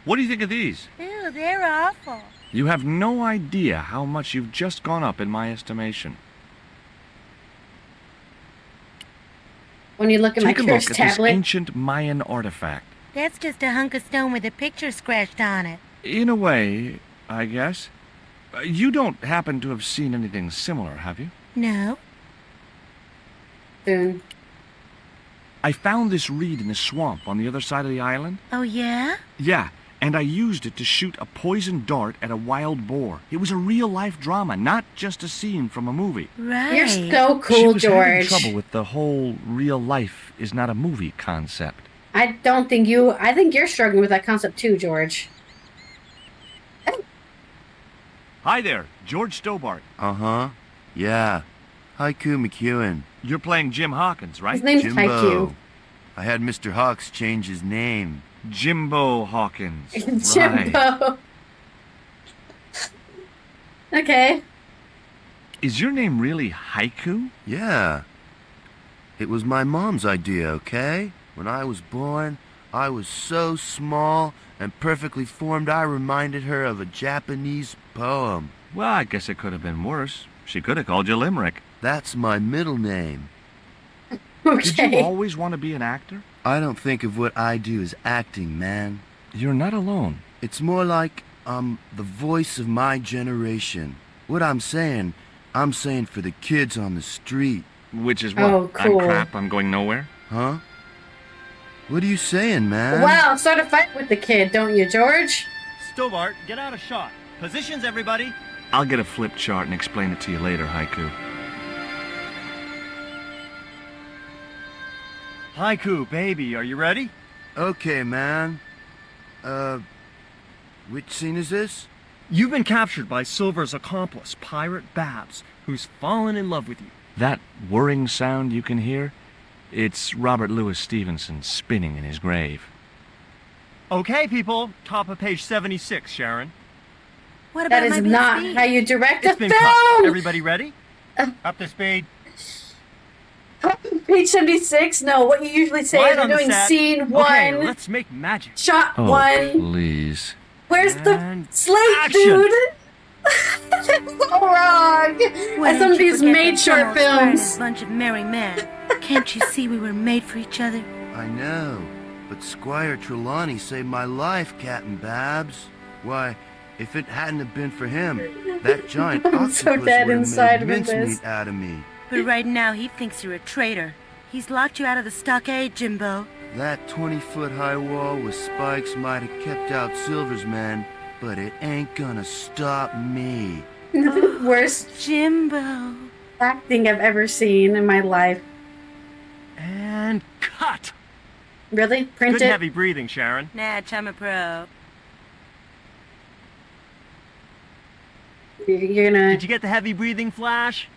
What do you think of these? Ew, they're awful. You have no idea how much you've just gone up in my estimation. When you look at my Take a look cursed at this tablet. ancient Mayan artifact. That's just a hunk of stone with a picture scratched on it. In a way, I guess. You don't happen to have seen anything similar, have you? No. Soon. I found this reed in the swamp on the other side of the island. Oh, yeah? Yeah, and I used it to shoot a poisoned dart at a wild boar. It was a real-life drama, not just a scene from a movie. Right. You're so She cool, was having George. trouble with the whole real life is not a movie concept. I think you're struggling with that concept too, George. Hi there, George Stobart. Uh-huh. Yeah. Haiku McEwen. You're playing Jim Hawkins, right? His name's Jimbo. Haiku. I had Mr. Hawks change his name. Jimbo Hawkins. Jimbo. Okay. Is your name really Haiku? Yeah. It was my mom's idea, okay? When I was born, I was so small and perfectly formed I reminded her of a Japanese poem. Well, I guess it could have been worse. She could have called you Limerick. That's my middle name. Did you Okay. always want to be an actor? I don't think of what I do as acting, man. You're not alone. It's more like I'm the voice of my generation. What I'm saying for the kids on the street. Which is what? Oh, cool. I'm crap, I'm going nowhere? Huh? What are you saying, man? Wow, start a fight with the kid, don't you, George? Stobart, get out of shot. Positions, everybody. I'll get a flip chart and explain it to you later, Haiku. Haiku, baby, are you ready? Okay, man. Which scene is this? You've been captured by Silver's accomplice, Pirate Babs, who's fallen in love with you. That whirring sound you can hear? It's Robert Louis Stevenson spinning in his grave. Okay, people, top of page 76, Sharon. What about That my is big not speech? how you direct a It's been cut. film! Everybody ready? Up to speed. Page 76? No, what you usually say Right is we're on the doing set. scene one, Okay, let's make magic. shot Oh, one. please. Where's And the slate, action. dude? That's so wrong. Why As some don't of you these forget made that short Donald's wearing films. A bunch of merry men. Can't you see we were made for each other? I know, but Squire Trelawney saved my life, Captain Babs. Why, if it hadn't have been for him, that giant I'm octopus so dead would inside have made with this. mincemeat out of me. But right now he thinks you're a traitor. He's locked you out of the stockade, Jimbo. That 20-foot high wall with spikes might have kept out Silver's men, but it ain't gonna stop me. The worst Jimbo. acting I've ever seen in my life. And cut. Really? Print Good it? heavy breathing, Sharon. Natch, I'm a pro. You're gonna... Did you get the heavy breathing, Flash?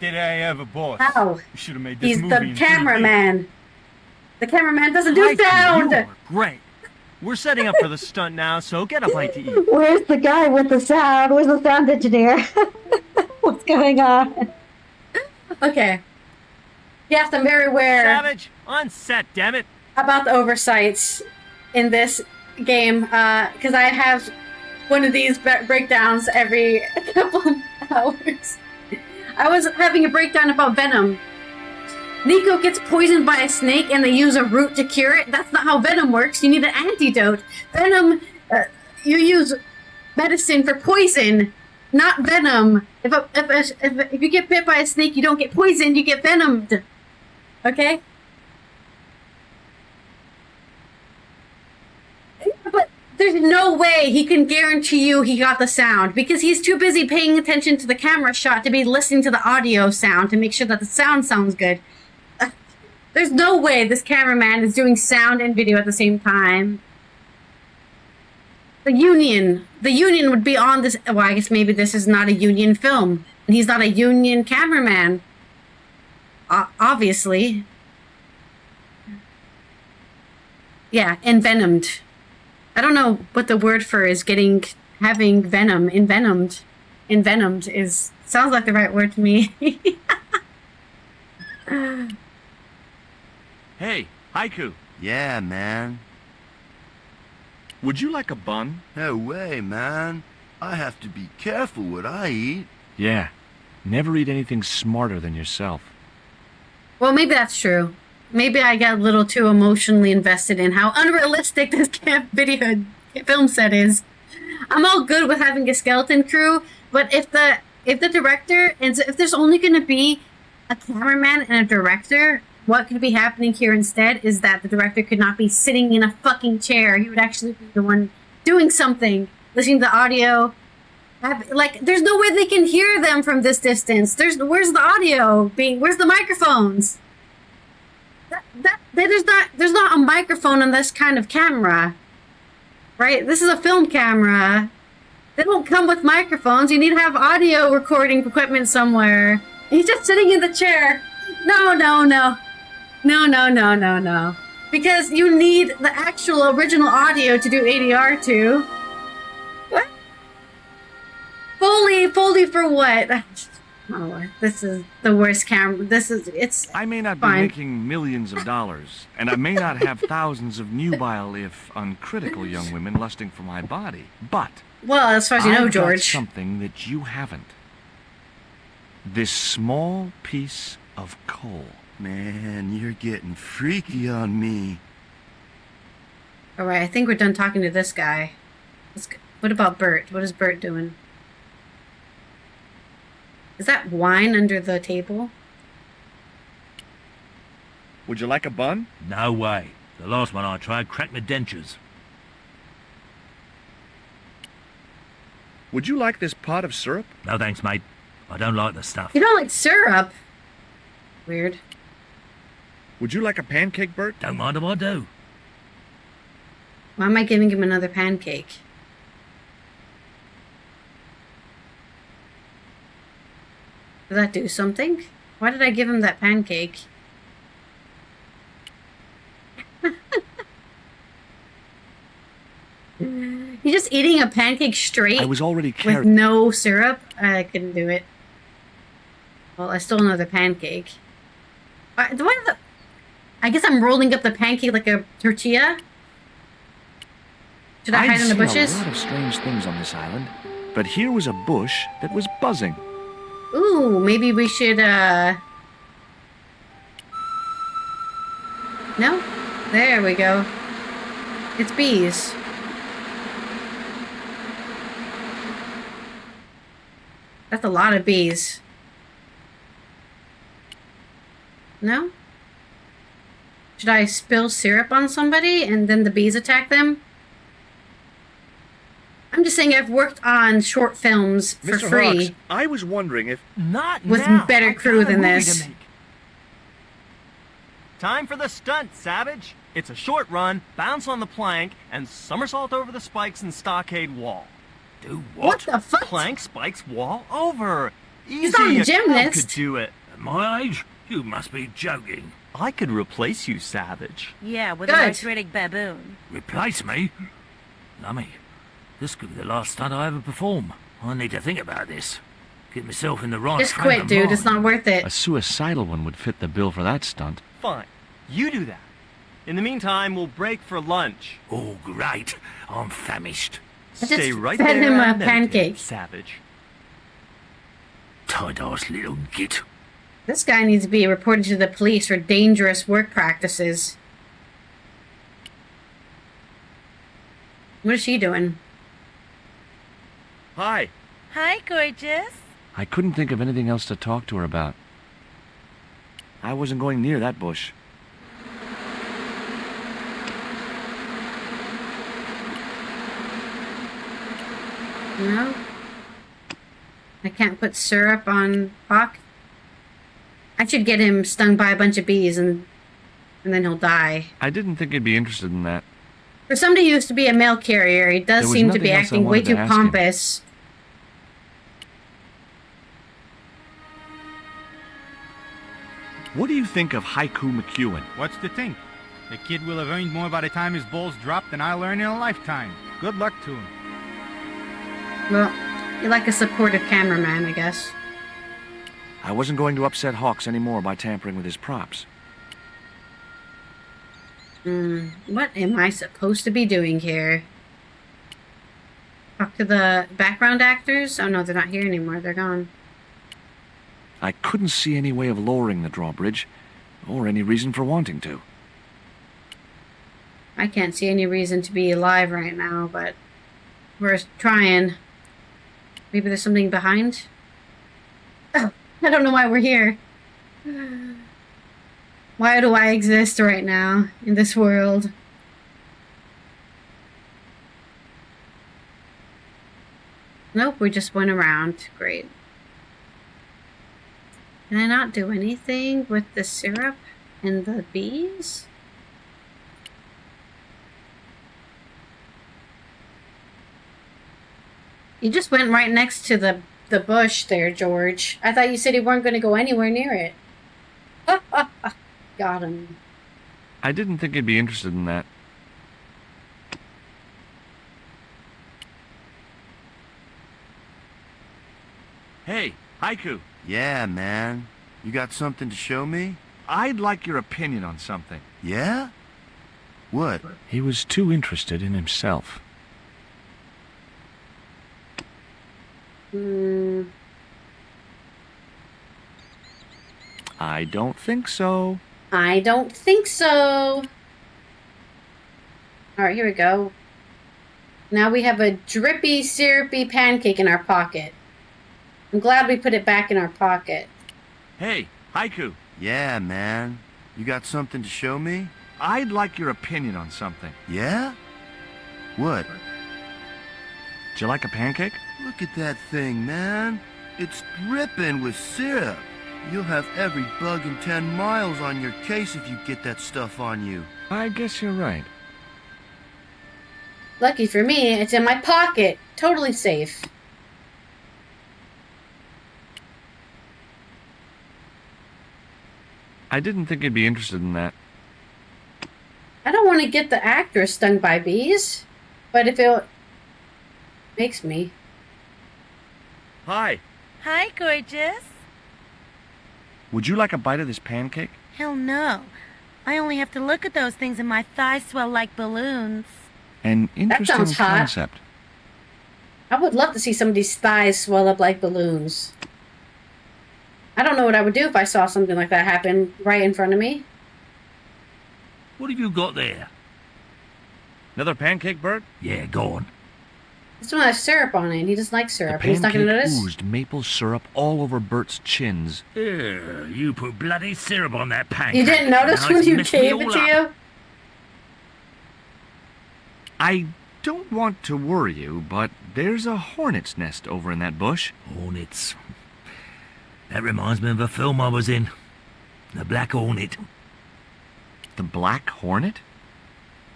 Did I ever, boss? How? You should have made this He's movie the in 3D. cameraman. The cameraman doesn't do Mikey, sound. you are great. We're setting up for the stunt now, so get a bite to eat. Where's the guy with the sound? Where's the sound engineer? What's going on? Okay. Yes, I'm very aware Savage, on set, damn it. about the oversights in this game, because I have one of these breakdowns every couple hours. I was having a breakdown about Venom. Nico gets poisoned by a snake and they use a root to cure it. That's not how Venom works. You need an antidote. Venom, you use medicine for poison, not venom. If you get bit by a snake, you don't get poisoned, you get venomed. Okay? But there's no way he can guarantee you he got the sound because he's too busy paying attention to the camera shot to be listening to the audio sound to make sure that the sound sounds good. There's no way this cameraman is doing sound and video at the same time. The union would be on this. Well, I guess maybe this is not a union film. And he's not a union cameraman. Obviously. Yeah, envenomed. I don't know what the word for is having venom. Envenomed. Envenomed sounds like the right word to me. Hey, Haiku, Yeah, man. would you like a bun? No way, man. I have to be careful what I eat. Yeah. Never eat anything smarter than yourself. Well, maybe that's true. Maybe I got a little too emotionally invested in how unrealistic this film set is. I'm all good with having a skeleton crew, but if the director, and if there's only going to be a cameraman and a director, what could be happening here instead is that the director could not be sitting in a fucking chair. He would actually be the one doing something, listening to the audio. There's no way they can hear them from this distance. Where's the audio being? Where's the microphones? There's not a microphone on this kind of camera, right? This is a film camera. They don't come with microphones. You need to have audio recording equipment somewhere. He's just sitting in the chair. No. Because you need the actual original audio to do ADR to. What? Foley for what? Oh, this is the worst camera. I may not fine. be making millions of dollars, and I may not have thousands of nubile, if uncritical, young women lusting for my body, but Well, as far as you know, I've got George. something that you haven't. This small piece of coal. Man, you're getting freaky on me. Alright, I think we're done talking to this guy. What about Bert? What is Bert doing? Is that wine under the table? Would you like a bun? No way. The last one I tried cracked my dentures. Would you like this pot of syrup? No thanks, mate. I don't like the stuff. You don't like syrup? Weird. Would you like a pancake, Bert? Don't mind if I do. Why am I giving him another pancake? Did that do something? Why did I give him that pancake? You just eating a pancake straight? I was already with carrying. no syrup? I couldn't do it. Well, I stole another pancake. I guess I'm rolling up the pancake like a tortilla? Should I hide in the bushes? I've seen a lot of strange things on this island, but here was a bush that was buzzing. Ooh, maybe we should, No? There we go. It's bees. That's a lot of bees. No? Should I spill syrup on somebody and then the bees attack them? I'm just saying I've worked on short films for Mr. free. Hawks, I was wondering if... Not With now. better I crew got a than movie this. to make. Time for the stunt, Savage. It's a short run, bounce on the plank, and somersault over the spikes and stockade wall. Do What the fuck? Plank, spikes, wall, over. He's not a Easy, gymnast. could do it. At my age? You must be joking. I could replace you, Savage. Yeah, with an Good. arthritic baboon. Replace me? Lummy, this could be the last stunt I ever perform. I need to think about this. Get myself in the right Just frame quit, of dude. mind. It's not worth it. A suicidal one would fit the bill for that stunt. Fine. You do that. In the meantime, we'll break for lunch. Oh, great. I'm famished. I just Stay right fed there him a and meditate, pancake. Savage. Tight-ass little git. This guy needs to be reported to the police for dangerous work practices. What is she doing? Hi. Hi, gorgeous. I couldn't think of anything else to talk to her about. I wasn't going near that bush. No? I can't put syrup on Hawk? I should get him stung by a bunch of bees and then he'll die. I didn't think he'd be interested in that. For somebody who used to be a mail carrier, he does There was seem to nothing be else I acting way wanted to too ask him. pompous. What do you think of Haiku McEwen? What's to think? The kid will have earned more by the time his balls drop than I'll earn in a lifetime. Good luck to him. Well, you're like a supportive cameraman, I guess. I wasn't going to upset Hawks anymore by tampering with his props. What am I supposed to be doing here? Talk to the background actors? Oh no, they're not here anymore. They're gone. I couldn't see any way of lowering the drawbridge, or any reason for wanting to. I can't see any reason to be alive right now, but we're trying. Maybe there's something behind? Oh, I don't know why we're here. Why do I exist right now in this world? Nope, we just went around. Great. Can I not do anything with the syrup and the bees? You just went right next to the bush there, George. I thought you said you weren't going to go anywhere near it. Got him. I didn't think he'd be interested in that. Hey, Haiku. Yeah, man. You got something to show me? I'd like your opinion on something. Yeah? What? He was too interested in himself. I don't think so. I don't think so. Alright, here we go. Now we have a drippy, syrupy pancake in our pocket. I'm glad we put it back in our pocket. Hey, Haiku. Yeah, man. You got something to show me? I'd like your opinion on something. Yeah? What? Do you like a pancake? Look at that thing, man. It's dripping with syrup. You'll have every bug in 10 miles on your case if you get that stuff on you. I guess you're right. Lucky for me, it's in my pocket. Totally safe. I didn't think he'd be interested in that. I don't want to get the actress stung by bees, but if it makes me. Hi. Hi, gorgeous. Would you like a bite of this pancake? Hell no. I only have to look at those things and my thighs swell like balloons. An interesting sounds hot. concept. I would love to see somebody's thighs swell up like balloons. I don't know what I would do if I saw something like that happen right in front of me. What have you got there? Another pancake, Bert? Yeah, go on. This one has syrup on it, and he doesn't like syrup. The He's not going to pancake notice. oozed maple syrup all over Bert's chins. You put bloody syrup on that pancake. You didn't notice Now when it's you messed me gave all it to up. you? I don't want to worry you, but there's a hornet's nest over in that bush. Hornets. That reminds me of a film I was in. The Black Hornet. The Black Hornet?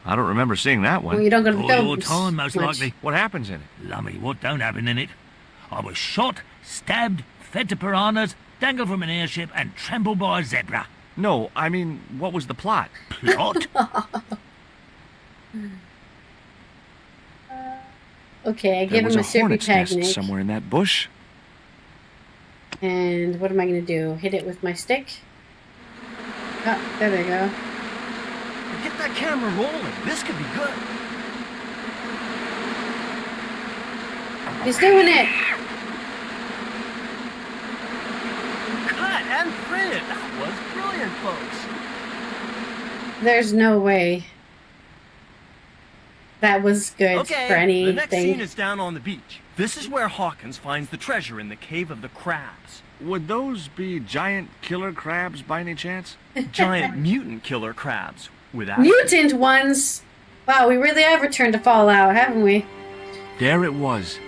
I don't remember seeing that one. Well, you don't go to the All film your time, most much. likely. What happens in it? Lummy, what don't happen in it? I was shot, stabbed, fed to piranhas, dangle from an airship, and trampled by a zebra. No, I mean, what was the plot? Plot? Okay, I There give was him a a syrupy hornet's nest technique. somewhere in that bush. And what am I going to do? Hit it with my stick? Oh, there we go. Get that camera rolling. This could be good. He's doing it! Cut and printed. That was brilliant, folks. There's no way that was good Okay, for anything. the next scene is down on the beach. This is where Hawkins finds the treasure in the Cave of the Crabs. Would those be giant killer crabs by any chance? Giant mutant killer crabs. Without Mutant ones! Wow, we really have returned to Fallout, haven't we? There it was.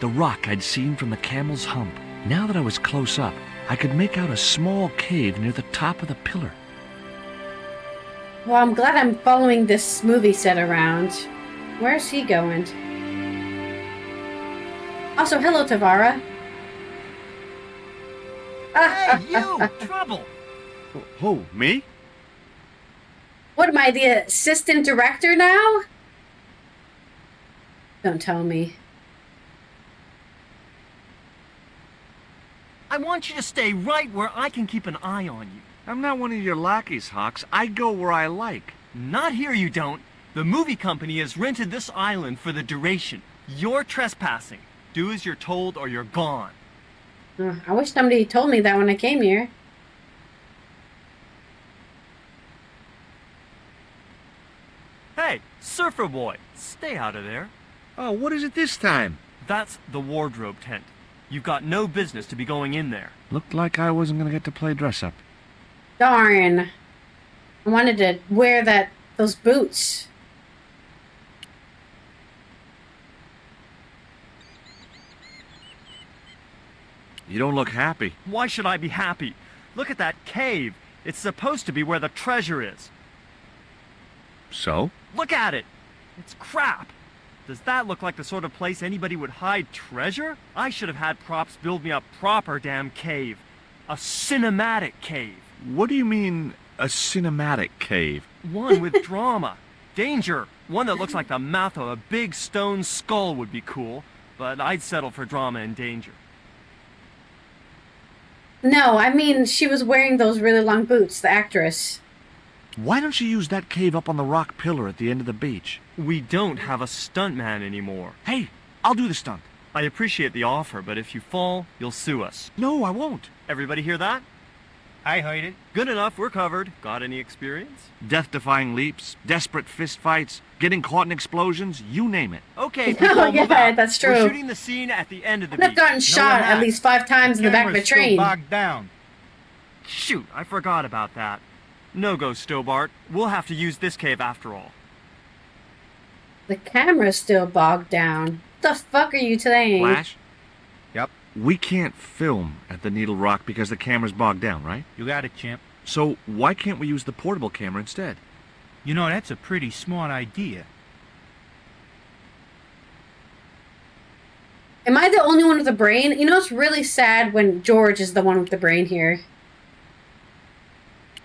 The rock I'd seen from the camel's hump. Now that I was close up, I could make out a small cave near the top of the pillar. Well, I'm glad I'm following this movie set around. Where's he going? Also, hello, Tavara. Hey, you! Trouble! Who, me? What am I, the assistant director now? Don't tell me. I want you to stay right where I can keep an eye on you. I'm not one of your lackeys, Hawks. I go where I like. Not here, you don't. The movie company has rented this island for the duration. You're trespassing. Do as you're told or you're gone. I wish somebody told me that when I came here. Hey, surfer boy, stay out of there. Oh, what is it this time? That's the wardrobe tent. You've got no business to be going in there. Looked like I wasn't gonna get to play dress-up. Darn. I wanted to wear those boots. You don't look happy. Why should I be happy? Look at that cave. It's supposed to be where the treasure is. So? Look at it. It's crap. Does that look like the sort of place anybody would hide treasure? I should have had props build me a proper damn cave. A cinematic cave. What do you mean, a cinematic cave? One with drama. Danger. One that looks like the mouth of a big stone skull would be cool, but I'd settle for drama and danger. No, I mean, she was wearing those really long boots, the actress. Why don't you use that cave up on the rock pillar at the end of the beach? We don't have a stuntman anymore. Hey, I'll do the stunt. I appreciate the offer, but if you fall, you'll sue us. No, I won't. Everybody hear that? I heard it. Good enough, we're covered. Got any experience? Death-defying leaps, desperate fistfights, getting caught in explosions, you name it. Okay, people, Oh, yeah, move out. that's true. We're shooting the scene at the end of the I've beach. gotten shot at least 5 times in the back of a Camera's still train. bogged down. Shoot, I forgot about that. No go, Stobart. We'll have to use this cave after all. The camera's still bogged down. What the fuck are you saying? Flash? Yep, We can't film at the Needle Rock because the camera's bogged down, right? you got it, champ. So why can't we use the portable camera instead? You know, that's a pretty smart idea. Am I the only one with a brain? You know, it's really sad when George is the one with the brain here.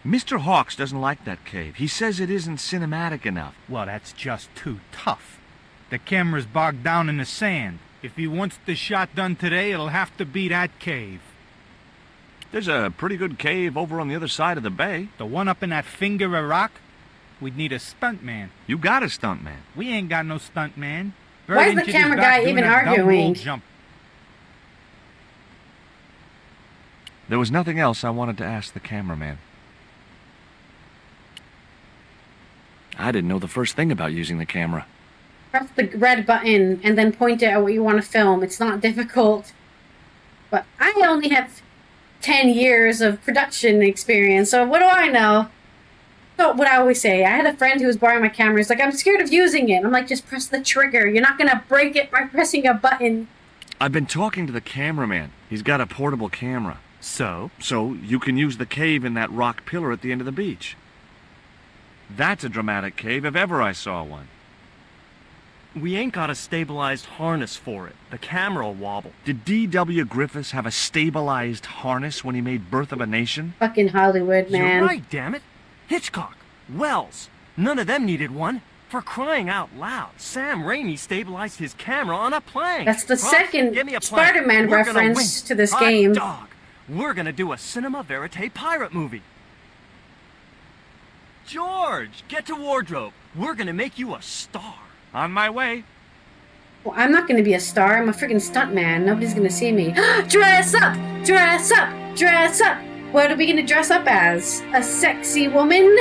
Mr. Hawks doesn't like that cave. He says it isn't cinematic enough. Well, that's just too tough. The camera's bogged down in the sand. If he wants the shot done today, it'll have to be that cave. There's a pretty good cave over on the other side of the bay. The one up in that finger of rock? We'd need a stuntman. You got a stuntman. We ain't got no stuntman. Why is the camera guy even arguing? Jump. There was nothing else I wanted to ask the cameraman. I didn't know the first thing about using the camera. Press the red button and then point it at what you want to film. It's not difficult. But I only have 10 years of production experience, so what do I know? So what I always say, I had a friend who was borrowing my camera. He's like, I'm scared of using it. I'm like, just press the trigger. You're not going to break it by pressing a button. I've been talking to the cameraman. He's got a portable camera. So? So you can use the cave in that rock pillar at the end of the beach. That's a dramatic cave if ever I saw one. We ain't got a stabilized harness for it. The camera'll wobble. Did D.W. Griffiths have a stabilized harness when he made Birth of a Nation? Fucking Hollywood, man. You're right, damn it. Hitchcock, Wells, none of them needed one. For crying out loud, Sam Raimi stabilized his camera on a plank. That's the Props, second give me a plank. Spider-Man We're gonna reference win. to this Hot game. Dog. We're gonna do a cinema verite pirate movie. George, get to wardrobe. We're gonna make you a star. On my way. Well, I'm not gonna be a star. I'm a freaking stuntman. Nobody's gonna see me. Dress up! Dress up! Dress up! What are we gonna dress up as? A sexy woman?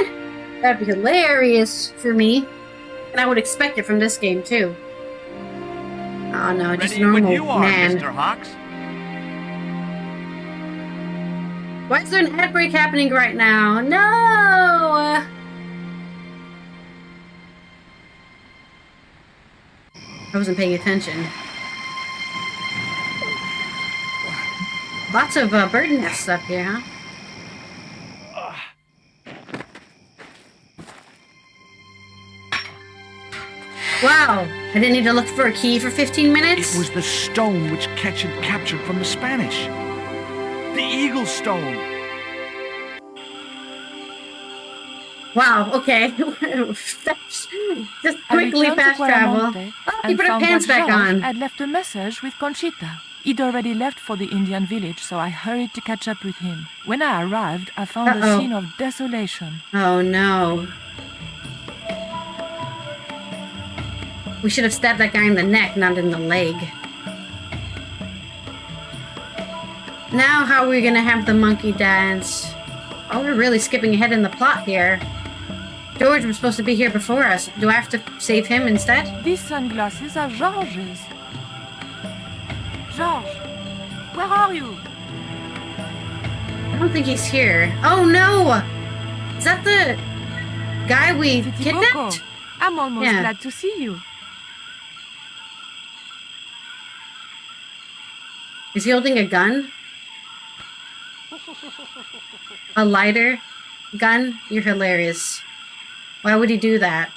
That'd be hilarious for me. And I would expect it from this game, too. Oh, no, just Ready normal when you are, man. Mr. Hawks. Why is there an ad break happening right now? No! I wasn't paying attention. Lots of bird nests up here, huh? Wow, I didn't need to look for a key for 15 minutes? It was the stone which Ketch had captured from the Spanish. The Eagle Stone. Wow, okay. Just quickly fast travel. Oh, he put her pants back on. I'd left a message with Conchita. He'd already left for the Indian village, so I hurried to catch up with him. When I arrived, I found a scene of desolation. Oh no. We should have stabbed that guy in the neck, not in the leg. Now how are we gonna have the monkey dance? Oh, we're really skipping ahead in the plot here. George was supposed to be here before us. Do I have to save him instead? These sunglasses are George's. George, where are you? I don't think he's here. Oh no! Is that the guy we kidnapped? I'm almost glad to see you. Is he holding a gun? A lighter gun? You're hilarious. Why would he do that?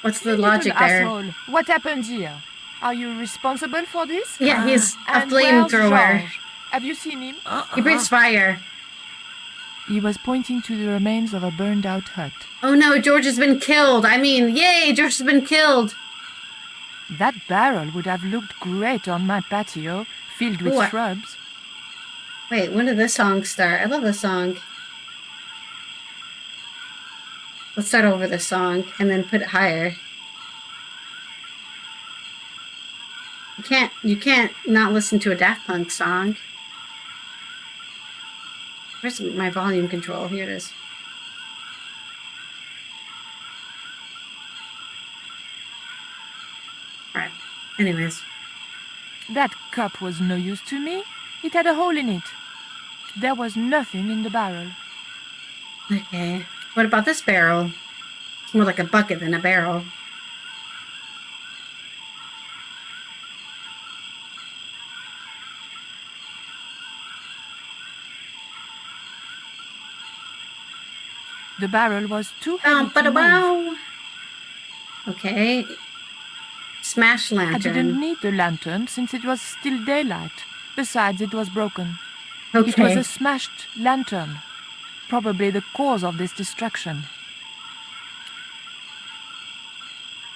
What's the logic there? Asshole. What happened here? Are you responsible for this? Yeah, he's a And where's flamethrower. George? Have you seen him? He breathes fire. He was pointing to the remains of a burned-out hut. Oh no, George has been killed. I mean, yay, George has been killed. That barrel would have looked great on my patio, filled with Ooh, shrubs. Wait, when did this song start? I love this song. Let's start over the song and then put it higher. You can't not listen to a Daft Punk song. Where's my volume control? Here it is. Alright, anyways. That cup was no use to me. It had a hole in it. There was nothing in the barrel. Okay. What about this barrel? It's more like a bucket than a barrel. The barrel was too heavy to move. Okay. Smash lantern. I didn't need the lantern since it was still daylight. Besides, it was broken. Okay. It was a smashed lantern. Probably the cause of this destruction.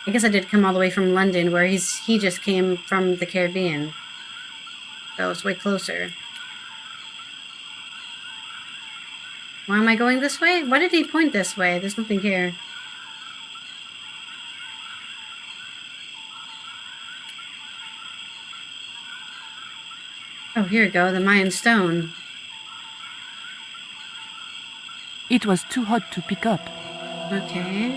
I guess I did come all the way from London, where he just came from the Caribbean. So it's way closer. Why am I going this way? Why did he point this way? There's nothing here. Oh, here we go, the Mayan stone. It was too hot to pick up. Okay.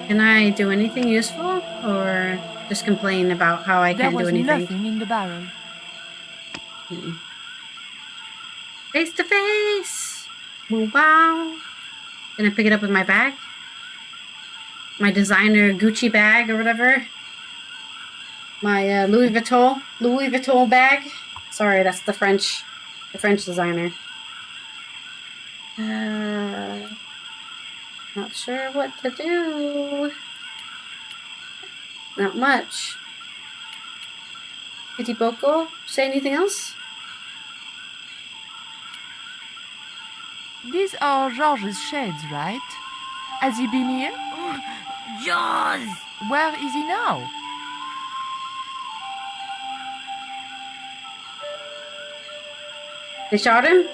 Can I do anything useful? Or just complain about how I can't do anything? There was nothing in the barrel. Face to face! Wow. Can I pick it up with my bag? My designer Gucci bag or whatever? My Louis Vuitton bag? Sorry, that's the French designer. Not sure what to do. Not much. Titiboko, say anything else? These are George's shades, right? Has he been here? Jaws! Where is he now? They shot him?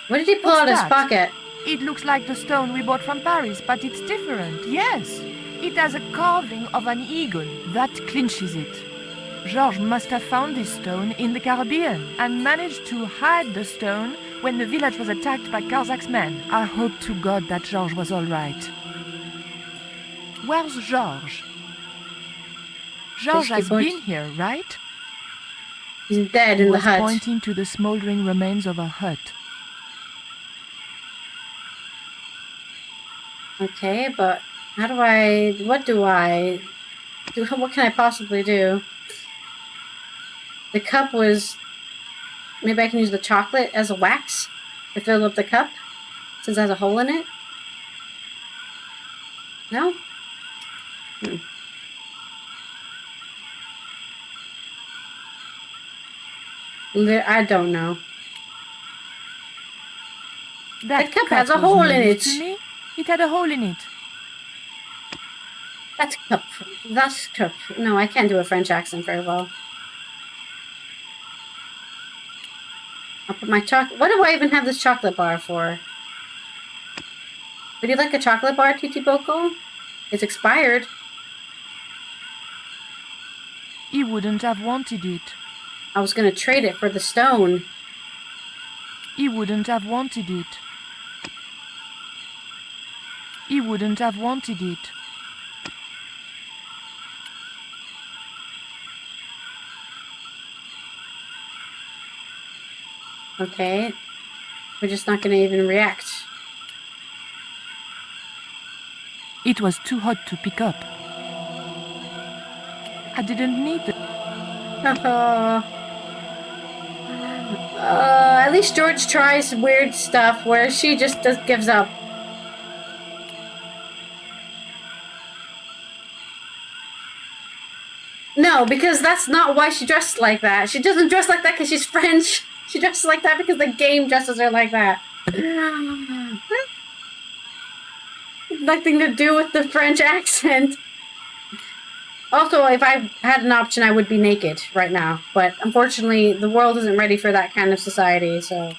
What did he pull What's out of his that? pocket? It looks like the stone we bought from Paris, but it's different. Yes, it has a carving of an eagle. That clinches it. Georges must have found this stone in the Caribbean and managed to hide the stone when the village was attacked by Carzak's men. I hope to God that Georges was all right. Where's Georges? Georges has been here, right? He's dead in the hut. Pointing to the smoldering remains of a hut. Okay, but how do I... What do I... What can I possibly do? The cup was... Maybe I can use the chocolate as a wax to fill up the cup, since it has a hole in it? No? I don't know. That cup has a was hole in news it. To me. It had a hole in it. That cup. That cup. No, I can't do a French accent very well. I'll put my chocolate... What do I even have this chocolate bar for? Would you like a chocolate bar, Titiboko? It's expired. He wouldn't have wanted it. I was gonna trade it for the stone. He wouldn't have wanted it. He wouldn't have wanted it. Okay. We're just not gonna even react. It was too hot to pick up. I didn't need it. At least George tries weird stuff where she just gives up. No, because that's not why she dressed like that. She doesn't dress like that because she's French. She dresses like that because the game dresses her like that. Nothing to do with the French accent. Also, if I had an option, I would be naked right now. But unfortunately, the world isn't ready for that kind of society, so...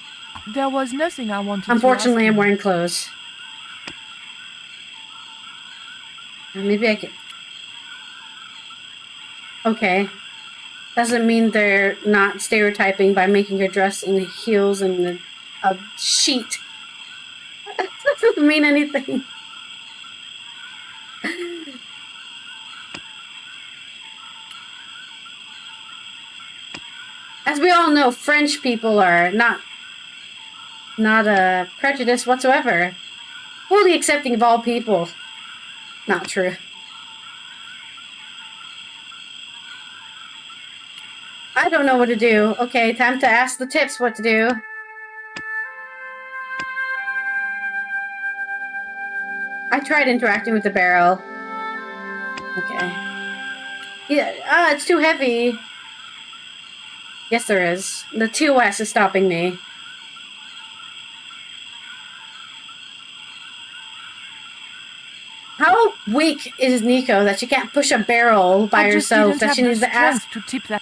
There was nothing I wanted Unfortunately, to ask I'm you. wearing clothes. Maybe I could... Okay. Doesn't mean they're not stereotyping by making her dress in heels and a sheet. That doesn't mean anything. As we all know, French people are not prejudiced whatsoever. Fully accepting of all people. Not true. I don't know what to do. Okay, time to ask the tips what to do. I tried interacting with the barrel. Okay. Yeah, it's too heavy. Yes, there is. The 2S is stopping me. How weak is Nico that she can't push a barrel by herself? That she needs to ask to tip that.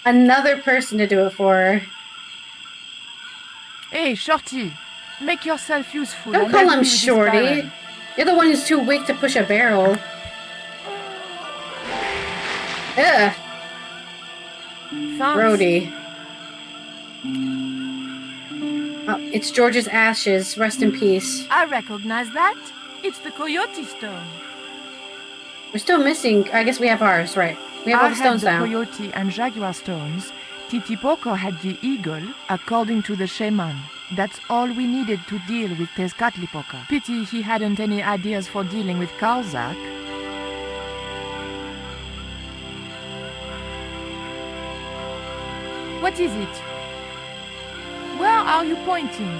another person to do it for her. Hey, Shorty, make yourself useful. Don't and call help him me with this Shorty. barrel. You're the one who's too weak to push a barrel. Ugh. Thanks. Brody. Oh, it's George's ashes. Rest in peace. I recognize that. It's the coyote stone. We're still missing. I guess we have ours, right? We have all the stones I had now. the coyote and jaguar stones. Titipoko had the eagle, according to the shaman. That's all we needed to deal with Tezcatlipoca. Pity he hadn't any ideas for dealing with Karzak. What is it? Where are you pointing?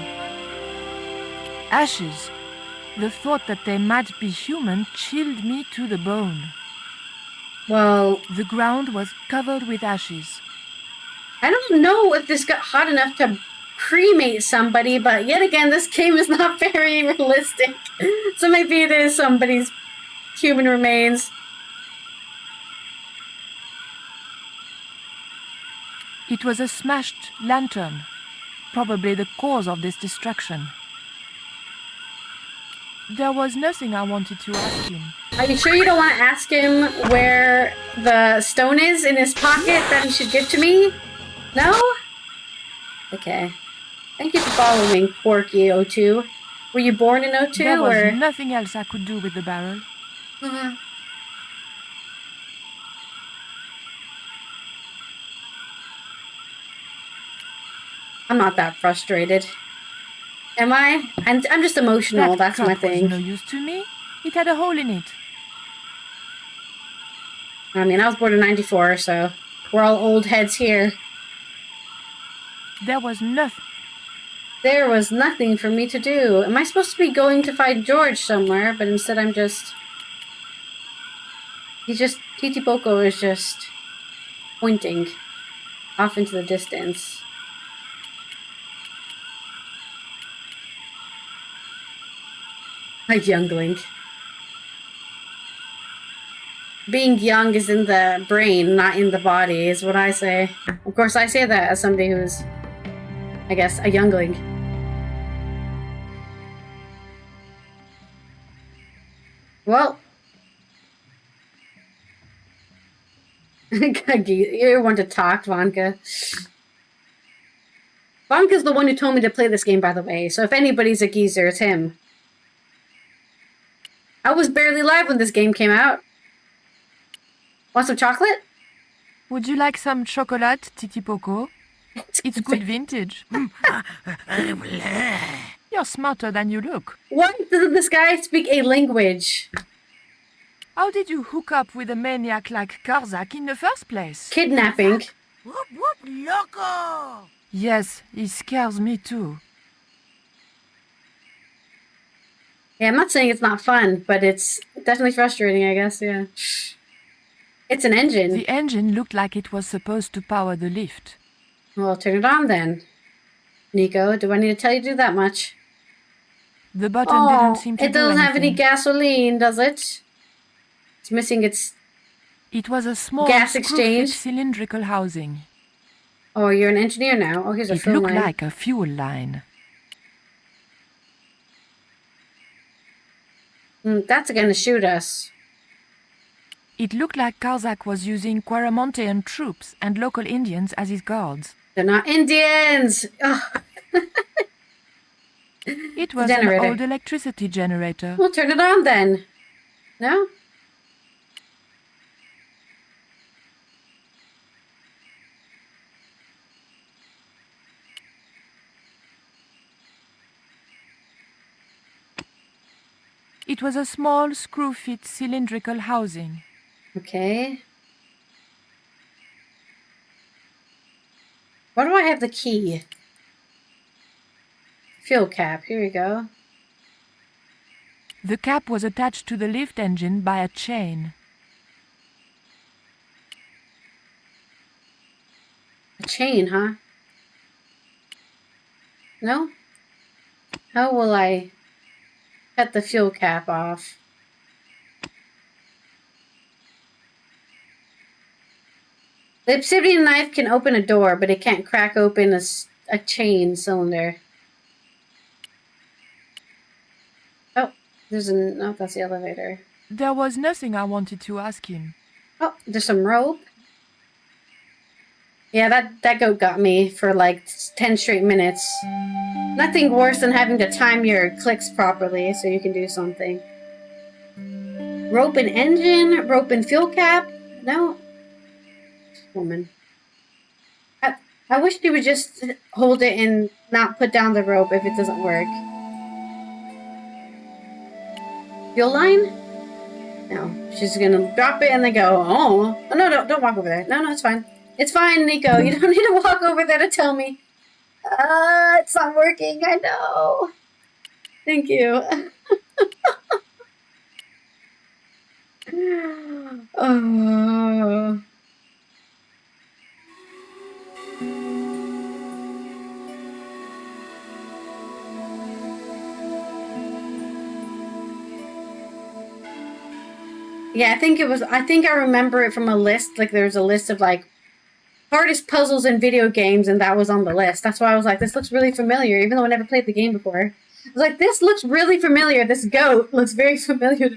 Ashes. The thought that they might be human chilled me to the bone. Well, the ground was covered with ashes. I don't know if this got hot enough to cremate somebody, but yet again, this game is not very realistic. So maybe it is somebody's human remains. It was a smashed lantern, probably the cause of this destruction. There was nothing I wanted to ask him. Are you sure you don't want to ask him where the stone is in his pocket that he should give to me? No? Okay. Thank you for following, Gw2. Were you born in 02 There was or? nothing else I could do with the barrel. I'm not that frustrated. Am I? I'm just emotional, that's my cup was thing. no use to me. It had a hole in it. I mean, I was born in 94, so we're all old heads here. There was nothing. There was nothing for me to do. Am I supposed to be going to find George somewhere, but instead I'm just... Titipoko is just pointing off into the distance. A youngling. Being young is in the brain, not in the body, is what I say. Of course, I say that as somebody who's, I guess, a youngling. Well. You want to talk, Vanka. Vanka's the one who told me to play this game, by the way, so if anybody's a geezer, it's him. I was barely alive when this game came out. Want some chocolate? Would you like some chocolate, Titipoko? It's good vintage. You're smarter than you look. Why doesn't this guy speak a language? How did you hook up with a maniac like Karzak in the first place? Kidnapping. Whoop whoop loco! Yes, he scares me too. Yeah, I'm not saying it's not fun, but it's definitely frustrating, I guess, yeah. It's an engine. The engine looked like it was supposed to power the lift. Well, turn it on then. Nico, do I need to tell you to do that much? The button didn't seem to do it doesn't have any anything. gasoline, does it? It's missing its... It was a small gas screw-fit exchange? cylindrical housing. Oh, you're an engineer now. Oh, here's a It phone looked line. like a fuel line. That's gonna shoot us. It looked like Karzak was using Quaramontean troops and local Indians as his guards. They're not Indians! Ugh. It was Generator. an old electricity generator. We'll turn it on then. No? It was a small screw-fit cylindrical housing. Okay. Why do I have the key? Fuel cap. Here you go. The cap was attached to the lift engine by a chain. A chain, huh? No? How will I cut the fuel cap off? The obsidian knife can open a door, but it can't crack open a chain cylinder. Oh, there's an... Oh, that's the elevator. There was nothing I wanted to ask him. Oh, there's some rope. Yeah, that goat got me for like 10 straight minutes. Nothing worse than having to time your clicks properly so you can do something. Rope and engine, rope and fuel cap. No. Woman. I wish you would just hold it and not put down the rope if it doesn't work. Fuel line? No. She's gonna drop it and then go, oh no, don't walk over there. No, it's fine. It's fine, Nico. You don't need to walk over there to tell me. It's not working. I know. Thank you. Oh. Yeah, I think I remember it from a list. Like, there was a list of, like, hardest puzzles in video games, and that was on the list. That's why I was like, this looks really familiar, even though I never played the game before. I was like, this looks really familiar. This goat looks very familiar.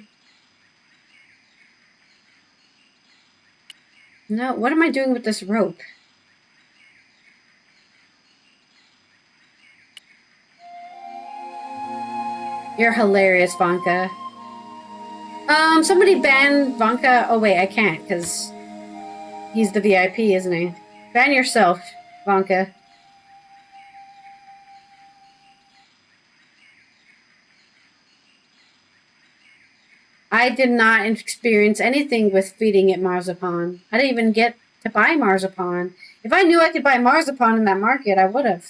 No, what am I doing with this rope? You're hilarious, Vanka. Somebody ban Vanka. Oh, wait, I can't, because he's the VIP, isn't he? Ban yourself, Vanka. I did not experience anything with feeding it marzipan. I didn't even get to buy marzipan. If I knew I could buy marzipan in that market, I would have.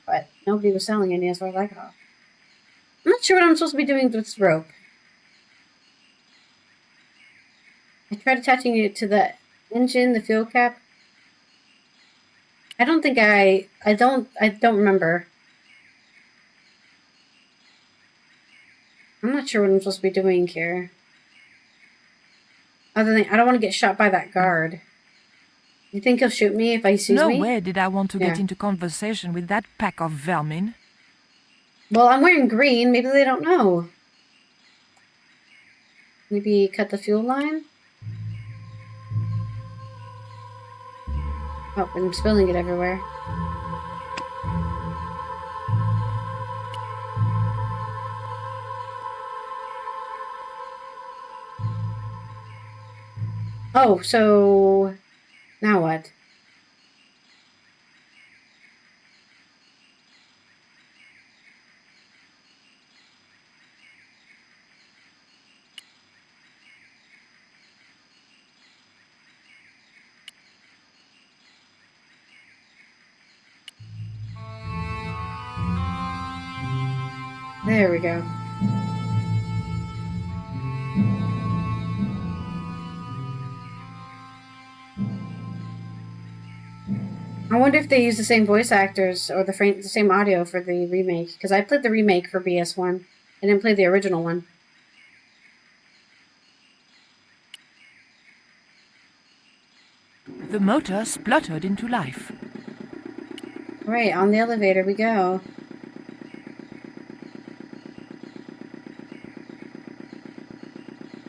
But nobody was selling any, as far as I could. I'm not sure what I'm supposed to be doing with this rope. I tried attaching it to the engine, the fuel cap. I don't think I don't remember. I'm not sure what I'm supposed to be doing here. Other than, I don't want to get shot by that guard. You think he'll shoot me if he sees me? No way did I want to get into conversation with that pack of vermin. Well, I'm wearing green. Maybe they don't know. Maybe cut the fuel line? Oh, I'm spilling it everywhere. Oh, so now what? There we go. I wonder if they use the same voice actors or the same audio for the remake. Because I played the remake for BS1. I didn't play the original one. The motor spluttered into life. Right, on the elevator we go.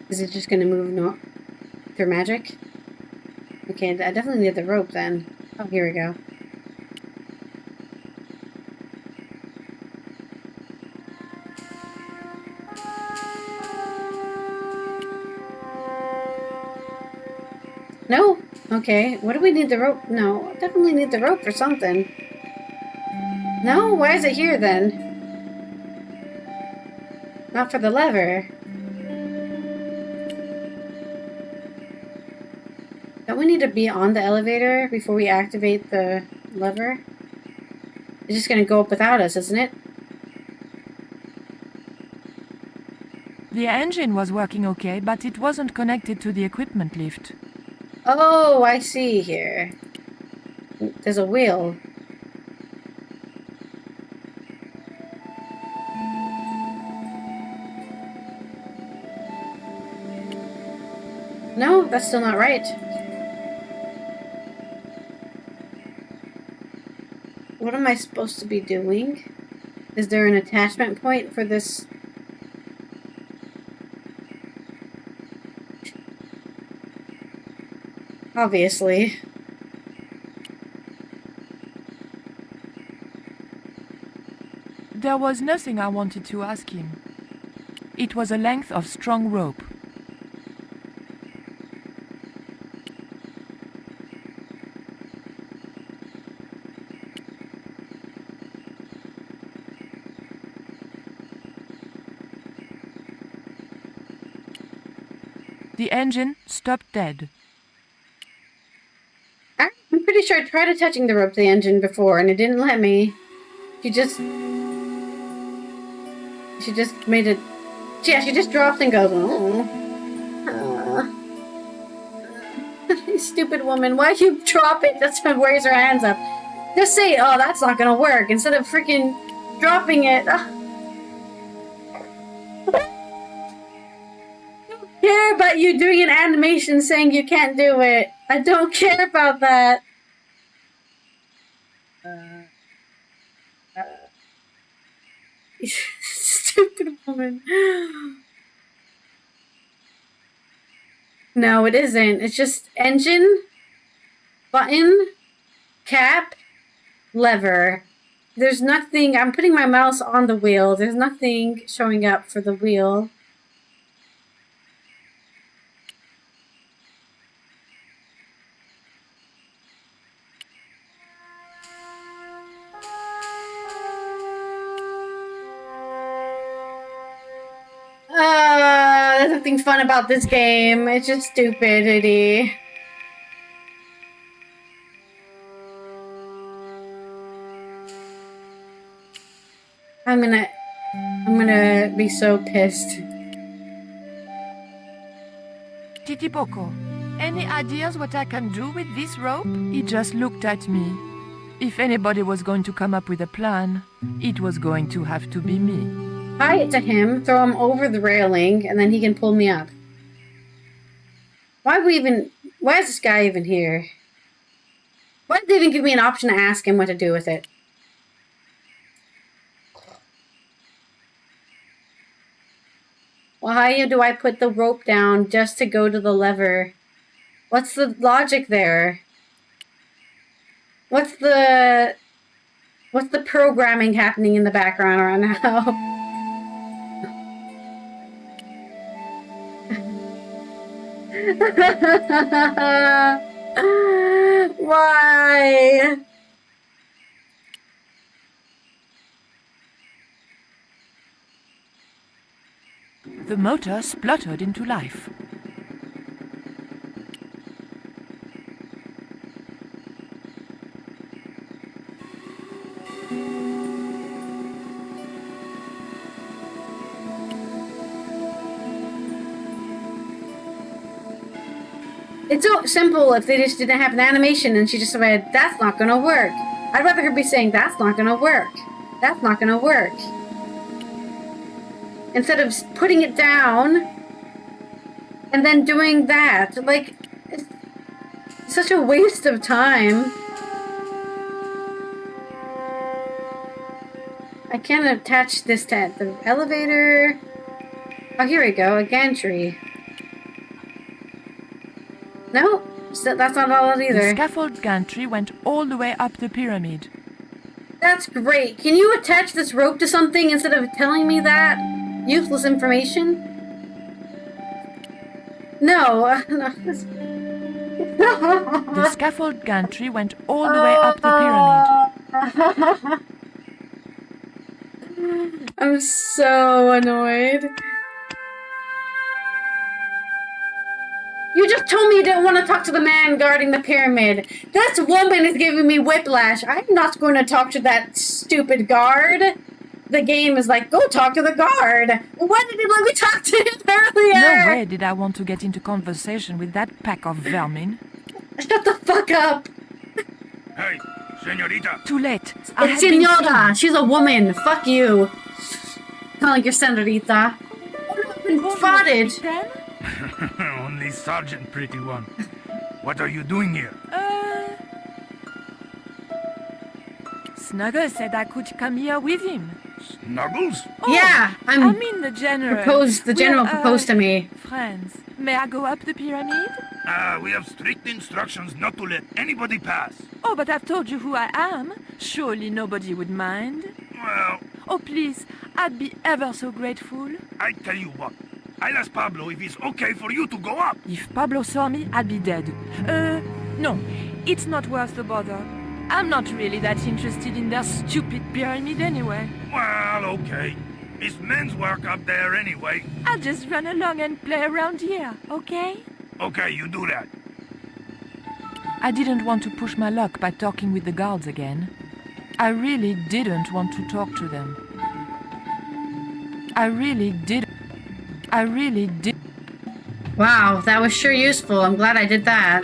Is it just going to move through magic? Okay, I definitely need the rope then. Oh, here we go. No? Okay, what do we need the rope? No, I definitely need the rope for something. No? Why is it here then? Not for the lever. Don't we need to be on the elevator before we activate the lever? It's just gonna go up without us, isn't it? The engine was working okay, but it wasn't connected to the equipment lift. Oh, I see here. There's a wheel. No, that's still not right. What am I supposed to be doing? Is there an attachment point for this? Obviously. There was nothing I wanted to ask him. It was a length of strong rope. The engine stopped dead. I'm pretty sure I tried attaching the rope to the engine before and it didn't let me. She just made it. Yeah, she just drops and goes, oh. Stupid woman, why'd you drop it? Just raise her hands up. Just say, oh, that's not gonna work, instead of freaking dropping it. I don't care about you doing an animation saying you can't do it. I don't care about that. Stupid woman. No, it isn't. It's just engine, button, cap, lever. There's nothing. I'm putting my mouse on the wheel. There's nothing showing up for the wheel. There's nothing fun about this game. It's just stupidity. I'm gonna be so pissed. Titipoco, any ideas what I can do with this rope? He just looked at me. If anybody was going to come up with a plan, it was going to have to be me. Tie it to him, throw him over the railing, and then he can pull me up. Why is this guy even here? Why did they even give me an option to ask him what to do with it? Why do I put the rope down just to go to the lever? What's the logic there? What's the programming happening in the background right now? Why? The motor spluttered into life. It's so simple if they just didn't have an animation and she just said, that's not gonna work. I'd rather her be saying, that's not gonna work. That's not gonna work. Instead of putting it down and then doing that. Like, it's such a waste of time. I can't attach this to the elevator. Oh, here we go, a gantry. No, that's not all either. The scaffold gantry went all the way up the pyramid. That's great. Can you attach this rope to something instead of telling me that? Useless information? No. The scaffold gantry went all the way up the pyramid. I'm so annoyed. You just told me you didn't want to talk to the man guarding the pyramid. This woman is giving me whiplash. I'm not going to talk to that stupid guard. The game is like, go talk to the guard. Why did you let me talk to him earlier? No way did I want to get into conversation with that pack of vermin. Shut the fuck up. Hey, señorita. Too late. It's Senora. She's a woman. Fuck you. Calling your senorita. I've been spotted. Only Sergeant, pretty one. What are you doing here? Snuggles said I could come here with him. Snuggles? Oh, yeah, I mean the general. The general proposed to me. Friends, may I go up the pyramid? We have strict instructions not to let anybody pass. Oh, but I've told you who I am. Surely nobody would mind. Well... Oh, please, I'd be ever so grateful. I tell you what. I'll ask Pablo if it's okay for you to go up. If Pablo saw me, I'd be dead. No, it's not worth the bother. I'm not really that interested in their stupid pyramid anyway. Well, okay. It's men's work up there anyway. I'll just run along and play around here, okay? Okay, you do that. I didn't want to push my luck by talking with the guards again. I really didn't want to talk to them. I really did. Wow, that was sure useful. I'm glad I did that.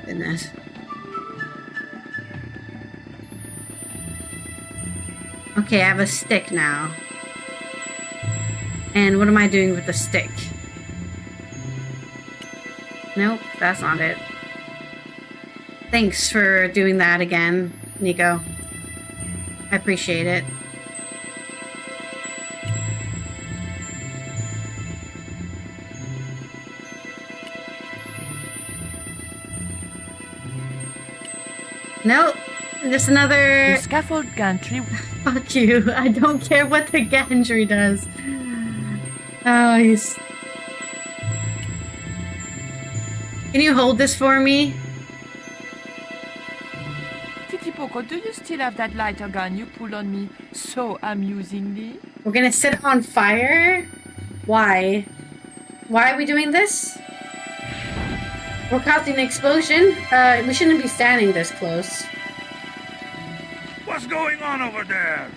Goodness. Okay, I have a stick now. And what am I doing with the stick? Nope, that's not it. Thanks for doing that again, Nico. I appreciate it. Nope, just another... The scaffold gantry. Fuck you, I don't care what the gantry does. Oh, he's... Can you hold this for me? Titipoco, do you still have that lighter gun you pulled on me so amusingly? We're gonna set it on fire? Why? Why are we doing this? We're causing an explosion? We shouldn't be standing this close. What's going on over there?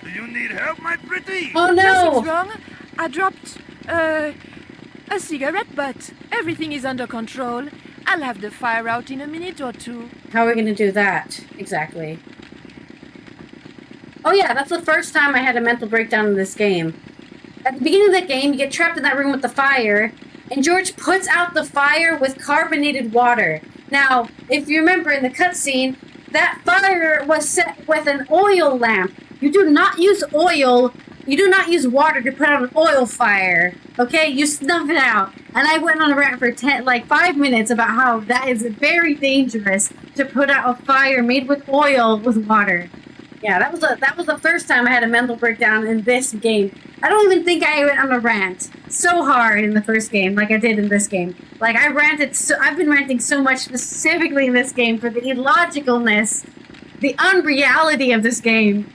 Do you need help, my pretty? Oh no! Nothing's wrong. I dropped, a cigarette, but everything is under control. I'll have the fire out in a minute or two. How are we gonna do that, exactly? Oh yeah, that's the first time I had a mental breakdown in this game. At the beginning of that game, you get trapped in that room with the fire, and George puts out the fire with carbonated water. Now, if you remember in the cutscene, that fire was set with an oil lamp. You do not use oil, you do not use water to put out an oil fire. Okay, you snuff it out. And I went on a rant for 5 minutes about how that is very dangerous to put out a fire made with oil with water. Yeah, that was the first time I had a mental breakdown in this game. I don't even think I went on a rant so hard in the first game like I did in this game. Like I've been ranting so much specifically in this game for the illogicalness, the unreality of this game.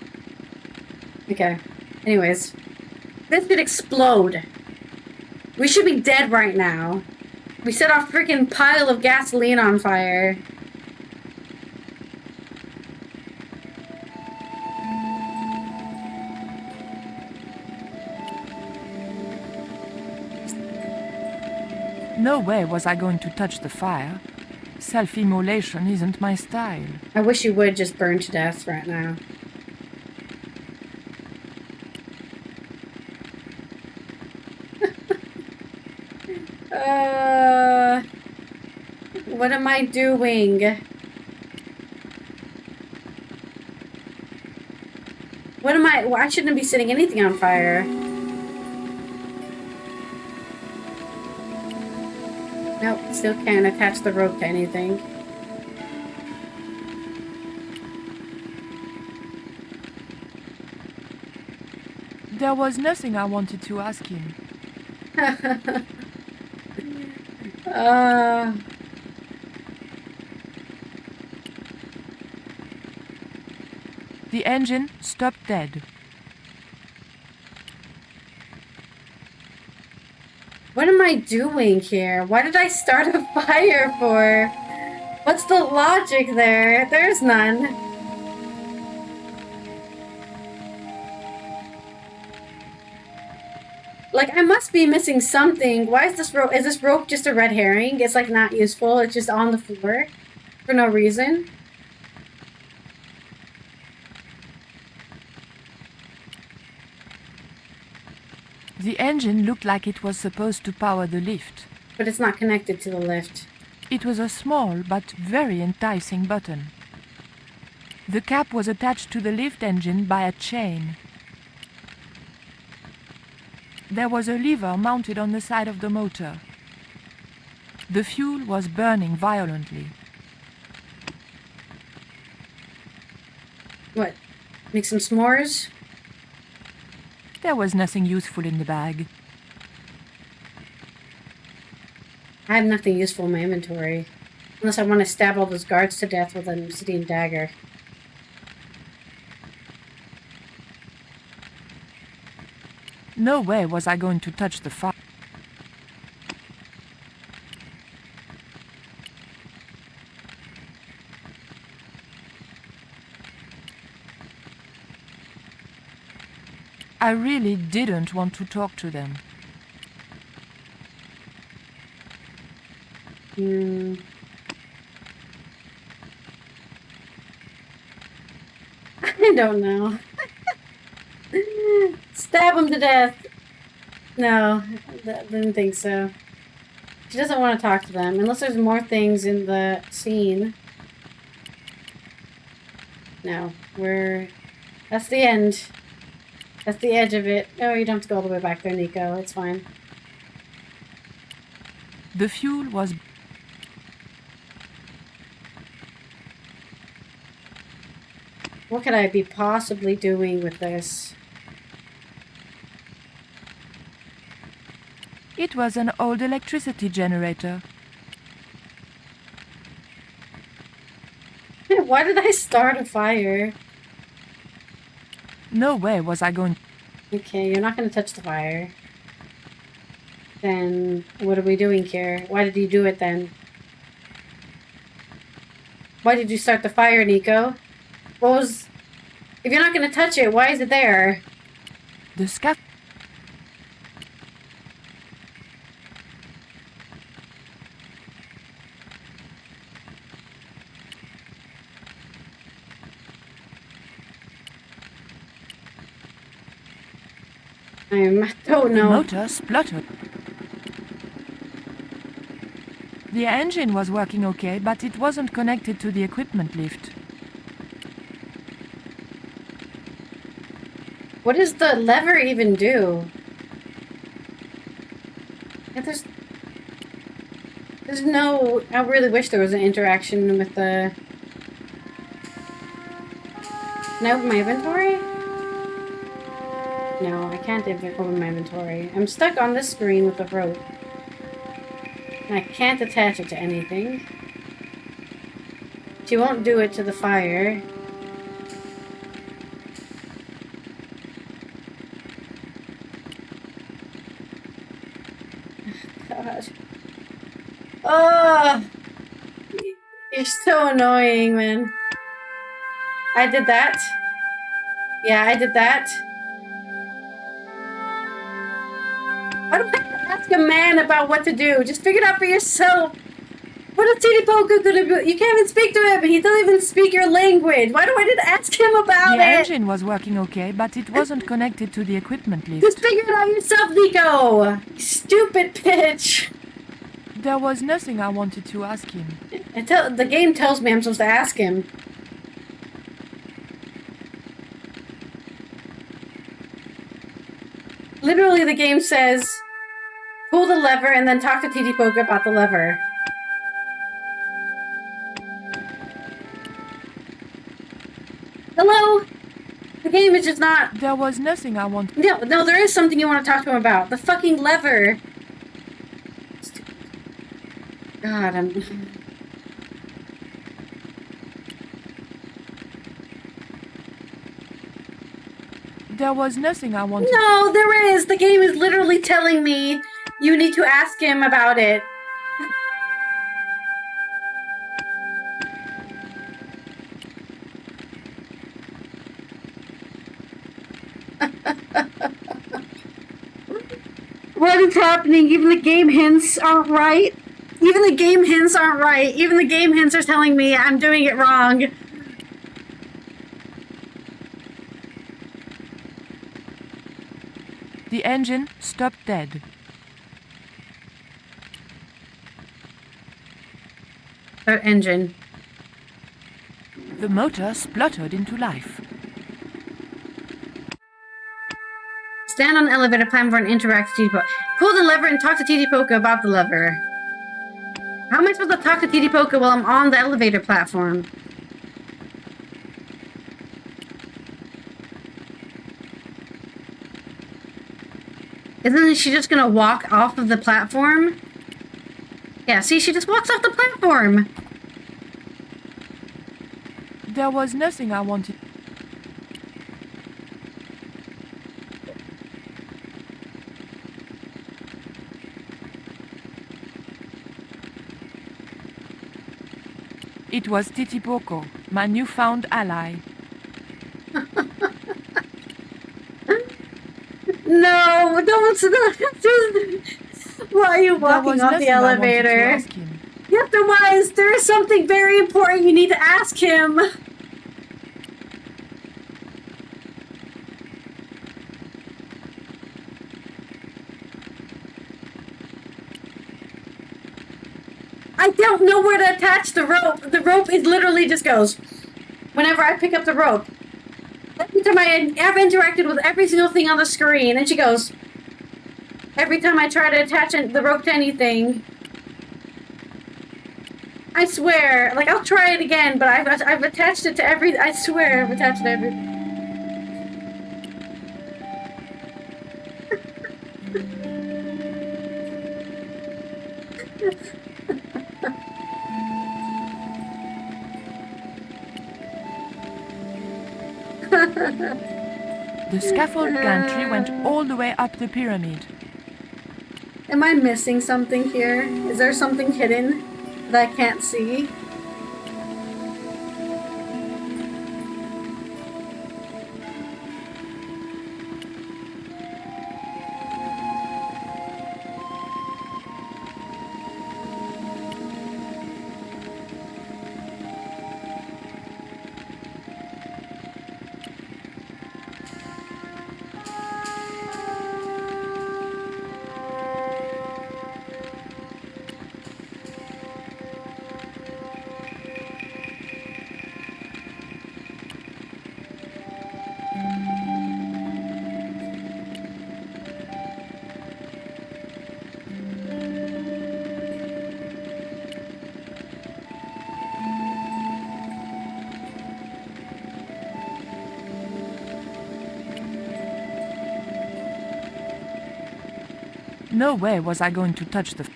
Okay. Anyways, this should explode. We should be dead right now. We set our freaking pile of gasoline on fire. No way was I going to touch the fire. Self-immolation isn't my style. I wish you would just burn to death right now. What am I doing? Well, I shouldn't be setting anything on fire. Nope, still can't attach the rope to anything. There was nothing I wanted to ask him. The engine stopped dead. What am I doing here? Why did I start a fire for? What's the logic there? There's none. Like, I must be missing something. Why is this rope? Is this rope just a red herring? It's like not useful. It's just on the floor for no reason. The engine looked like it was supposed to power the lift. But it's not connected to the lift. It was a small but very enticing button. The cap was attached to the lift engine by a chain. There was a lever mounted on the side of the motor. The fuel was burning violently. What? Make some s'mores? There was nothing useful in the bag. I have nothing useful in my inventory. Unless I want to stab all those guards to death with an obsidian dagger. No way was I going to touch the fire. I really didn't want to talk to them. I don't know. Stab him to death. No, didn't think so. She doesn't want to talk to them, unless there's more things in the scene. No, that's the end. That's the edge of it. Oh, you don't have to go all the way back there, Nico. It's fine. The fuel was... What could I be possibly doing with this? It was an old electricity generator. Why did I start a fire? No way was I going... Okay, you're not going to touch the fire. Then, what are we doing here? Why did you do it then? Why did you start the fire, Nico? What was... If you're not going to touch it, why is it there? The scaff... I don't know. The motor spluttered. The engine was working okay, but it wasn't connected to the equipment lift. What does the lever even do? Yeah, there's no... I really wish there was an interaction with the... Can I open my inventory? No, I can't open my inventory. I'm stuck on this screen with the rope. And I can't attach it to anything. She won't do it to the fire. God. Oh! You're so annoying, man. I did that. Yeah, I did that. Why do I have to ask a man about what to do? Just figure it out for yourself. What is TD Poku gonna do? You can't even speak to him. He doesn't even speak your language. Why do I need to ask him about it? The engine was working okay, but it wasn't connected to the equipment lift. Just figure it out yourself, Nico. Stupid bitch. There was nothing I wanted to ask him. The game tells me I'm supposed to ask him. Literally, the game says, pull the lever and then talk to TD Poke about the lever. Hello? The game is just not... There was nothing I wanted... No, there is something you want to talk to him about. The fucking lever. God, I'm... There was nothing I wanted... No, there is! The game is literally telling me you need to ask him about it. What is happening? Even the game hints aren't right. Even the game hints aren't right. Even the game hints are telling me I'm doing it wrong. The engine stopped dead. Engine. The motor spluttered into life. Stand on the elevator platform and interact with TD Poke. Pull the lever and talk to TD Poke about the lever. How am I supposed to talk to TD Poke while I'm on the elevator platform? Isn't she just gonna walk off of the platform? Yeah, see, she just walks off the platform. There was nothing I wanted... It was Titipoko, my newfound ally. No, don't. Why are you There walking was off nothing the I wanted to elevator? ask him. Yep, there was. There is something very important you need to ask him. I don't know where to attach the rope. The rope is literally just goes whenever I pick up the rope. Every time I've interacted with every single thing on the screen, and she goes. Every time I try to attach the rope to anything, I swear, like I'll try it again, but I've attached it to every. I swear I've attached it to every. The scaffold gantry went all the way up the pyramid. Am I missing something here? Is there something hidden that I can't see? No way was I going to touch the...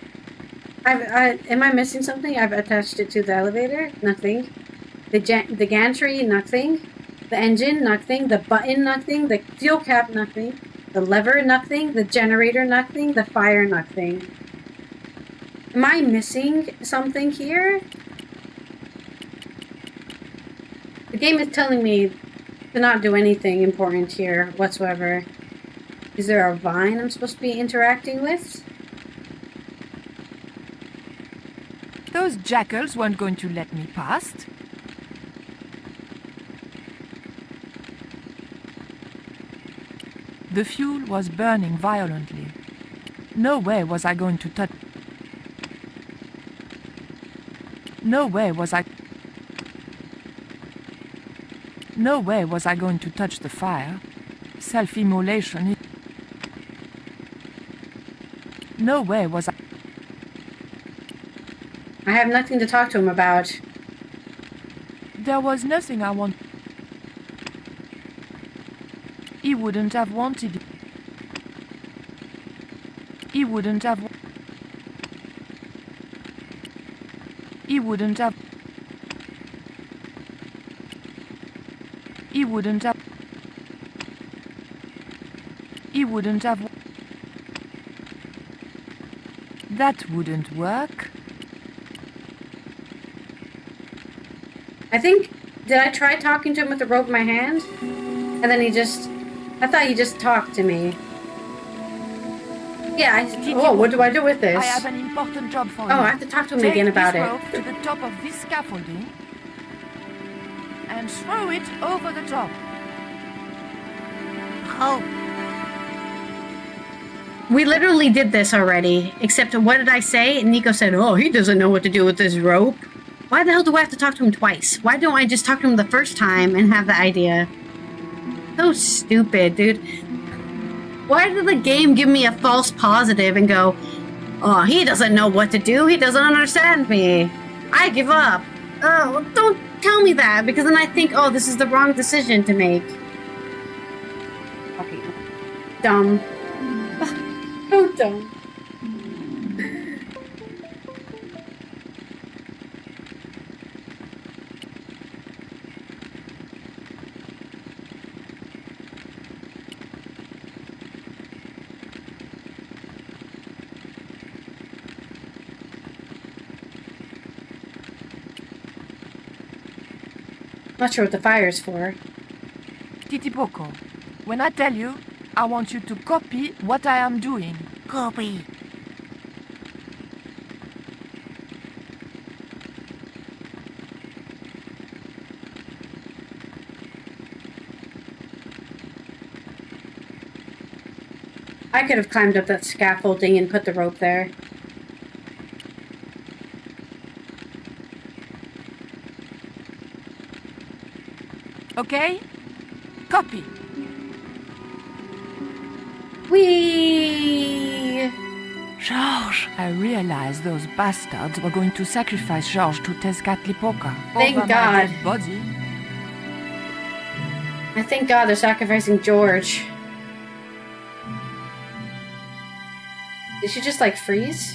Am I missing something? I've attached it to the elevator. Nothing. The gantry. Nothing. The engine. Nothing. The button. Nothing. The fuel cap. Nothing. The lever. Nothing. The generator. Nothing. The fire. Nothing. Am I missing something here? The game is telling me to not do anything important here whatsoever. Is there a vine I'm supposed to be interacting with? Those jackals weren't going to let me past. The fuel was burning violently. No way was I going to touch... No way was I... No way was I going to touch the fire. Self-immolation... No way was I... I have nothing to talk to him about. There was nothing I want... He wouldn't have wanted it. He wouldn't have... He wouldn't have... He wouldn't have... He wouldn't have... That wouldn't work. I think... Did I try talking to him with the rope in my hand? And then he just... I thought he just talked to me. Yeah, oh, what do I do with this? I have an important job for you. Oh, I have to talk to him again about it. Take this rope to the top of this scaffolding and throw it over the top. Oh. We literally did this already, except what did I say? And Nico said, oh, he doesn't know what to do with this rope. Why the hell do I have to talk to him twice? Why don't I just talk to him the first time and have the idea? So stupid, dude. Why did the game give me a false positive and go, oh, he doesn't know what to do. He doesn't understand me. I give up. Oh, well, don't tell me that, because then I think, oh, this is the wrong decision to make. Fucking dumb. So dumb. Not sure what the fire's for. Titipoko, when I tell you, I want you to copy what I am doing. Copy. I could have climbed up that scaffolding and put the rope there. Okay? Copy. Whee! Georges! I realized those bastards were going to sacrifice Georges to Tezcatlipoca. Thank over God. my dead body. I thank God they're sacrificing George. Did she just, like, freeze?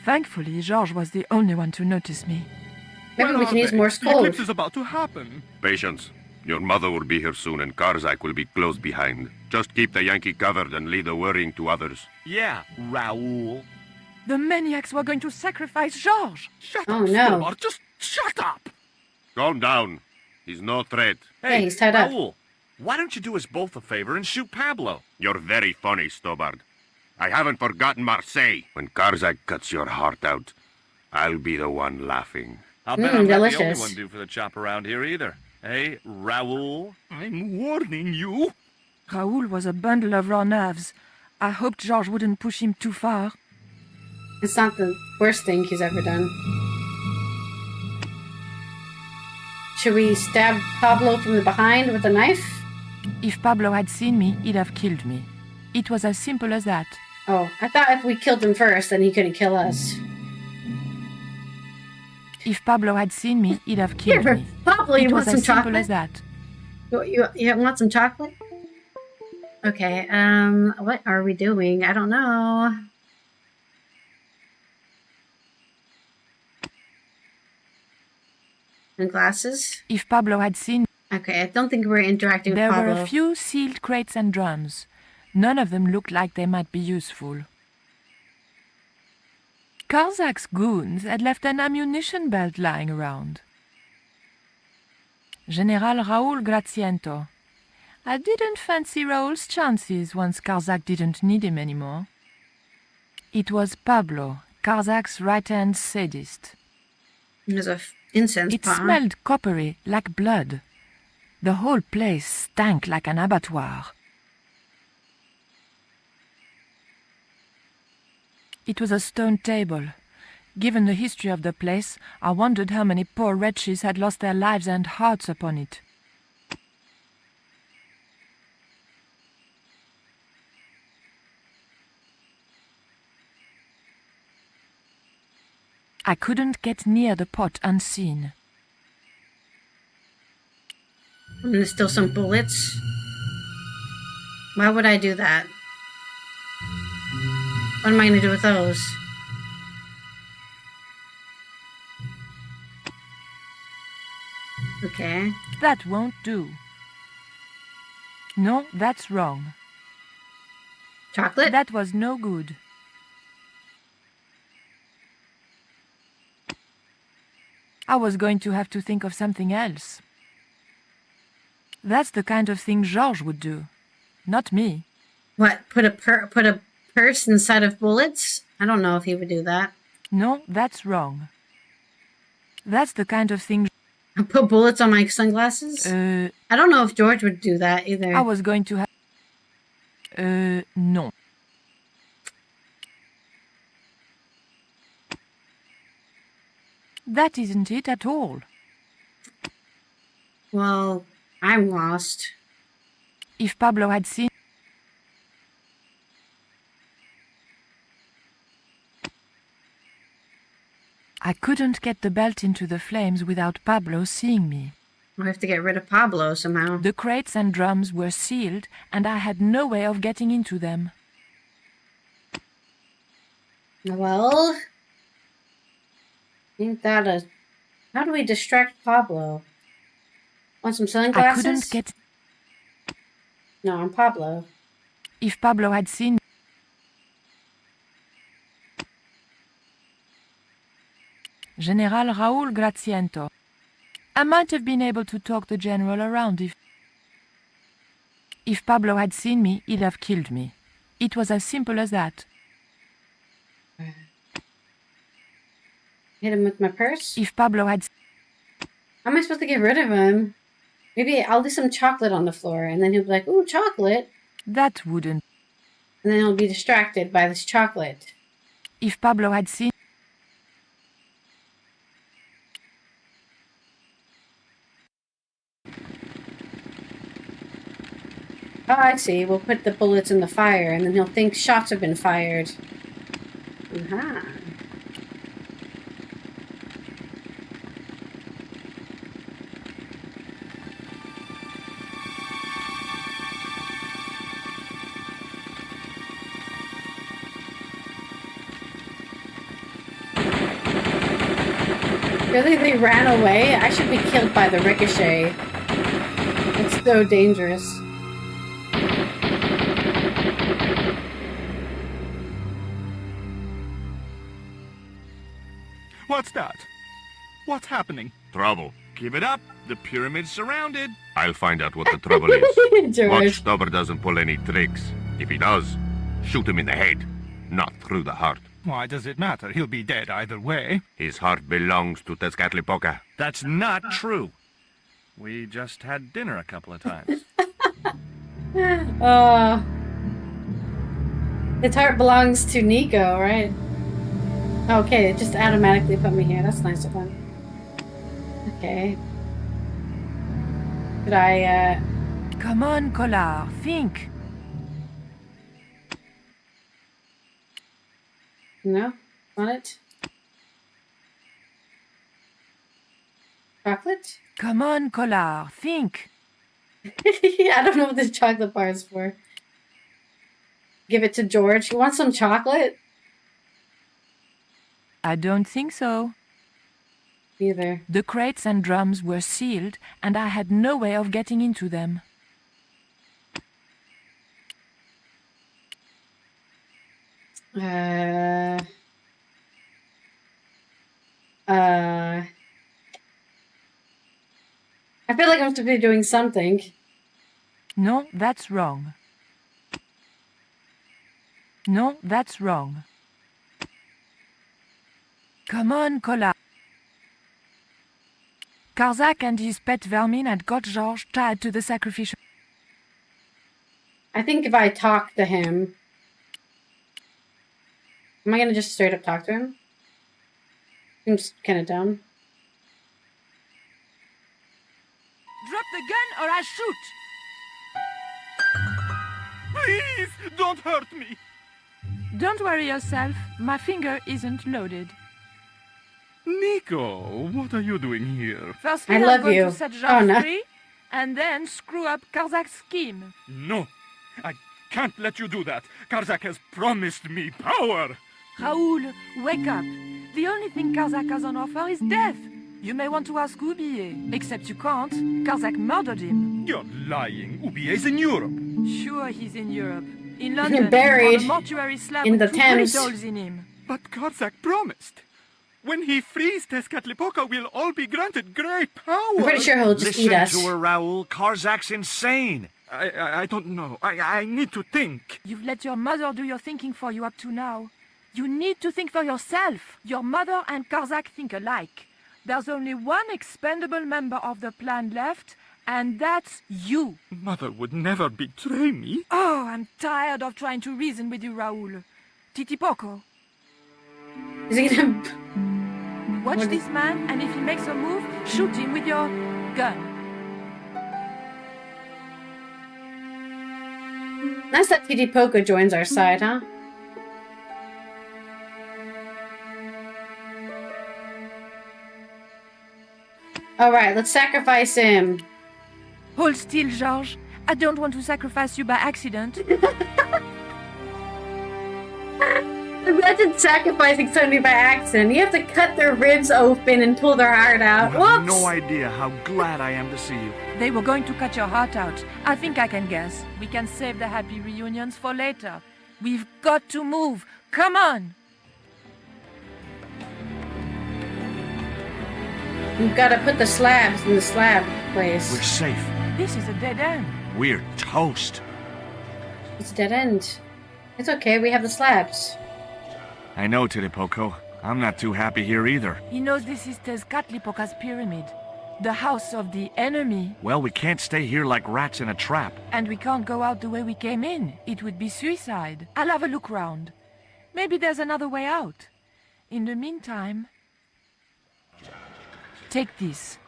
Thankfully, Georges was the only one to notice me. Maybe we can use Morse The eclipse code. is about to happen. Patience. Your mother will be here soon and Karzak will be close behind. Just keep the Yankee covered and leave the worrying to others. Yeah, Raoul. The maniacs were going to sacrifice Georges! Shut Oh, up, no. Stobart. Just shut up. Calm down. He's no threat. Yeah, he's tied up. Raoul, why don't you do us both a favor and shoot Pablo? You're very funny, Stobart. I haven't forgotten Marseille. When Karzak cuts your heart out, I'll be the one laughing. I'll bet I'm not the only delicious. one due for the chop around here either. Hey, Raoul? I'm warning you. Raoul was a bundle of raw nerves. I hoped Georges wouldn't push him too far. It's not the worst thing he's ever done. Should we stab Pablo from the behind with a knife? If Pablo had seen me, he'd have killed me. It was as simple as that. Oh, I thought if we killed him first, then he couldn't kill us. If Pablo had seen me, he'd have killed Here, me. Pablo, you It want was some as simple chocolate? as that. You want some chocolate? Okay, what are we doing? I don't know. And glasses? If Pablo had seen me, Okay, I don't think we're interacting with there Pablo. were a few sealed crates and drums. None of them looked like they might be useful. Karzak's goons had left an ammunition belt lying around. General Raoul Graziento. I didn't fancy Raoul's chances once Karzak didn't need him anymore. It was Pablo, Karzak's right-hand sadist. There's a incense It pot. smelled coppery, like blood. The whole place stank like an abattoir. It was a stone table. Given the history of the place, I wondered how many poor wretches had lost their lives and hearts upon it. I couldn't get near the pot unseen. And there's still some bullets. Why would I do that? What am I going to do with those? Okay. That won't do. No, that's wrong. Chocolate? That was no good. I was going to have to think of something else. That's the kind of thing Georges would do, not me. What? Put a purse inside of bullets? I don't know if he would do that. No, that's wrong. That's the kind of thing... Put bullets on my sunglasses? I don't know if George would do that either. I was going to have... no. That isn't it at all. Well, I'm lost. If Pablo had seen... I couldn't get the belt into the flames without Pablo seeing me. We have to get rid of Pablo somehow. The crates and drums were sealed, and I had no way of getting into them. Well, ain't that a... How do we distract Pablo? Want some sunglasses? I couldn't get... No, I'm Pablo. If Pablo had seen... General Raoul Graziento. I might have been able to talk the general around If Pablo had seen me, he'd have killed me. It was as simple as that. Hit him with my purse? If Pablo had... How am I supposed to get rid of him? Maybe I'll leave some chocolate on the floor, and then he'll be like, ooh, chocolate. That wouldn't... And then he'll be distracted by this chocolate. If Pablo had seen... Oh, I see. We'll put the bullets in the fire, and then he'll think shots have been fired. Uh-huh. Really? They ran away? I should be killed by the ricochet. It's so dangerous. What's that? What's happening? Trouble. Give it up. The pyramid's surrounded. I'll find out what the trouble is. George. Watch Stubber doesn't pull any tricks. If he does, shoot him in the head, not through the heart. Why does it matter? He'll be dead either way. His heart belongs to Tezcatlipoca. That's not true. We just had dinner a couple of times. Oh. Its heart belongs to Nico, right? Okay, it just automatically put me here. That's nice of him. Okay. Could I, Come on, Collard, think. No? Want it? Chocolate? Come on, Collard, think. I don't know what this chocolate bar is for. Give it to George. You want some chocolate? I don't think so. Either. The crates and drums were sealed, and I had no way of getting into them. I feel like I'm supposed to be doing something. No, that's wrong. No, that's wrong. Come on, Collard. Karzak and his pet vermin had got Georges tied to the sacrificial... I think if I talk to him... Am I gonna just straight up talk to him? Seems kinda dumb. Drop the gun or I shoot! Please, don't hurt me. Don't worry yourself. My finger isn't loaded. Nico, what are you doing here? Firstly, I I'm love going you. to set Oh, Georges no. free, and then screw up Karzak's scheme. No, I can't let you do that. Karzak has promised me power. Raoul, wake up. The only thing Karzak has on offer is death. You may want to ask Oublié, except you can't. Karzak murdered him. You're lying. Oublié's in Europe. Sure, he's in Europe. In London, Buried on a mortuary slab in with the 2 Thames. great holes in him. But Karzak promised. When he frees Tezcatlipoca, we'll all be granted great power. I'm pretty sure he'll just eat Listen us. to her, Raoul. Karzak's insane. I don't know. I need to think. You've let your mother do your thinking for you up to now. You need to think for yourself. Your mother and Karzak think alike. There's only one expendable member of the plan left, and that's you. Mother would never betray me. Oh, I'm tired of trying to reason with you, Raoul. Titipoco, Is he gonna... watch What- this man, and if he makes a move, shoot him with your gun. Nice that Titipoca joins our side, huh? Alright, let's sacrifice him. Hold still, Georges. I don't want to sacrifice you by accident. Imagine sacrificing somebody by accident. You have to cut their ribs open and pull their heart out. You have Whoops! no idea how glad I am to see you. They were going to cut your heart out. I think I can guess. We can save the happy reunions for later. We've got to move. Come on! You've got to put the slabs in the slab place. We're safe. This is a dead end. We're toast. It's a dead end. It's okay, we have the slabs. I know, Titipoco. I'm not too happy here either. He knows this is Tezcatlipoca's pyramid, the house of the enemy. Well, we can't stay here like rats in a trap. And we can't go out the way we came in. It would be suicide. I'll have a look round. Maybe there's another way out. In the meantime... Take this.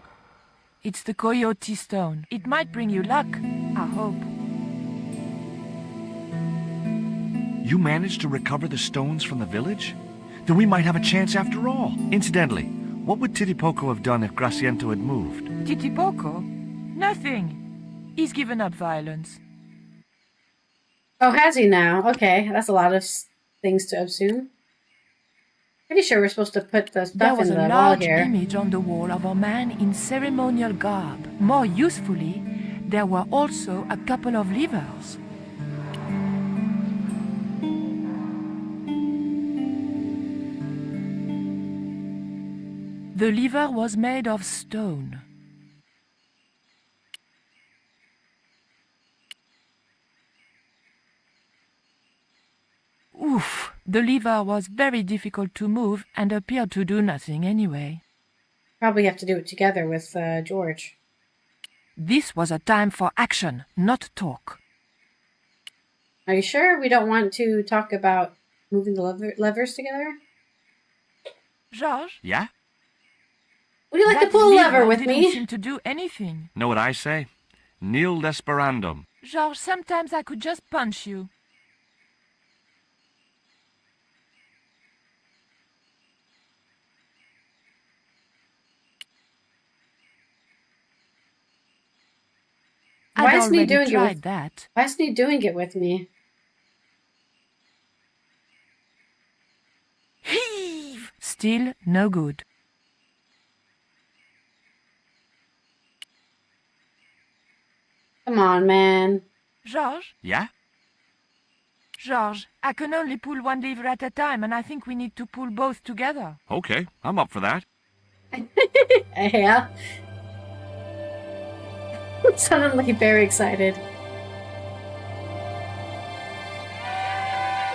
It's the Coyote Stone. It might bring you luck, I hope. You managed to recover the stones from the village? Then we might have a chance after all. Incidentally, what would Titipoco have done if Graciento had moved? Titipoco? Nothing. He's given up violence. Oh, has he now? Okay, that's a lot of things to assume. Pretty sure we're supposed to put the stuff in the wall here. There was a large image on the wall of a man in ceremonial garb. More usefully, there were also a couple of levers. The lever was made of stone. Oof! The lever was very difficult to move and appeared to do nothing anyway. Probably have to do it together with George. This was a time for action, not talk. Are you sure we don't want to talk about moving the levers together? Georges? Yeah? Would you like to pull a lever with didn't me? seem to do anything. Know what I say? Nil desperandum. Georges, sometimes I could just punch you. Why isn't he doing it with that? Why isn't he doing it with me? Heave! Still no good. Come on, man. Georges? Yeah? Georges, I can only pull one lever at a time, and I think we need to pull both together. Okay, I'm up for that. Yeah. Suddenly very excited.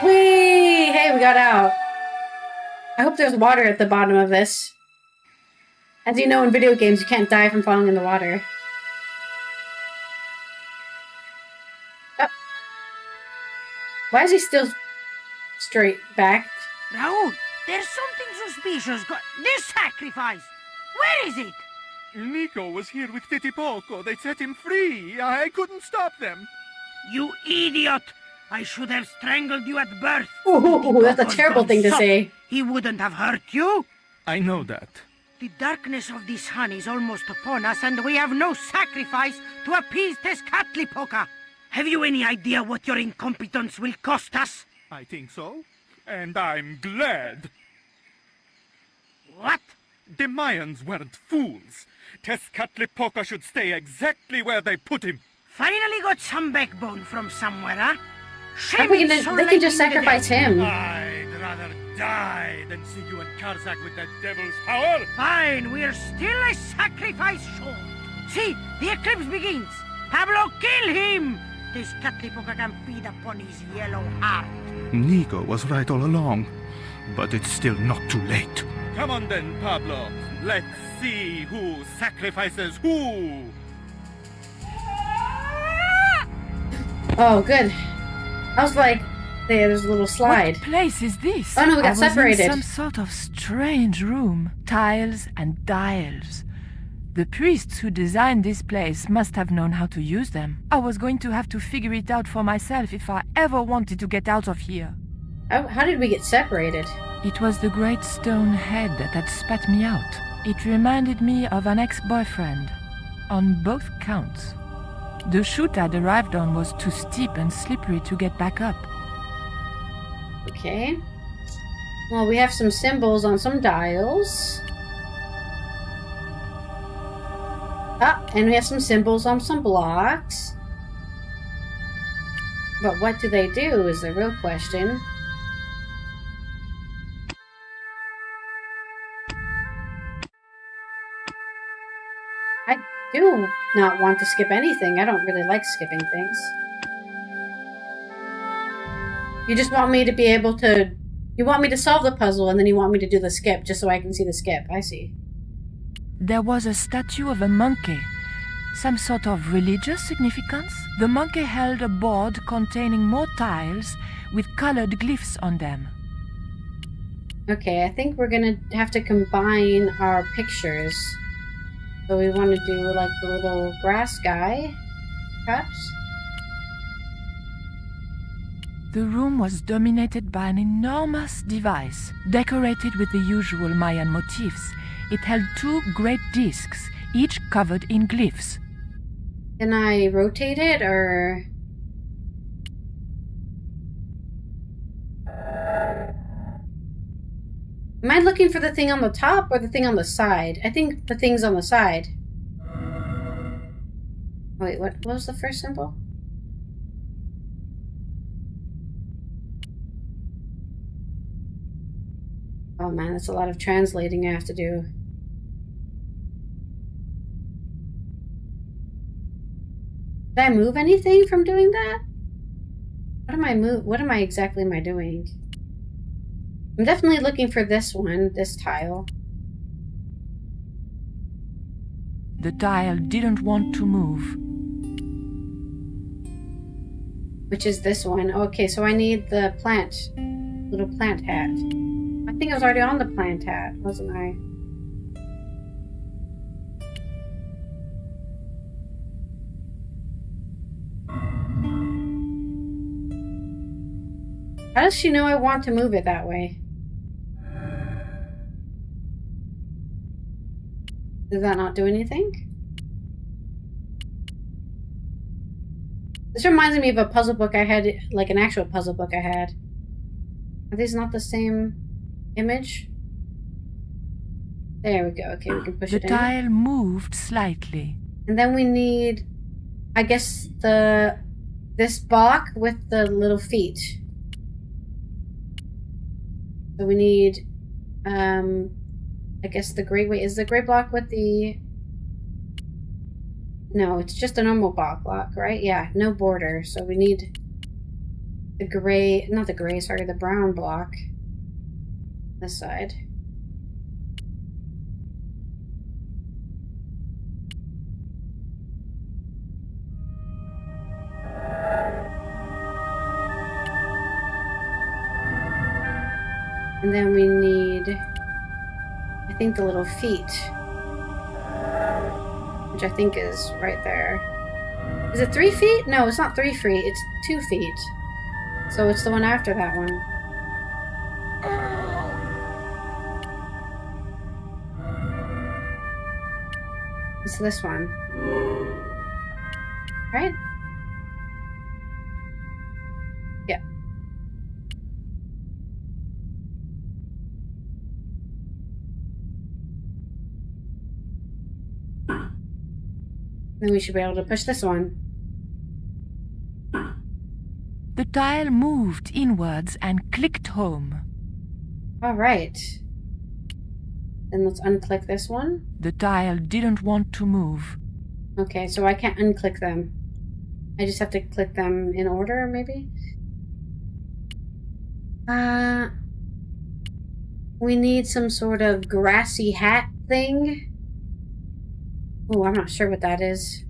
Whee! Hey, we got out. I hope there's water at the bottom of this. As you know, in video games, you can't die from falling in the water. Oh. Why is he still straight back? Raoul, there's something suspicious. This sacrifice! Where is it? Nico was here with Titipoco. They set him free. I couldn't stop them. You idiot! I should have strangled you at birth. Ooh, that's a terrible thing to say. He wouldn't have hurt you. I know that. The darkness of this hunt is almost upon us, and we have no sacrifice to appease Tezcatlipoca. Have you any idea what your incompetence will cost us? I think so. And I'm glad. What? The Mayans weren't fools. Tezcatlipoca should stay exactly where they put him. Finally got some backbone from somewhere, huh? They can just sacrifice him. I'd rather die than see you and Karzak with that devil's power. Fine, we're still a sacrifice short. See, the eclipse begins. Pablo, kill him! Tezcatlipoca can feed upon his yellow heart. Nico was right all along, but it's still not too late. Come on then, Pablo. Let's see who sacrifices who. Oh, good. I was like, there's a little slide. What place is this? Oh no, we got I was separated. in some sort of strange room. Tiles and dials. The priests who designed this place must have known how to use them. I was going to have to figure it out for myself if I ever wanted to get out of here. How did we get separated? It was the great stone head that had spat me out. It reminded me of an ex-boyfriend, on both counts. The chute I'd arrived on was too steep and slippery to get back up. Okay. Well, we have some symbols on some dials. Ah, and we have some symbols on some blocks. But what do they do is the real question. do not want to skip anything. I don't really like skipping things. You just want me to be able to... You want me to solve the puzzle, and then you want me to do the skip, just so I can see the skip. I see. There was a statue of a monkey. Some sort of religious significance? The monkey held a board containing more tiles with colored glyphs on them. Okay, I think we're gonna have to combine our pictures. So we want to do, like, the little grass guy, perhaps? The room was dominated by an enormous device, decorated with the usual Mayan motifs. It held 2 great discs, each covered in glyphs. Can I rotate it, or... Am I looking for the thing on the top or the thing on the side? I think the thing's on the side. Wait, what was the first symbol? Oh man, that's a lot of translating I have to do. Did I move anything from doing that? What am I exactly doing? I'm definitely looking for this one, this tile. The tile didn't want to move. Which is this one. Okay, so I need the plant. Little plant hat. I think I was already on the plant hat, wasn't I? How does she know I want to move it that way? Did that not do anything? This reminds me of a puzzle book I had, like an actual puzzle book I had. Are these not the same image? There we go. Okay, we can push it in. The tile moved slightly. And then we need, I guess, this block with the little feet. So we need, I guess the gray, wait, is the gray block with the... No, it's just a normal block, right? Yeah, no border. So we need the gray, not the gray, sorry, the brown block. This side. And then we need, I think, the little feet. Which I think is right there. Is it 3 feet? No, it's not 3 feet. It's 2 feet. So it's the one after that one. It's this one. Right? Yeah. Then we should be able to push this one. The tile moved inwards and clicked home. Alright. Then let's unclick this one. The tile didn't want to move. Okay, so I can't unclick them. I just have to click them in order, maybe? We need some sort of grassy hat thing. Oh, I'm not sure what that is.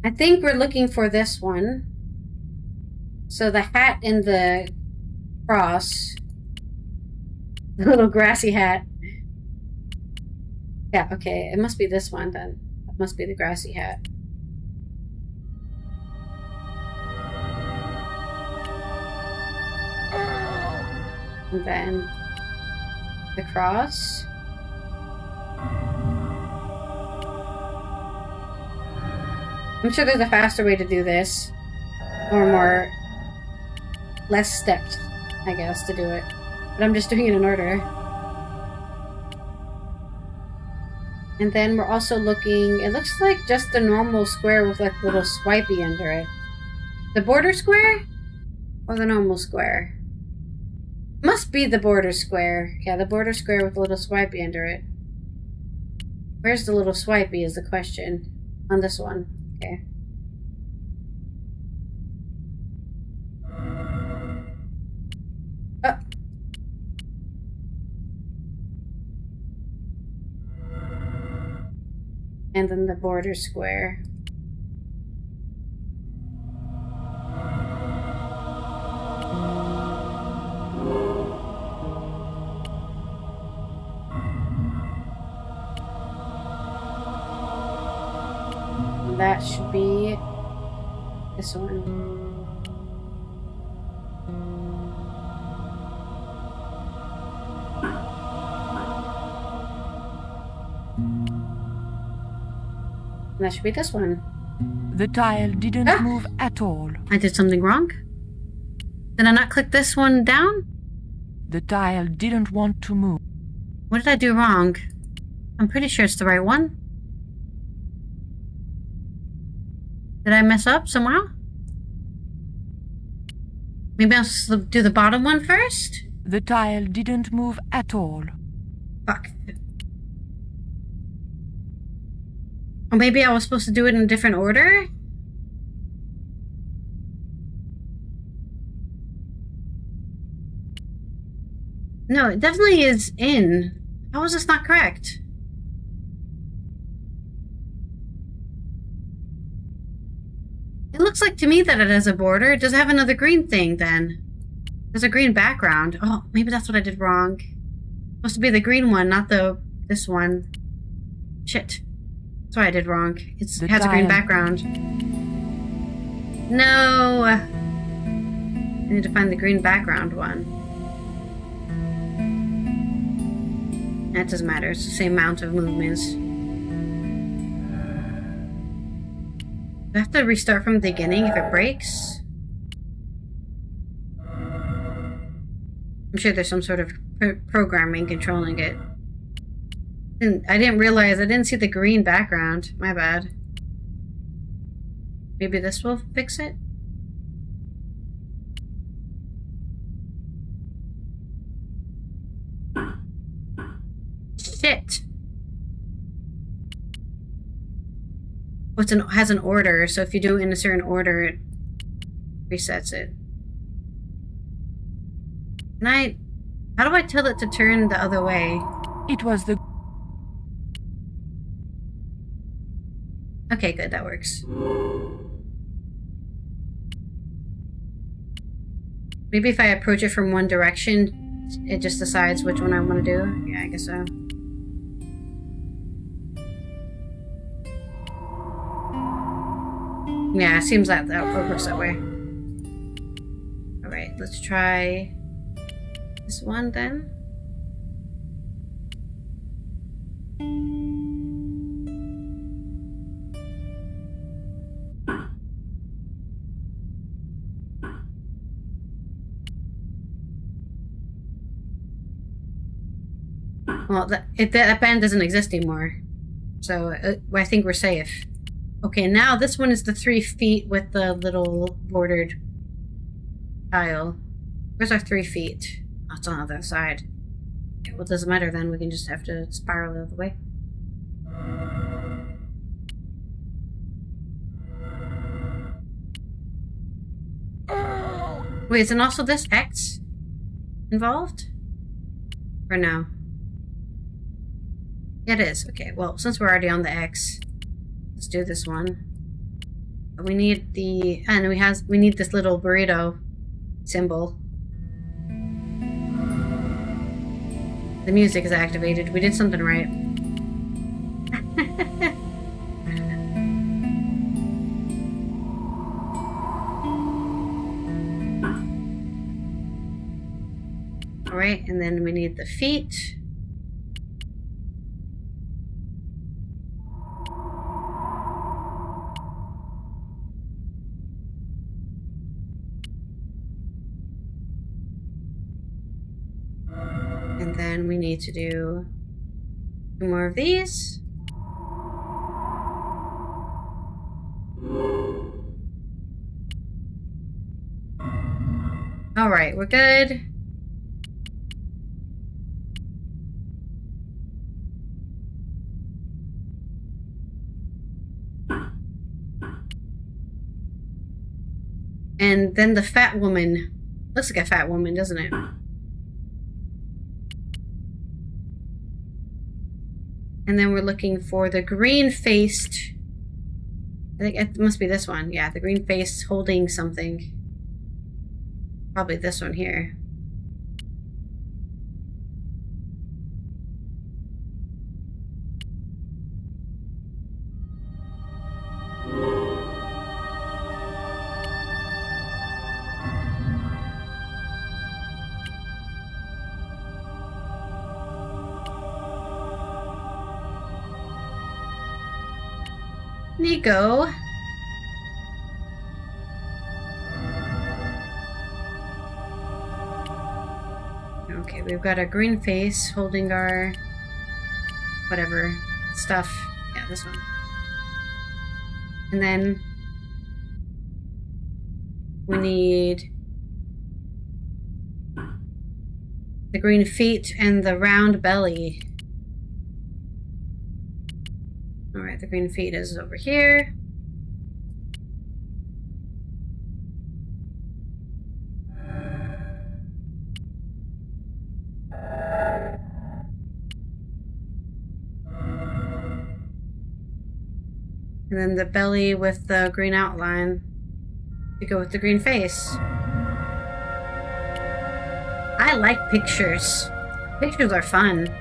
I think we're looking for this one. So the hat and the cross. The little grassy hat. Yeah, okay. It must be this one then. It must be the grassy hat. And then the cross. I'm sure there's a faster way to do this. Or less steps, I guess, to do it. But I'm just doing it in order. And then we're also looking, it looks like just a normal square with like a little swipey under it. The border square? Or the normal square? Must be the border square. Yeah, the border square with a little swipey under it. Where's the little swipey is the question. On this one. Okay. Oh. And then the border square. That should be this one. That should be this one. The tile didn't move at all. I did something wrong? Did I not click this one down? The tile didn't want to move. What did I do wrong? I'm pretty sure it's the right one. Did I mess up somehow? Maybe I'll do the bottom one first? The tile didn't move at all. Fuck. Or maybe I was supposed to do it in a different order? No, it definitely is in. How is this not correct? It looks like to me that it has a border. Does it have another green thing then? There's a green background. Oh, maybe that's what I did wrong. It's supposed to be the green one, not this one. Shit. That's what I did wrong. It has a green background. No! I need to find the green background one. That doesn't matter. It's the same amount of movements. Do I have to restart from the beginning if it breaks? I'm sure there's some sort of programming controlling it. I didn't realize. I didn't see the green background. My bad. Maybe this will fix it? Shit! Well, it has an order, so if you do it in a certain order, it resets it. How do I tell it to turn the other way? It was the... Okay, good, that works. Maybe if I approach it from one direction, it just decides which one I want to do? Yeah, I guess so. Yeah, it seems like that works that way. Alright, let's try this one then. Well, that band doesn't exist anymore. So I think we're safe. Okay, now this one is the 3 feet with the little bordered tile. Where's our 3 feet? Oh, it's on the other side. Okay, well, it doesn't matter then. We can just have to spiral the other way. Wait, isn't also this X involved? Or no? It is. Okay, well, since we're already on the X, let's do this one. We need the... and we need this little burrito symbol. The music is activated. We did something right. Alright, and then we need the feet. And then we need to do 2 more of these. Alright, we're good. And then the fat woman. Looks like a fat woman, doesn't it? And then we're looking for the green-faced... I think it must be this one. Yeah, the green-faced holding something. Probably this one here. Nico. Okay, we've got a green face holding our whatever stuff. Yeah, this one. And then we need the green feet and the round belly. Alright, the green feet is over here. And then the belly with the green outline to go with the green face. I like pictures. Pictures are fun.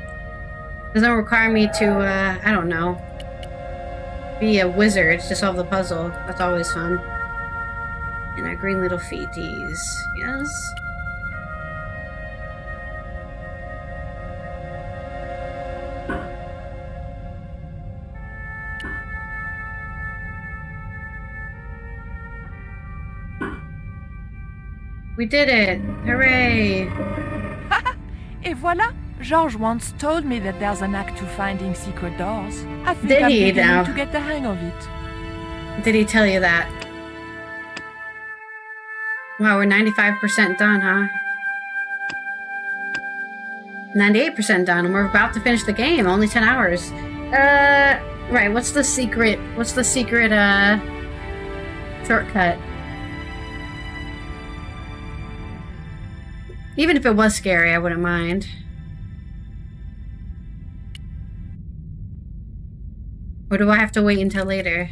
Doesn't require me to, I don't know, be a wizard to solve the puzzle. That's always fun. And our green little feeties. Yes. We did it! Hooray! Et voilà! George once told me that there's an act to finding secret doors. I think Did I'm he beginning now? to get the hang of it. Did he tell you that? Wow, we're 95% done, huh? 98% done, and we're about to finish the game. Only 10 hours. Right, what's the secret? What's the secret, shortcut? Even if it was scary, I wouldn't mind. Or do I have to wait until later?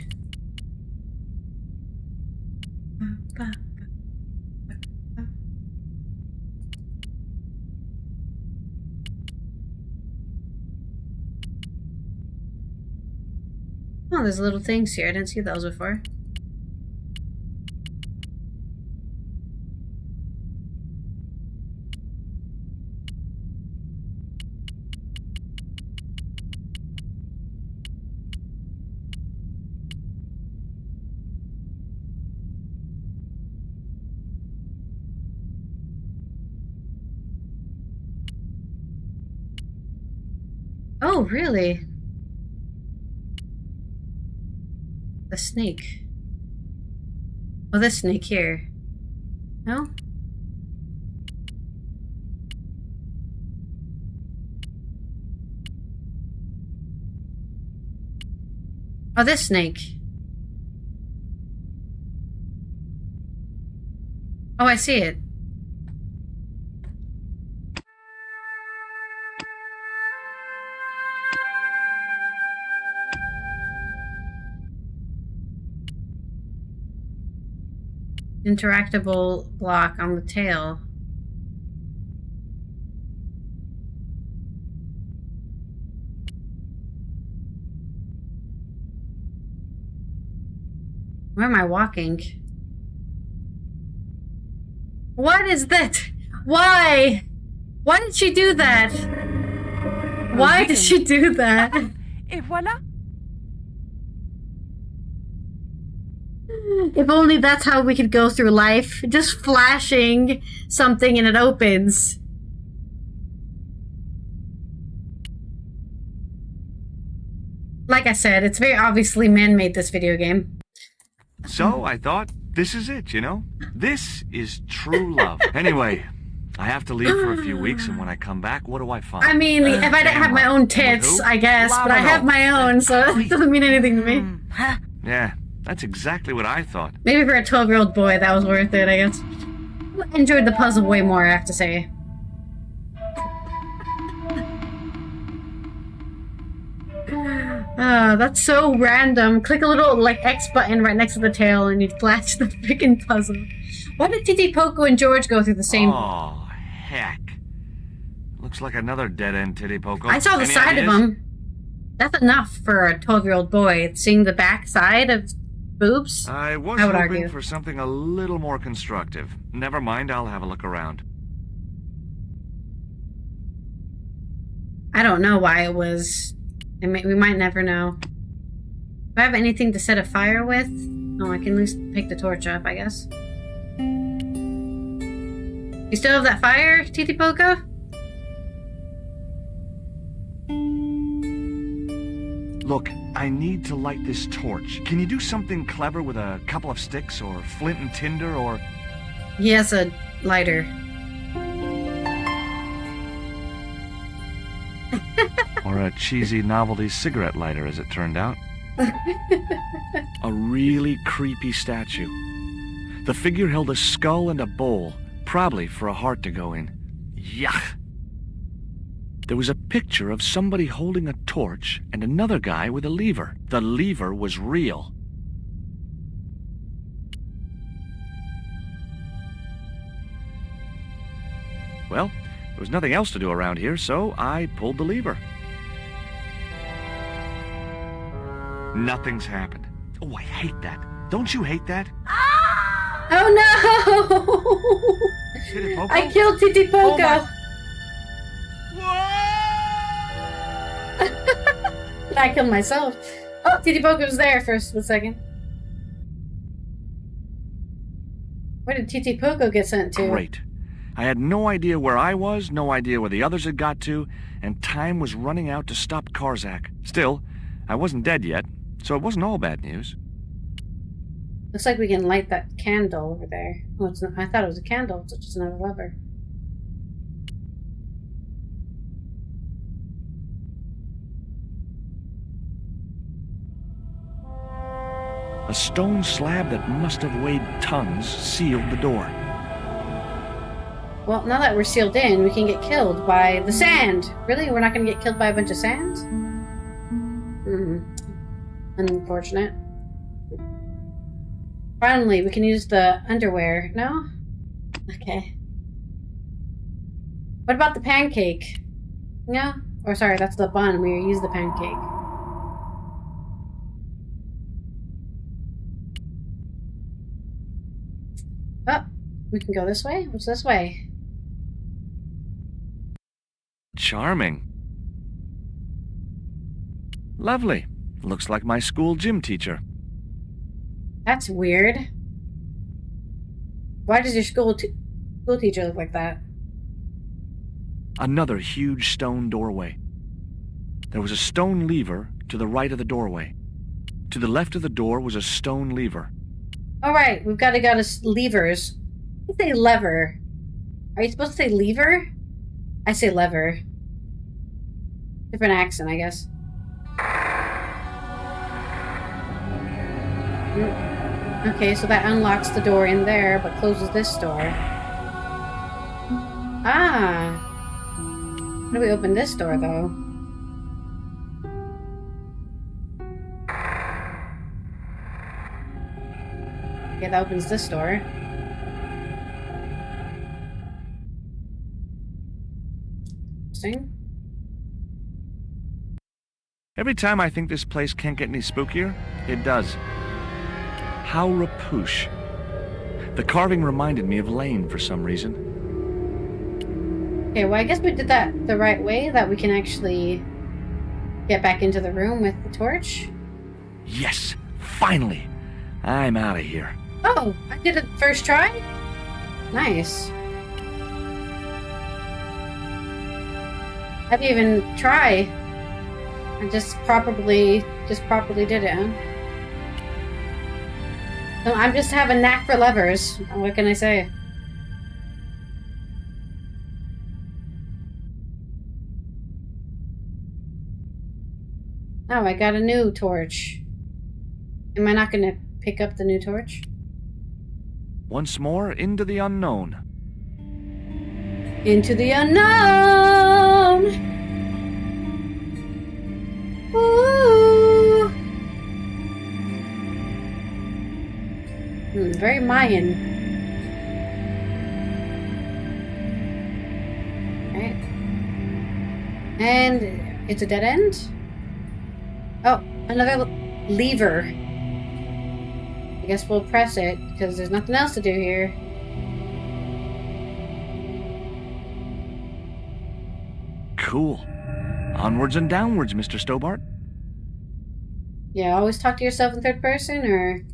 Oh, there's little things here. I didn't see those before. Oh, really? The snake. Oh, this snake here. No? Oh, this snake. Oh, I see it. Interactable block on the tail. Where am I walking? What is that? Why? Why did she do that? Why did she do that? Et voilà! If only that's how we could go through life. Just flashing something and it opens. Like I said, it's very obviously man-made, this video game. So I thought, this is it, you know? This is true love. Anyway, I have to leave for a few weeks, and when I come back, what do I find? I mean, if I didn't have my own tits, I guess, but I have my own, so it doesn't mean anything to me. Yeah, That's exactly what I thought. Maybe for a 12-year-old boy, that was worth it, I guess. I enjoyed the puzzle way more, I have to say. That's so random. Click a little, like, X button right next to the tail and you flash the freaking puzzle. Why did Titi, Poco, and George go through the same... Oh, heck. Looks like another dead-end Titi Poco. I saw the Any side ideas? of him. That's enough for a 12-year-old boy. Seeing the back side of boobs? I was I would hoping argue. for something a little more constructive. Never mind, I'll have a look around. I don't know why it was... we might never know. Do I have anything to set a fire with? Oh, I can at least pick the torch up, I guess. You still have that fire, Titi Poco? Look, I need to light this torch. Can you do something clever with a couple of sticks, or flint and tinder, or... He has a lighter. Or a cheesy novelty cigarette lighter, as it turned out. A really creepy statue. The figure held a skull and a bowl, probably for a heart to go in. Yuck! There was a picture of somebody holding a torch and another guy with a lever. The lever was real. Well, there was nothing else to do around here, so I pulled the lever. Nothing's happened. Oh, I hate that. Don't you hate that? Oh no! Titi Poco? I killed Titi Poco! Oh, I killed myself. Oh, Titi Poco was there for a split second. Where did Titi Poco get sent to? Great. I had no idea where I was, no idea where the others had got to, and time was running out to stop Karzak. Still, I wasn't dead yet, so it wasn't all bad news. Looks like we can light that candle over there. Oh, it's not, I thought it was a candle, it's just another lever. A stone slab that must have weighed tons sealed the door. Well, now that we're sealed in, we can get killed by the sand. Really? We're not going to get killed by a bunch of sand? Unfortunate. Finally, we can use the underwear. No? Okay. What about the pancake? No? Or sorry, that's the bun. We use the pancake. Oh, we can go this way? What's this way? Charming. Lovely. Looks like my school gym teacher. That's weird. Why does your school teacher look like that? Another huge stone doorway. There was a stone lever to the right of the doorway. To the left of the door was a stone lever. Alright, we've got to go to levers. I say lever. Are you supposed to say lever? I say lever. Different accent, I guess. Okay, so that unlocks the door in there, but closes this door. Ah! How do we open this door, though? Okay, that opens this door. Interesting. Every time I think this place can't get any spookier, it does. How rapoosh. The carving reminded me of Lane for some reason. Okay, well I guess we did that the right way, that we can actually get back into the room with the torch. Yes! Finally! I'm out of here. Oh! I did it first try? Nice. I didn't even try. I just properly did it, huh? No, I just have a knack for levers. What can I say? Oh, I got a new torch. Am I not gonna pick up the new torch. Once more into the unknown. Into the unknown! Ooh! Very Mayan. Alright. And it's a dead end? Oh, another lever. I guess we'll press it, because there's nothing else to do here. Cool. Onwards and downwards, Mr. Stobart. Yeah, always talk to yourself in third person, or...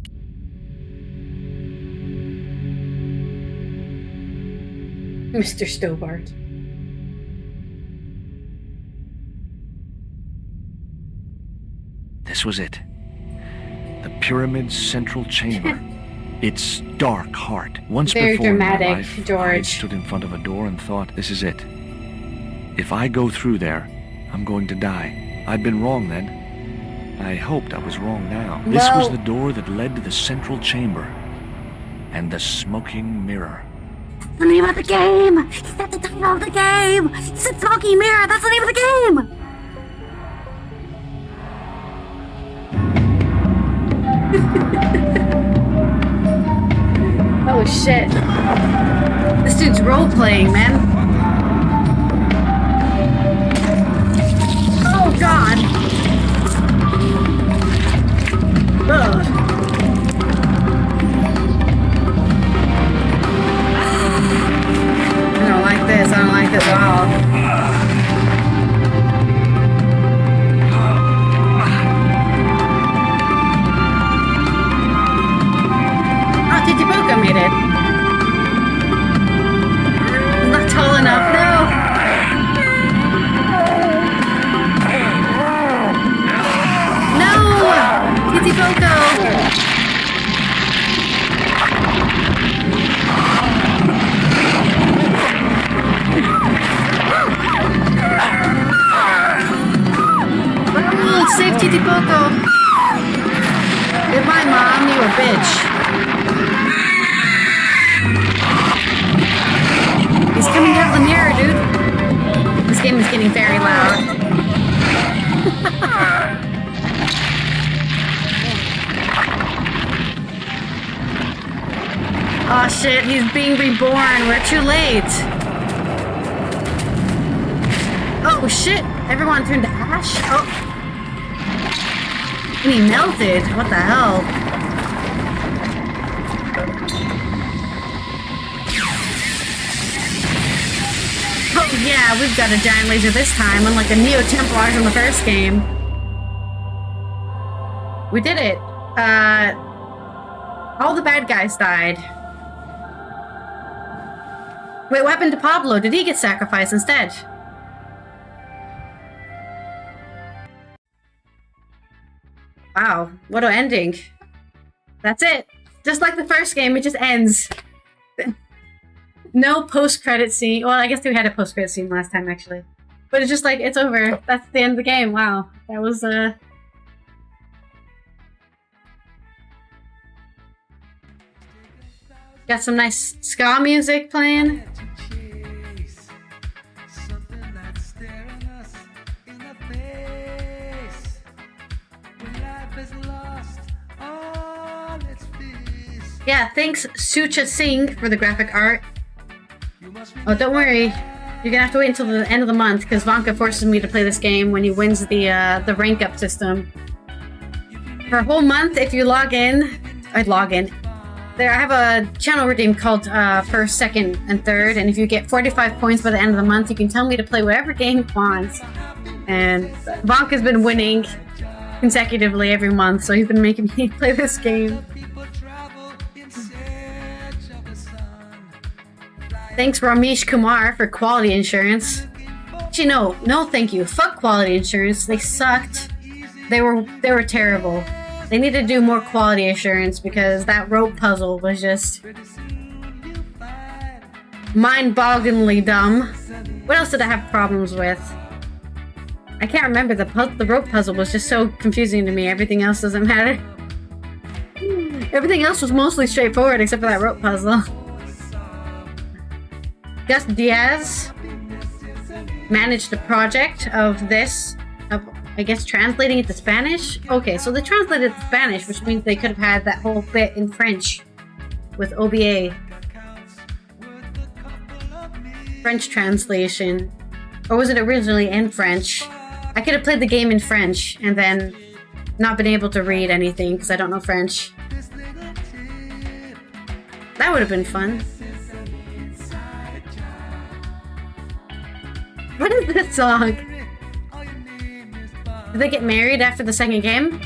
Mr. Stobart. This was it. The pyramid's central chamber. Its dark heart. Once Very before dramatic, in my life, George. I stood in front of a door and thought, this is it. If I go through there, I'm going to die. I'd been wrong then. I hoped I was wrong now. This was the door that led to the central chamber. And the smoking mirror. The name of the game! That's the title of the game! It's a smoky mirror! That's the name of the game! Oh shit. This dude's role-playing, man. Oh god! Ugh. I don't like this. I don't like this at all. Oh, Titiboka made it. It's not tall enough, no! No! Titiboko! Oh, save Titiboko! Goodbye, Mom, you a bitch. He's coming out of the mirror, dude. This game is getting very loud. Oh shit, he's being reborn. We're too late. Oh shit, everyone turned to ash? Oh. And he melted. What the hell? Oh yeah, we've got a giant laser this time, unlike the Neo-Templars in the first game. We did it. All the bad guys died. Wait, what happened to Pablo? Did he get sacrificed instead? Wow, what an ending. That's it. Just like the first game, it just ends. No post-credit scene. Well, I guess we had a post-credit scene last time, actually. But it's just like, it's over. That's the end of the game. Wow. That was, got some nice ska music playing. Yeah, thanks Sucha Singh for the graphic art. Oh, don't worry. You're gonna have to wait until the end of the month because Vanka forces me to play this game when he wins the rank up system. For a whole month, if you log in, there, I have a channel redeem called First, Second, and Third, and if you get 45 points by the end of the month, you can tell me to play whatever game you want. And Vanka's been winning consecutively every month, so he's been making me play this game. Thanks Ramesh Kumar for quality insurance. Actually, no thank you. Fuck quality insurance. They sucked. They were terrible. They need to do more quality assurance because that rope puzzle was just mind-bogglingly dumb. What else did I have problems with? I can't remember. The rope puzzle was just so confusing to me. Everything else doesn't matter. Everything else was mostly straightforward except for that rope puzzle. Gus Diaz managed the project of this, I guess translating it to Spanish? Okay, so they translated it to Spanish, which means they could have had that whole bit in French with OBA. French translation. Or was it originally in French? I could have played the game in French and then not been able to read anything because I don't know French. That would have been fun. What is this song? Did they get married after the second game?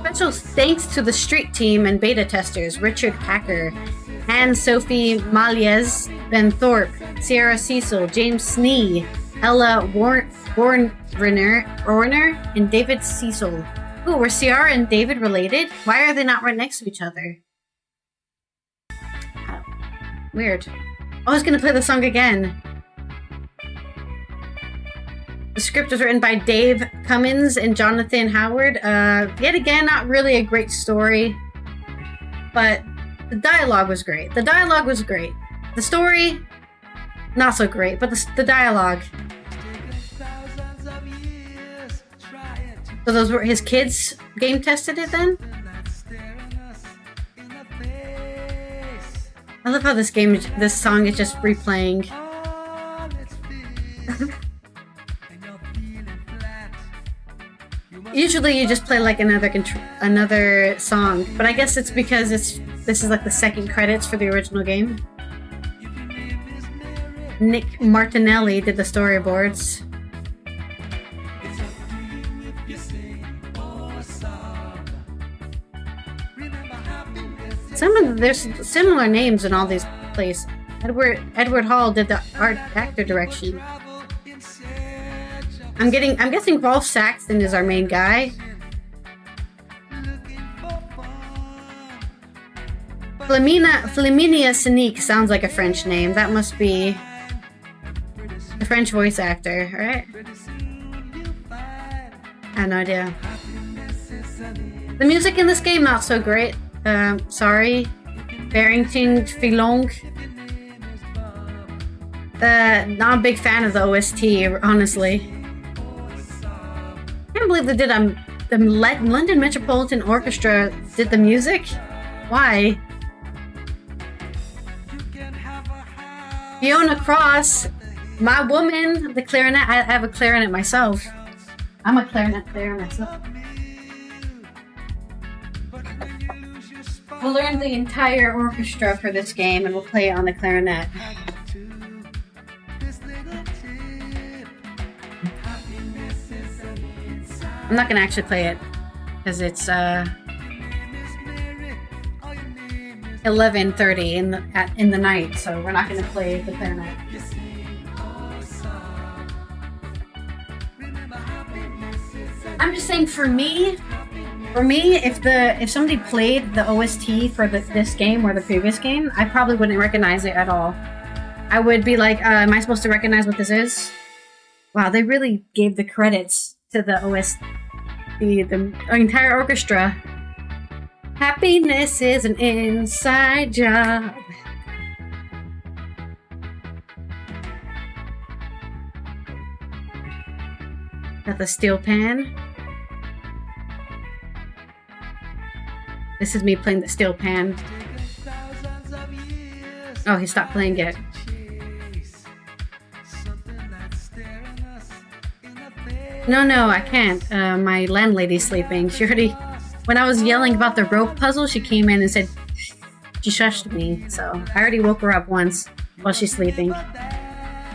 Special thanks to the street team and beta testers, Richard Packer, Anne-Sophie Maliez, Ben Thorpe, Sierra Cecil, James Snee, Ella Warner, and David Cecil. Ooh, were Ciara and David related? Why are they not right next to each other? Oh, weird. I was gonna play the song again. The script was written by Dave Cummins and Jonathan Howard. Yet again, not really a great story, but the dialogue was great. The dialogue was great. The story, not so great, but the dialogue. So those were his kids game tested it then? I love how this song is just replaying. Usually you just play like another song, but I guess it's because this is like the second credits for the original game. Nick Martinelli did the storyboards. There's similar names in all these places. Edward Hall did the actor direction. I'm guessing Rolf Saxton is our main guy. Flaminia Sneak sounds like a French name. That must be a French voice actor, right? I have no idea. The music in this game, not so great. Sorry. Barrington Filong. Not a big fan of the OST, honestly. I can't believe they did the London Metropolitan Orchestra did the music? Why? Fiona Cross, my woman, the clarinet. I have a clarinet myself. I'm a clarinet player myself. We'll learn the entire orchestra for this game and we'll play it on the clarinet. I'm not gonna actually play it because it's 11:30 in the night, so we're not gonna play the clarinet. I'm just saying, for me, if somebody played the OST for this game or the previous game, I probably wouldn't recognize it at all. I would be like, am I supposed to recognize what this is? Wow, they really gave the credits to the OST, the entire orchestra. Happiness is an inside job. Got the steel pan. This is me playing the steel pan. Oh, he stopped playing it. No, I can't. My landlady's sleeping. She already... When I was yelling about the rope puzzle, she came in and said... She shushed me, so I already woke her up once while she's sleeping.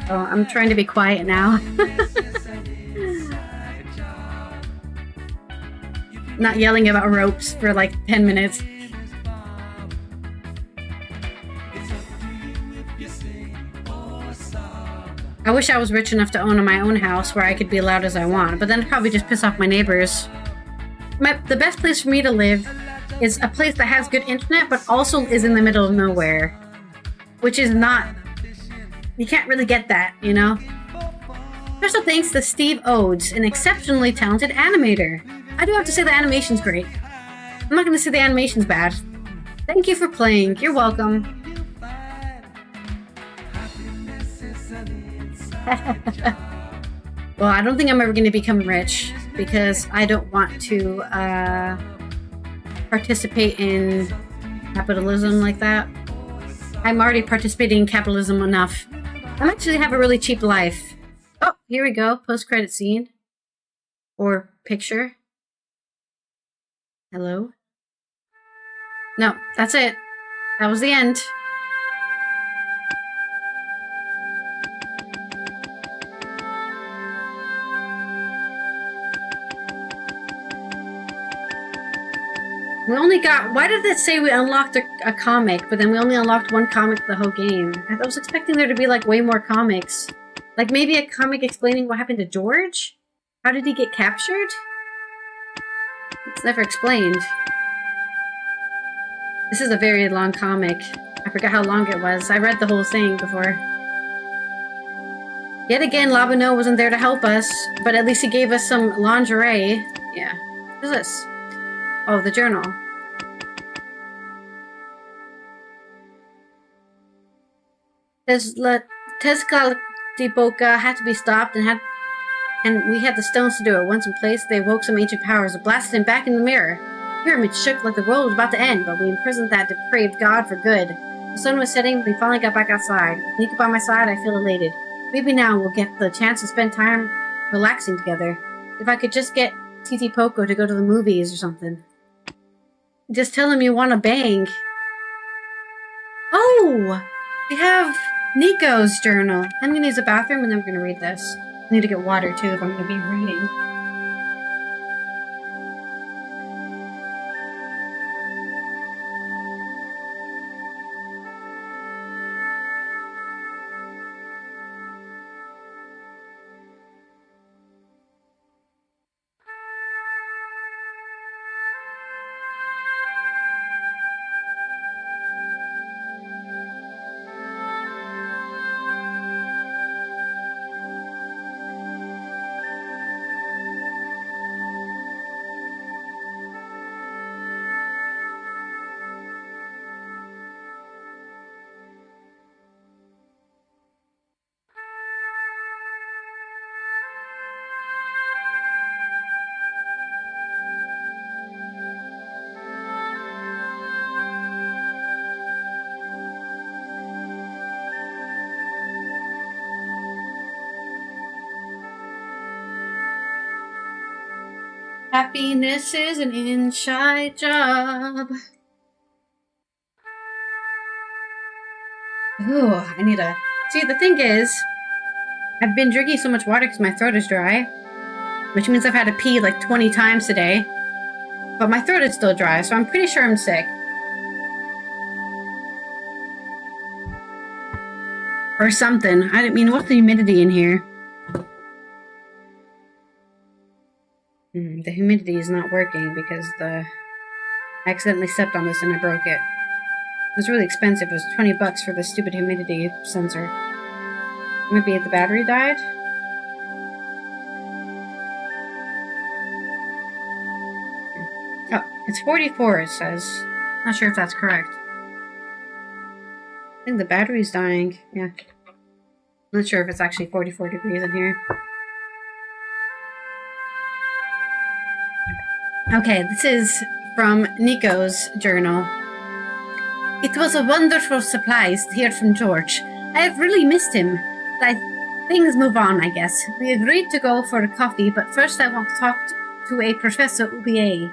So I'm trying to be quiet now. Not yelling about ropes for like 10 minutes. I wish I was rich enough to own my own house where I could be loud as I want, but then I'd probably just piss off my neighbors. The best place for me to live is a place that has good internet, but also is in the middle of nowhere. Which is not... You can't really get that, you know? Special thanks to Steve Odes, an exceptionally talented animator. I do have to say the animation's great. I'm not gonna say the animation's bad. Thank you for playing. You're welcome. Well, I don't think I'm ever gonna become rich because I don't want to participate in capitalism like that. I'm already participating in capitalism enough. I actually have a really cheap life. Oh, here we go. Post-credit scene. Or picture. Hello? No, that's it. That was the end. We only got... Why did it say we unlocked a comic, but then we only unlocked one comic the whole game? I was expecting there to be, like, way more comics. Like, maybe a comic explaining what happened to George? How did he get captured? It's never explained. This is a very long comic. I forgot how long it was. I read the whole thing before. Yet again, Labano wasn't there to help us, but at least he gave us some lingerie. Yeah. What is this? Oh, the journal. Tezcatlipoca had to be stopped and we had the stones to do it. Once in place, they awoke some ancient powers that blasted him back in the mirror. The pyramid shook like the world was about to end, but we imprisoned that depraved god for good. The sun was setting, we finally got back outside. With Nico by my side, I feel elated. Maybe now we'll get the chance to spend time relaxing together. If I could just get Titi Poco to go to the movies or something. Just tell him you want to bang. Oh! We have Nico's journal. I'm going to use the bathroom and then we're going to read this. I need to get water too if I'm going to be reading. Happiness is an inside job. Ooh, I need a... See, the thing is, I've been drinking so much water because my throat is dry, which means I've had to pee like 20 times today, but my throat is still dry, so I'm pretty sure I'm sick. Or something. I didn't mean, what's the humidity in here? The humidity is not working because I accidentally stepped on this and I broke it. It was really expensive. It was 20 bucks for this stupid humidity sensor. Maybe the battery died? Oh, it's 44 it says. Not sure if that's correct. I think the battery's dying. Yeah. Not sure if it's actually 44 degrees in here. Okay, this is from Nico's journal. It was a wonderful surprise to hear from George. I have really missed him. Things move on, I guess. We agreed to go for a coffee, but first I want to talk to a Professor Ubier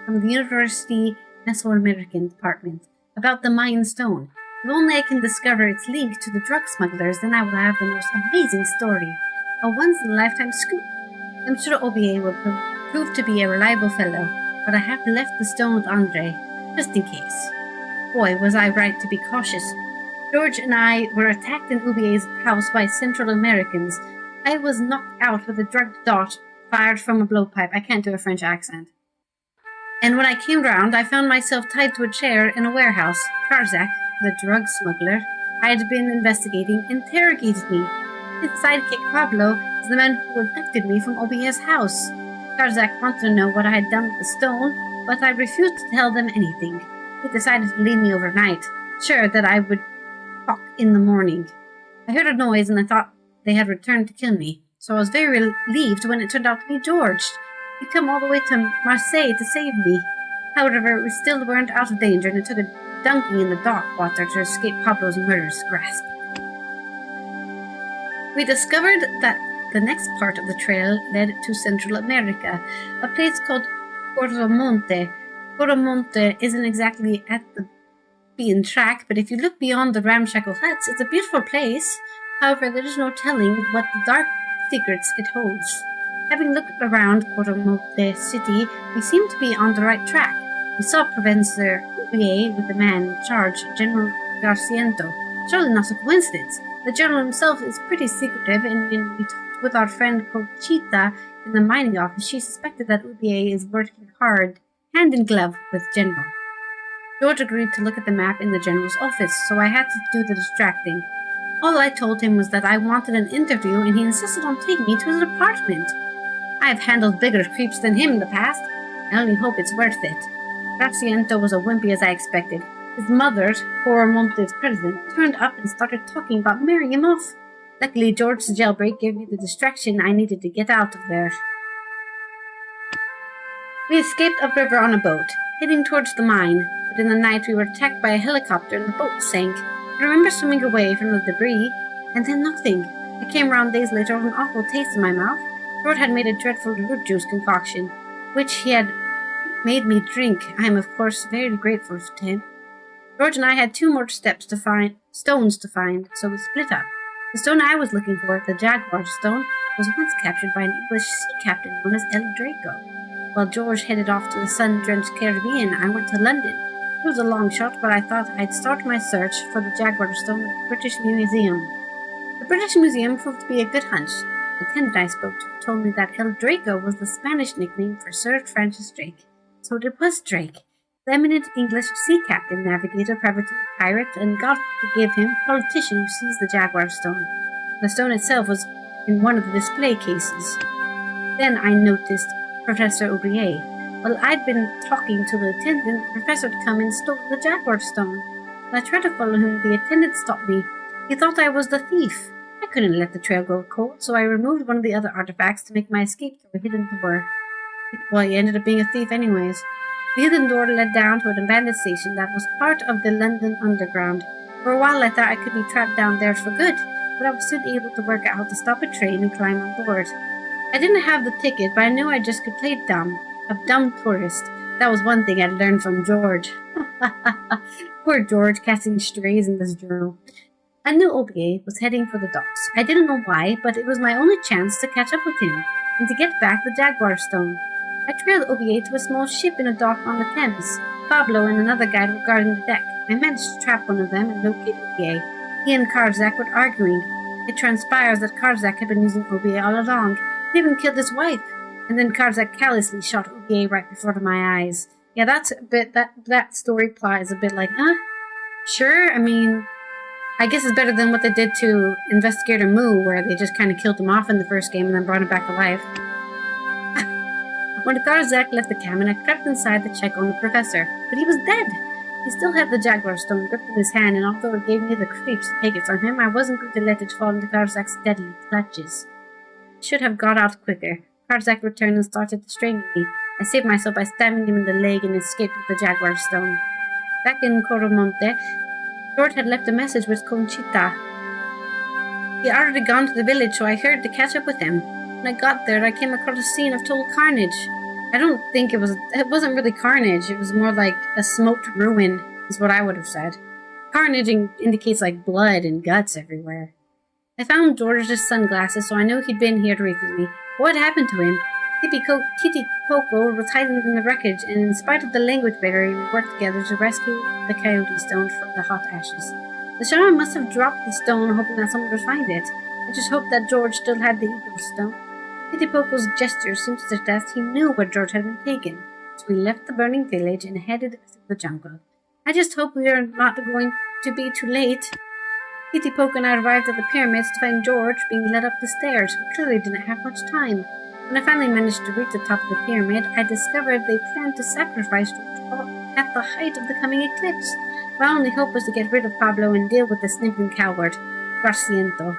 from the University Mesoamerican Department about the Mayan Stone. If only I can discover its link to the drug smugglers, then I will have the most amazing story. A once-in-a-lifetime scoop. I'm sure Ubier will prove to be a reliable fellow, but I have left the stone with Andre, just in case. Boy, was I right to be cautious. George and I were attacked in Ubier's house by Central Americans. I was knocked out with a drugged dart fired from a blowpipe. I can't do a French accent. And when I came round, I found myself tied to a chair in a warehouse. Karzak, the drug smuggler I had been investigating, interrogated me. His sidekick Pablo is the man who abducted me from Ubier's house. Karzak wanted to know what I had done with the stone, but I refused to tell them anything. He decided to leave me overnight, sure that I would talk in the morning. I heard a noise and I thought they had returned to kill me, so I was very relieved when it turned out to be George. He'd come all the way to Marseille to save me. However, we still weren't out of danger, and it took a dunking in the dock water to escape Pablo's murderous grasp. We discovered that the next part of the trail led to Central America, a place called Corromonte. Corromonte isn't exactly at the beaten track, but if you look beyond the ramshackle huts, it's a beautiful place. However, there is no telling what the dark secrets it holds. Having looked around Corromonte city, we seemed to be on the right track. We saw Professor Oublier with the man in charge, General Garciento. Surely not a coincidence. The general himself is pretty secretive, and when we talked with our friend Conchita in the mining office, she suspected that Oublier is working hard, hand in glove with General. George agreed to look at the map in the general's office, so I had to do the distracting. All I told him was that I wanted an interview, and he insisted on taking me to his apartment. I have handled bigger creeps than him in the past. I only hope it's worth it. Graciento was as wimpy as I expected. His mother, Corromonte's president, turned up and started talking about marrying him off. Luckily, George's jailbreak gave me the distraction I needed to get out of there. We escaped upriver on a boat, heading towards the mine, but in the night we were attacked by a helicopter and the boat sank. I remember swimming away from the debris, and then nothing. I came round days later with an awful taste in my mouth. George had made a dreadful root juice concoction, which he had made me drink. I am, of course, very grateful to him. George and I had 2 more stones to find, so we split up. The stone I was looking for, the Jaguar stone, was once captured by an English sea captain known as El Draco. While George headed off to the sun-drenched Caribbean, I went to London. It was a long shot, but I thought I'd start my search for the Jaguar stone at the British Museum. The British Museum proved to be a good hunch. The attendant I spoke to told me that El Draco was the Spanish nickname for Sir Francis Drake. So it was Drake, the eminent English sea captain, navigator, privateer, pirate, and God forgive him, politician who seized the Jaguar stone. The stone itself was in one of the display cases. Then I noticed Professor Oublier. While I'd been talking to the attendant, the professor had come and stole the Jaguar stone. When I tried to follow him, the attendant stopped me. He thought I was the thief. I couldn't let the trail go cold, so I removed one of the other artifacts to make my escape through a hidden door. Well, he ended up being a thief anyways. The hidden door led down to an abandoned station that was part of the London Underground. For a while I thought I could be trapped down there for good, but I was soon able to work out how to stop a train and climb on board. I didn't have the ticket, but I knew I just could play dumb. A dumb tourist. That was one thing I'd learned from George. Poor George, casting strays in this journal. I knew Oublier was heading for the docks. I didn't know why, but it was my only chance to catch up with him, and to get back the Jaguar stone. I trailed Oublier to a small ship in a dock on the Thames. Pablo and another guide were guarding the deck. I managed to trap one of them and locate Oublier. He and Karzak were arguing. It transpires that Karzak had been using Oublier all along. He even killed his wife. And then Karzak callously shot Oublier right before my eyes. Yeah, that's a bit, that story plot is a bit like, huh? Sure, I mean, I guess it's better than what they did to Investigator Moo, where they just kind of killed him off in the first game and then brought him back to life. When Karzak left the cabin, I crept inside to check on the professor, but he was dead. He still had the Jaguar stone gripped in his hand, and although it gave me the creeps to take it from him, I wasn't going to let it fall into Karzak's deadly clutches. I should have got out quicker. Karzak returned and started to strain me. I saved myself by stabbing him in the leg and escaped with the Jaguar stone. Back in Corromonte, George had left a message with Conchita. He had already gone to the village, so I hurried to catch up with him. When I got there, I came across a scene of total carnage. I don't think it wasn't really carnage. It was more like a smoked ruin, is what I would have said. Carnage indicates like blood and guts everywhere. I found George's sunglasses, so I knew he'd been here recently. What happened to him? Titi Coco was hiding in the wreckage, and in spite of the language barrier, we worked together to rescue the coyote stone from the hot ashes. The shaman must have dropped the stone, hoping that someone would find it. I just hoped that George still had the eagle stone. Titi Coco's gesture seemed to suggest he knew where George had been taken, so we left the burning village and headed through the jungle. I just hope we are not going to be too late. Titi Poco and I arrived at the pyramids to find George being led up the stairs. We clearly didn't have much time. When I finally managed to reach the top of the pyramid, I discovered they planned to sacrifice George at the height of the coming eclipse. My only hope was to get rid of Pablo and deal with the sniveling coward. Graciento.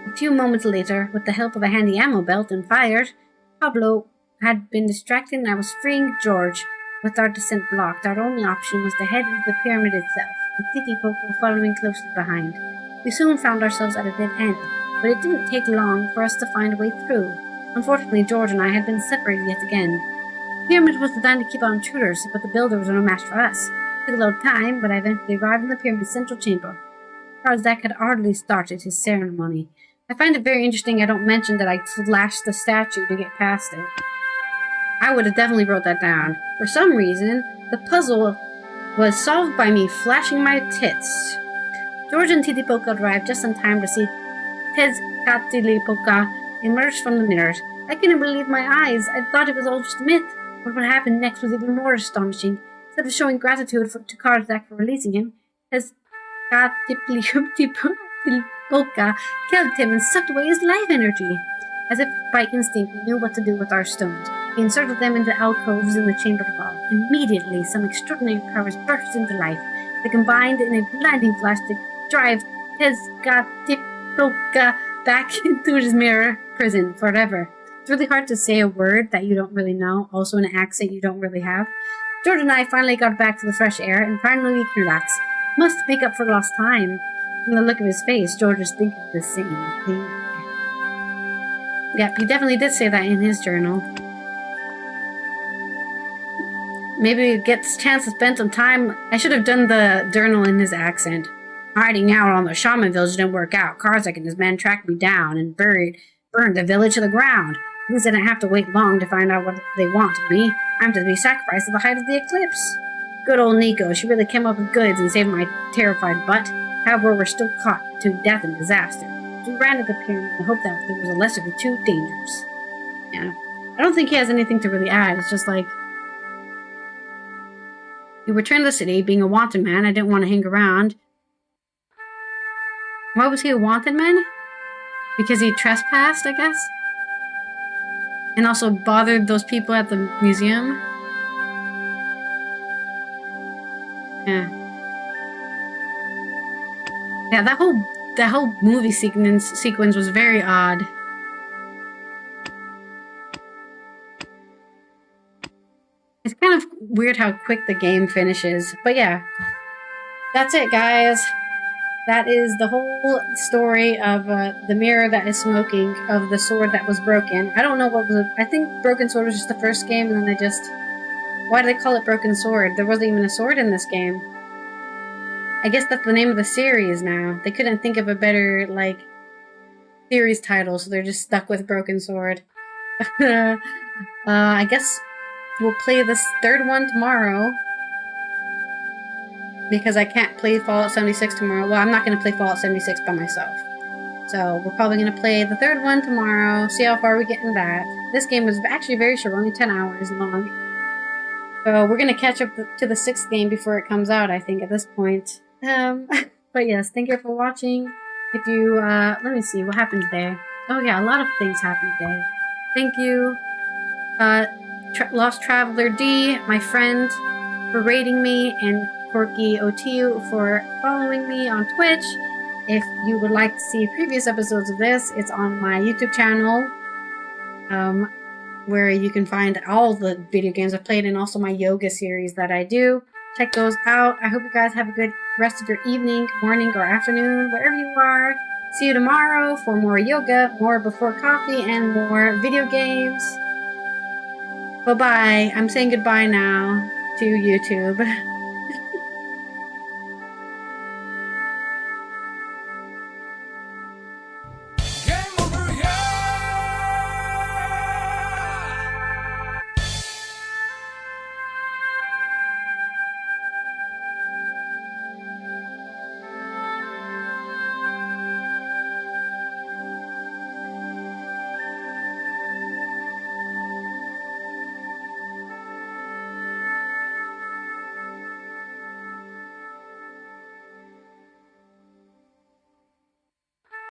A few moments later, with the help of a handy ammo belt and fires, Pablo had been distracted and I was freeing George. With our descent blocked, our only option was to head into the pyramid itself, with Titipoco following closely behind. We soon found ourselves at a dead end, but it didn't take long for us to find a way through. Unfortunately, George and I had been separated yet again. The pyramid was designed to keep out intruders, but the builders were no match for us. It took a little time, but I eventually arrived in the pyramid's central chamber. Karzak had already started his ceremony. I find it very interesting I don't mention that I slashed the statue to get past it. I would have definitely wrote that down. For some reason, the puzzle was solved by me flashing my tits. George and Titipoca arrived just in time to see Tezcatlipoca emerge from the mirrors. I couldn't believe my eyes. I thought it was all just a myth. But what happened next was even more astonishing. Instead of showing gratitude to Karzak for releasing him, Tezcatlipoca killed him and sucked away his life energy. As if by instinct, we knew what to do with our stones. We inserted them into alcoves in the chamber wall. Immediately, some extraordinary powers burst into life. They combined in a blinding flash to drive Tezcatlipoca back into his mirror prison forever. It's really hard to say a word that you don't really know, also in an accent you don't really have. George and I finally got back to the fresh air, and finally we can relax. Must make up for lost time. From the look of his face, George was thinking the same thing. Yep, he definitely did say that in his journal. Maybe he gets a chance to spend some time. I should have done the journal in his accent. Hiding out on the shaman village didn't work out. Karzak and his men tracked me down and burned the village to the ground. At least I didn't have to wait long to find out what they want of me. I'm to be sacrificed at the height of the eclipse. Good old Nico, she really came up with goods and saved my terrified butt. However, we're still caught between death and disaster. We ran to the pyramid and hoped that there was a lesser of the two dangers. Yeah. I don't think he has anything to really add. It's just like, he returned to the city, being a wanted man. I didn't want to hang around. Why was he a wanted man? Because he trespassed, I guess? And also bothered those people at the museum? Yeah. Yeah, that whole movie sequence was very odd. It's kind of weird how quick the game finishes. But yeah. That's it, guys. That is the whole story of the mirror that is smoking, of the sword that was broken. I don't know what was... I think Broken Sword was just the first game, and then they just... Why do they call it Broken Sword? There wasn't even a sword in this game. I guess that's the name of the series now. They couldn't think of a better, like, series title, so they're just stuck with Broken Sword. I guess we'll play this third one tomorrow. Because I can't play Fallout 76 tomorrow. Well, I'm not going to play Fallout 76 by myself. So, we're probably going to play the third one tomorrow, see how far we get in that. This game is actually very short, only 10 hours long. So, we're going to catch up to the 6th game before it comes out, I think, at this point. But yes, thank you for watching. If you, let me see, what happened today? Oh yeah, a lot of things happened today. Thank you, Lost Traveler D, my friend, for raiding me, and Porky OTU for following me on Twitch. If you would like to see previous episodes of this, it's on my YouTube channel, where you can find all the video games I've played and also my yoga series that I do. Check those out. I hope you guys have a good rest of your evening, morning, or afternoon, wherever you are. See you tomorrow for more yoga, more before coffee, and more video games. Bye-bye. I'm saying goodbye now to YouTube.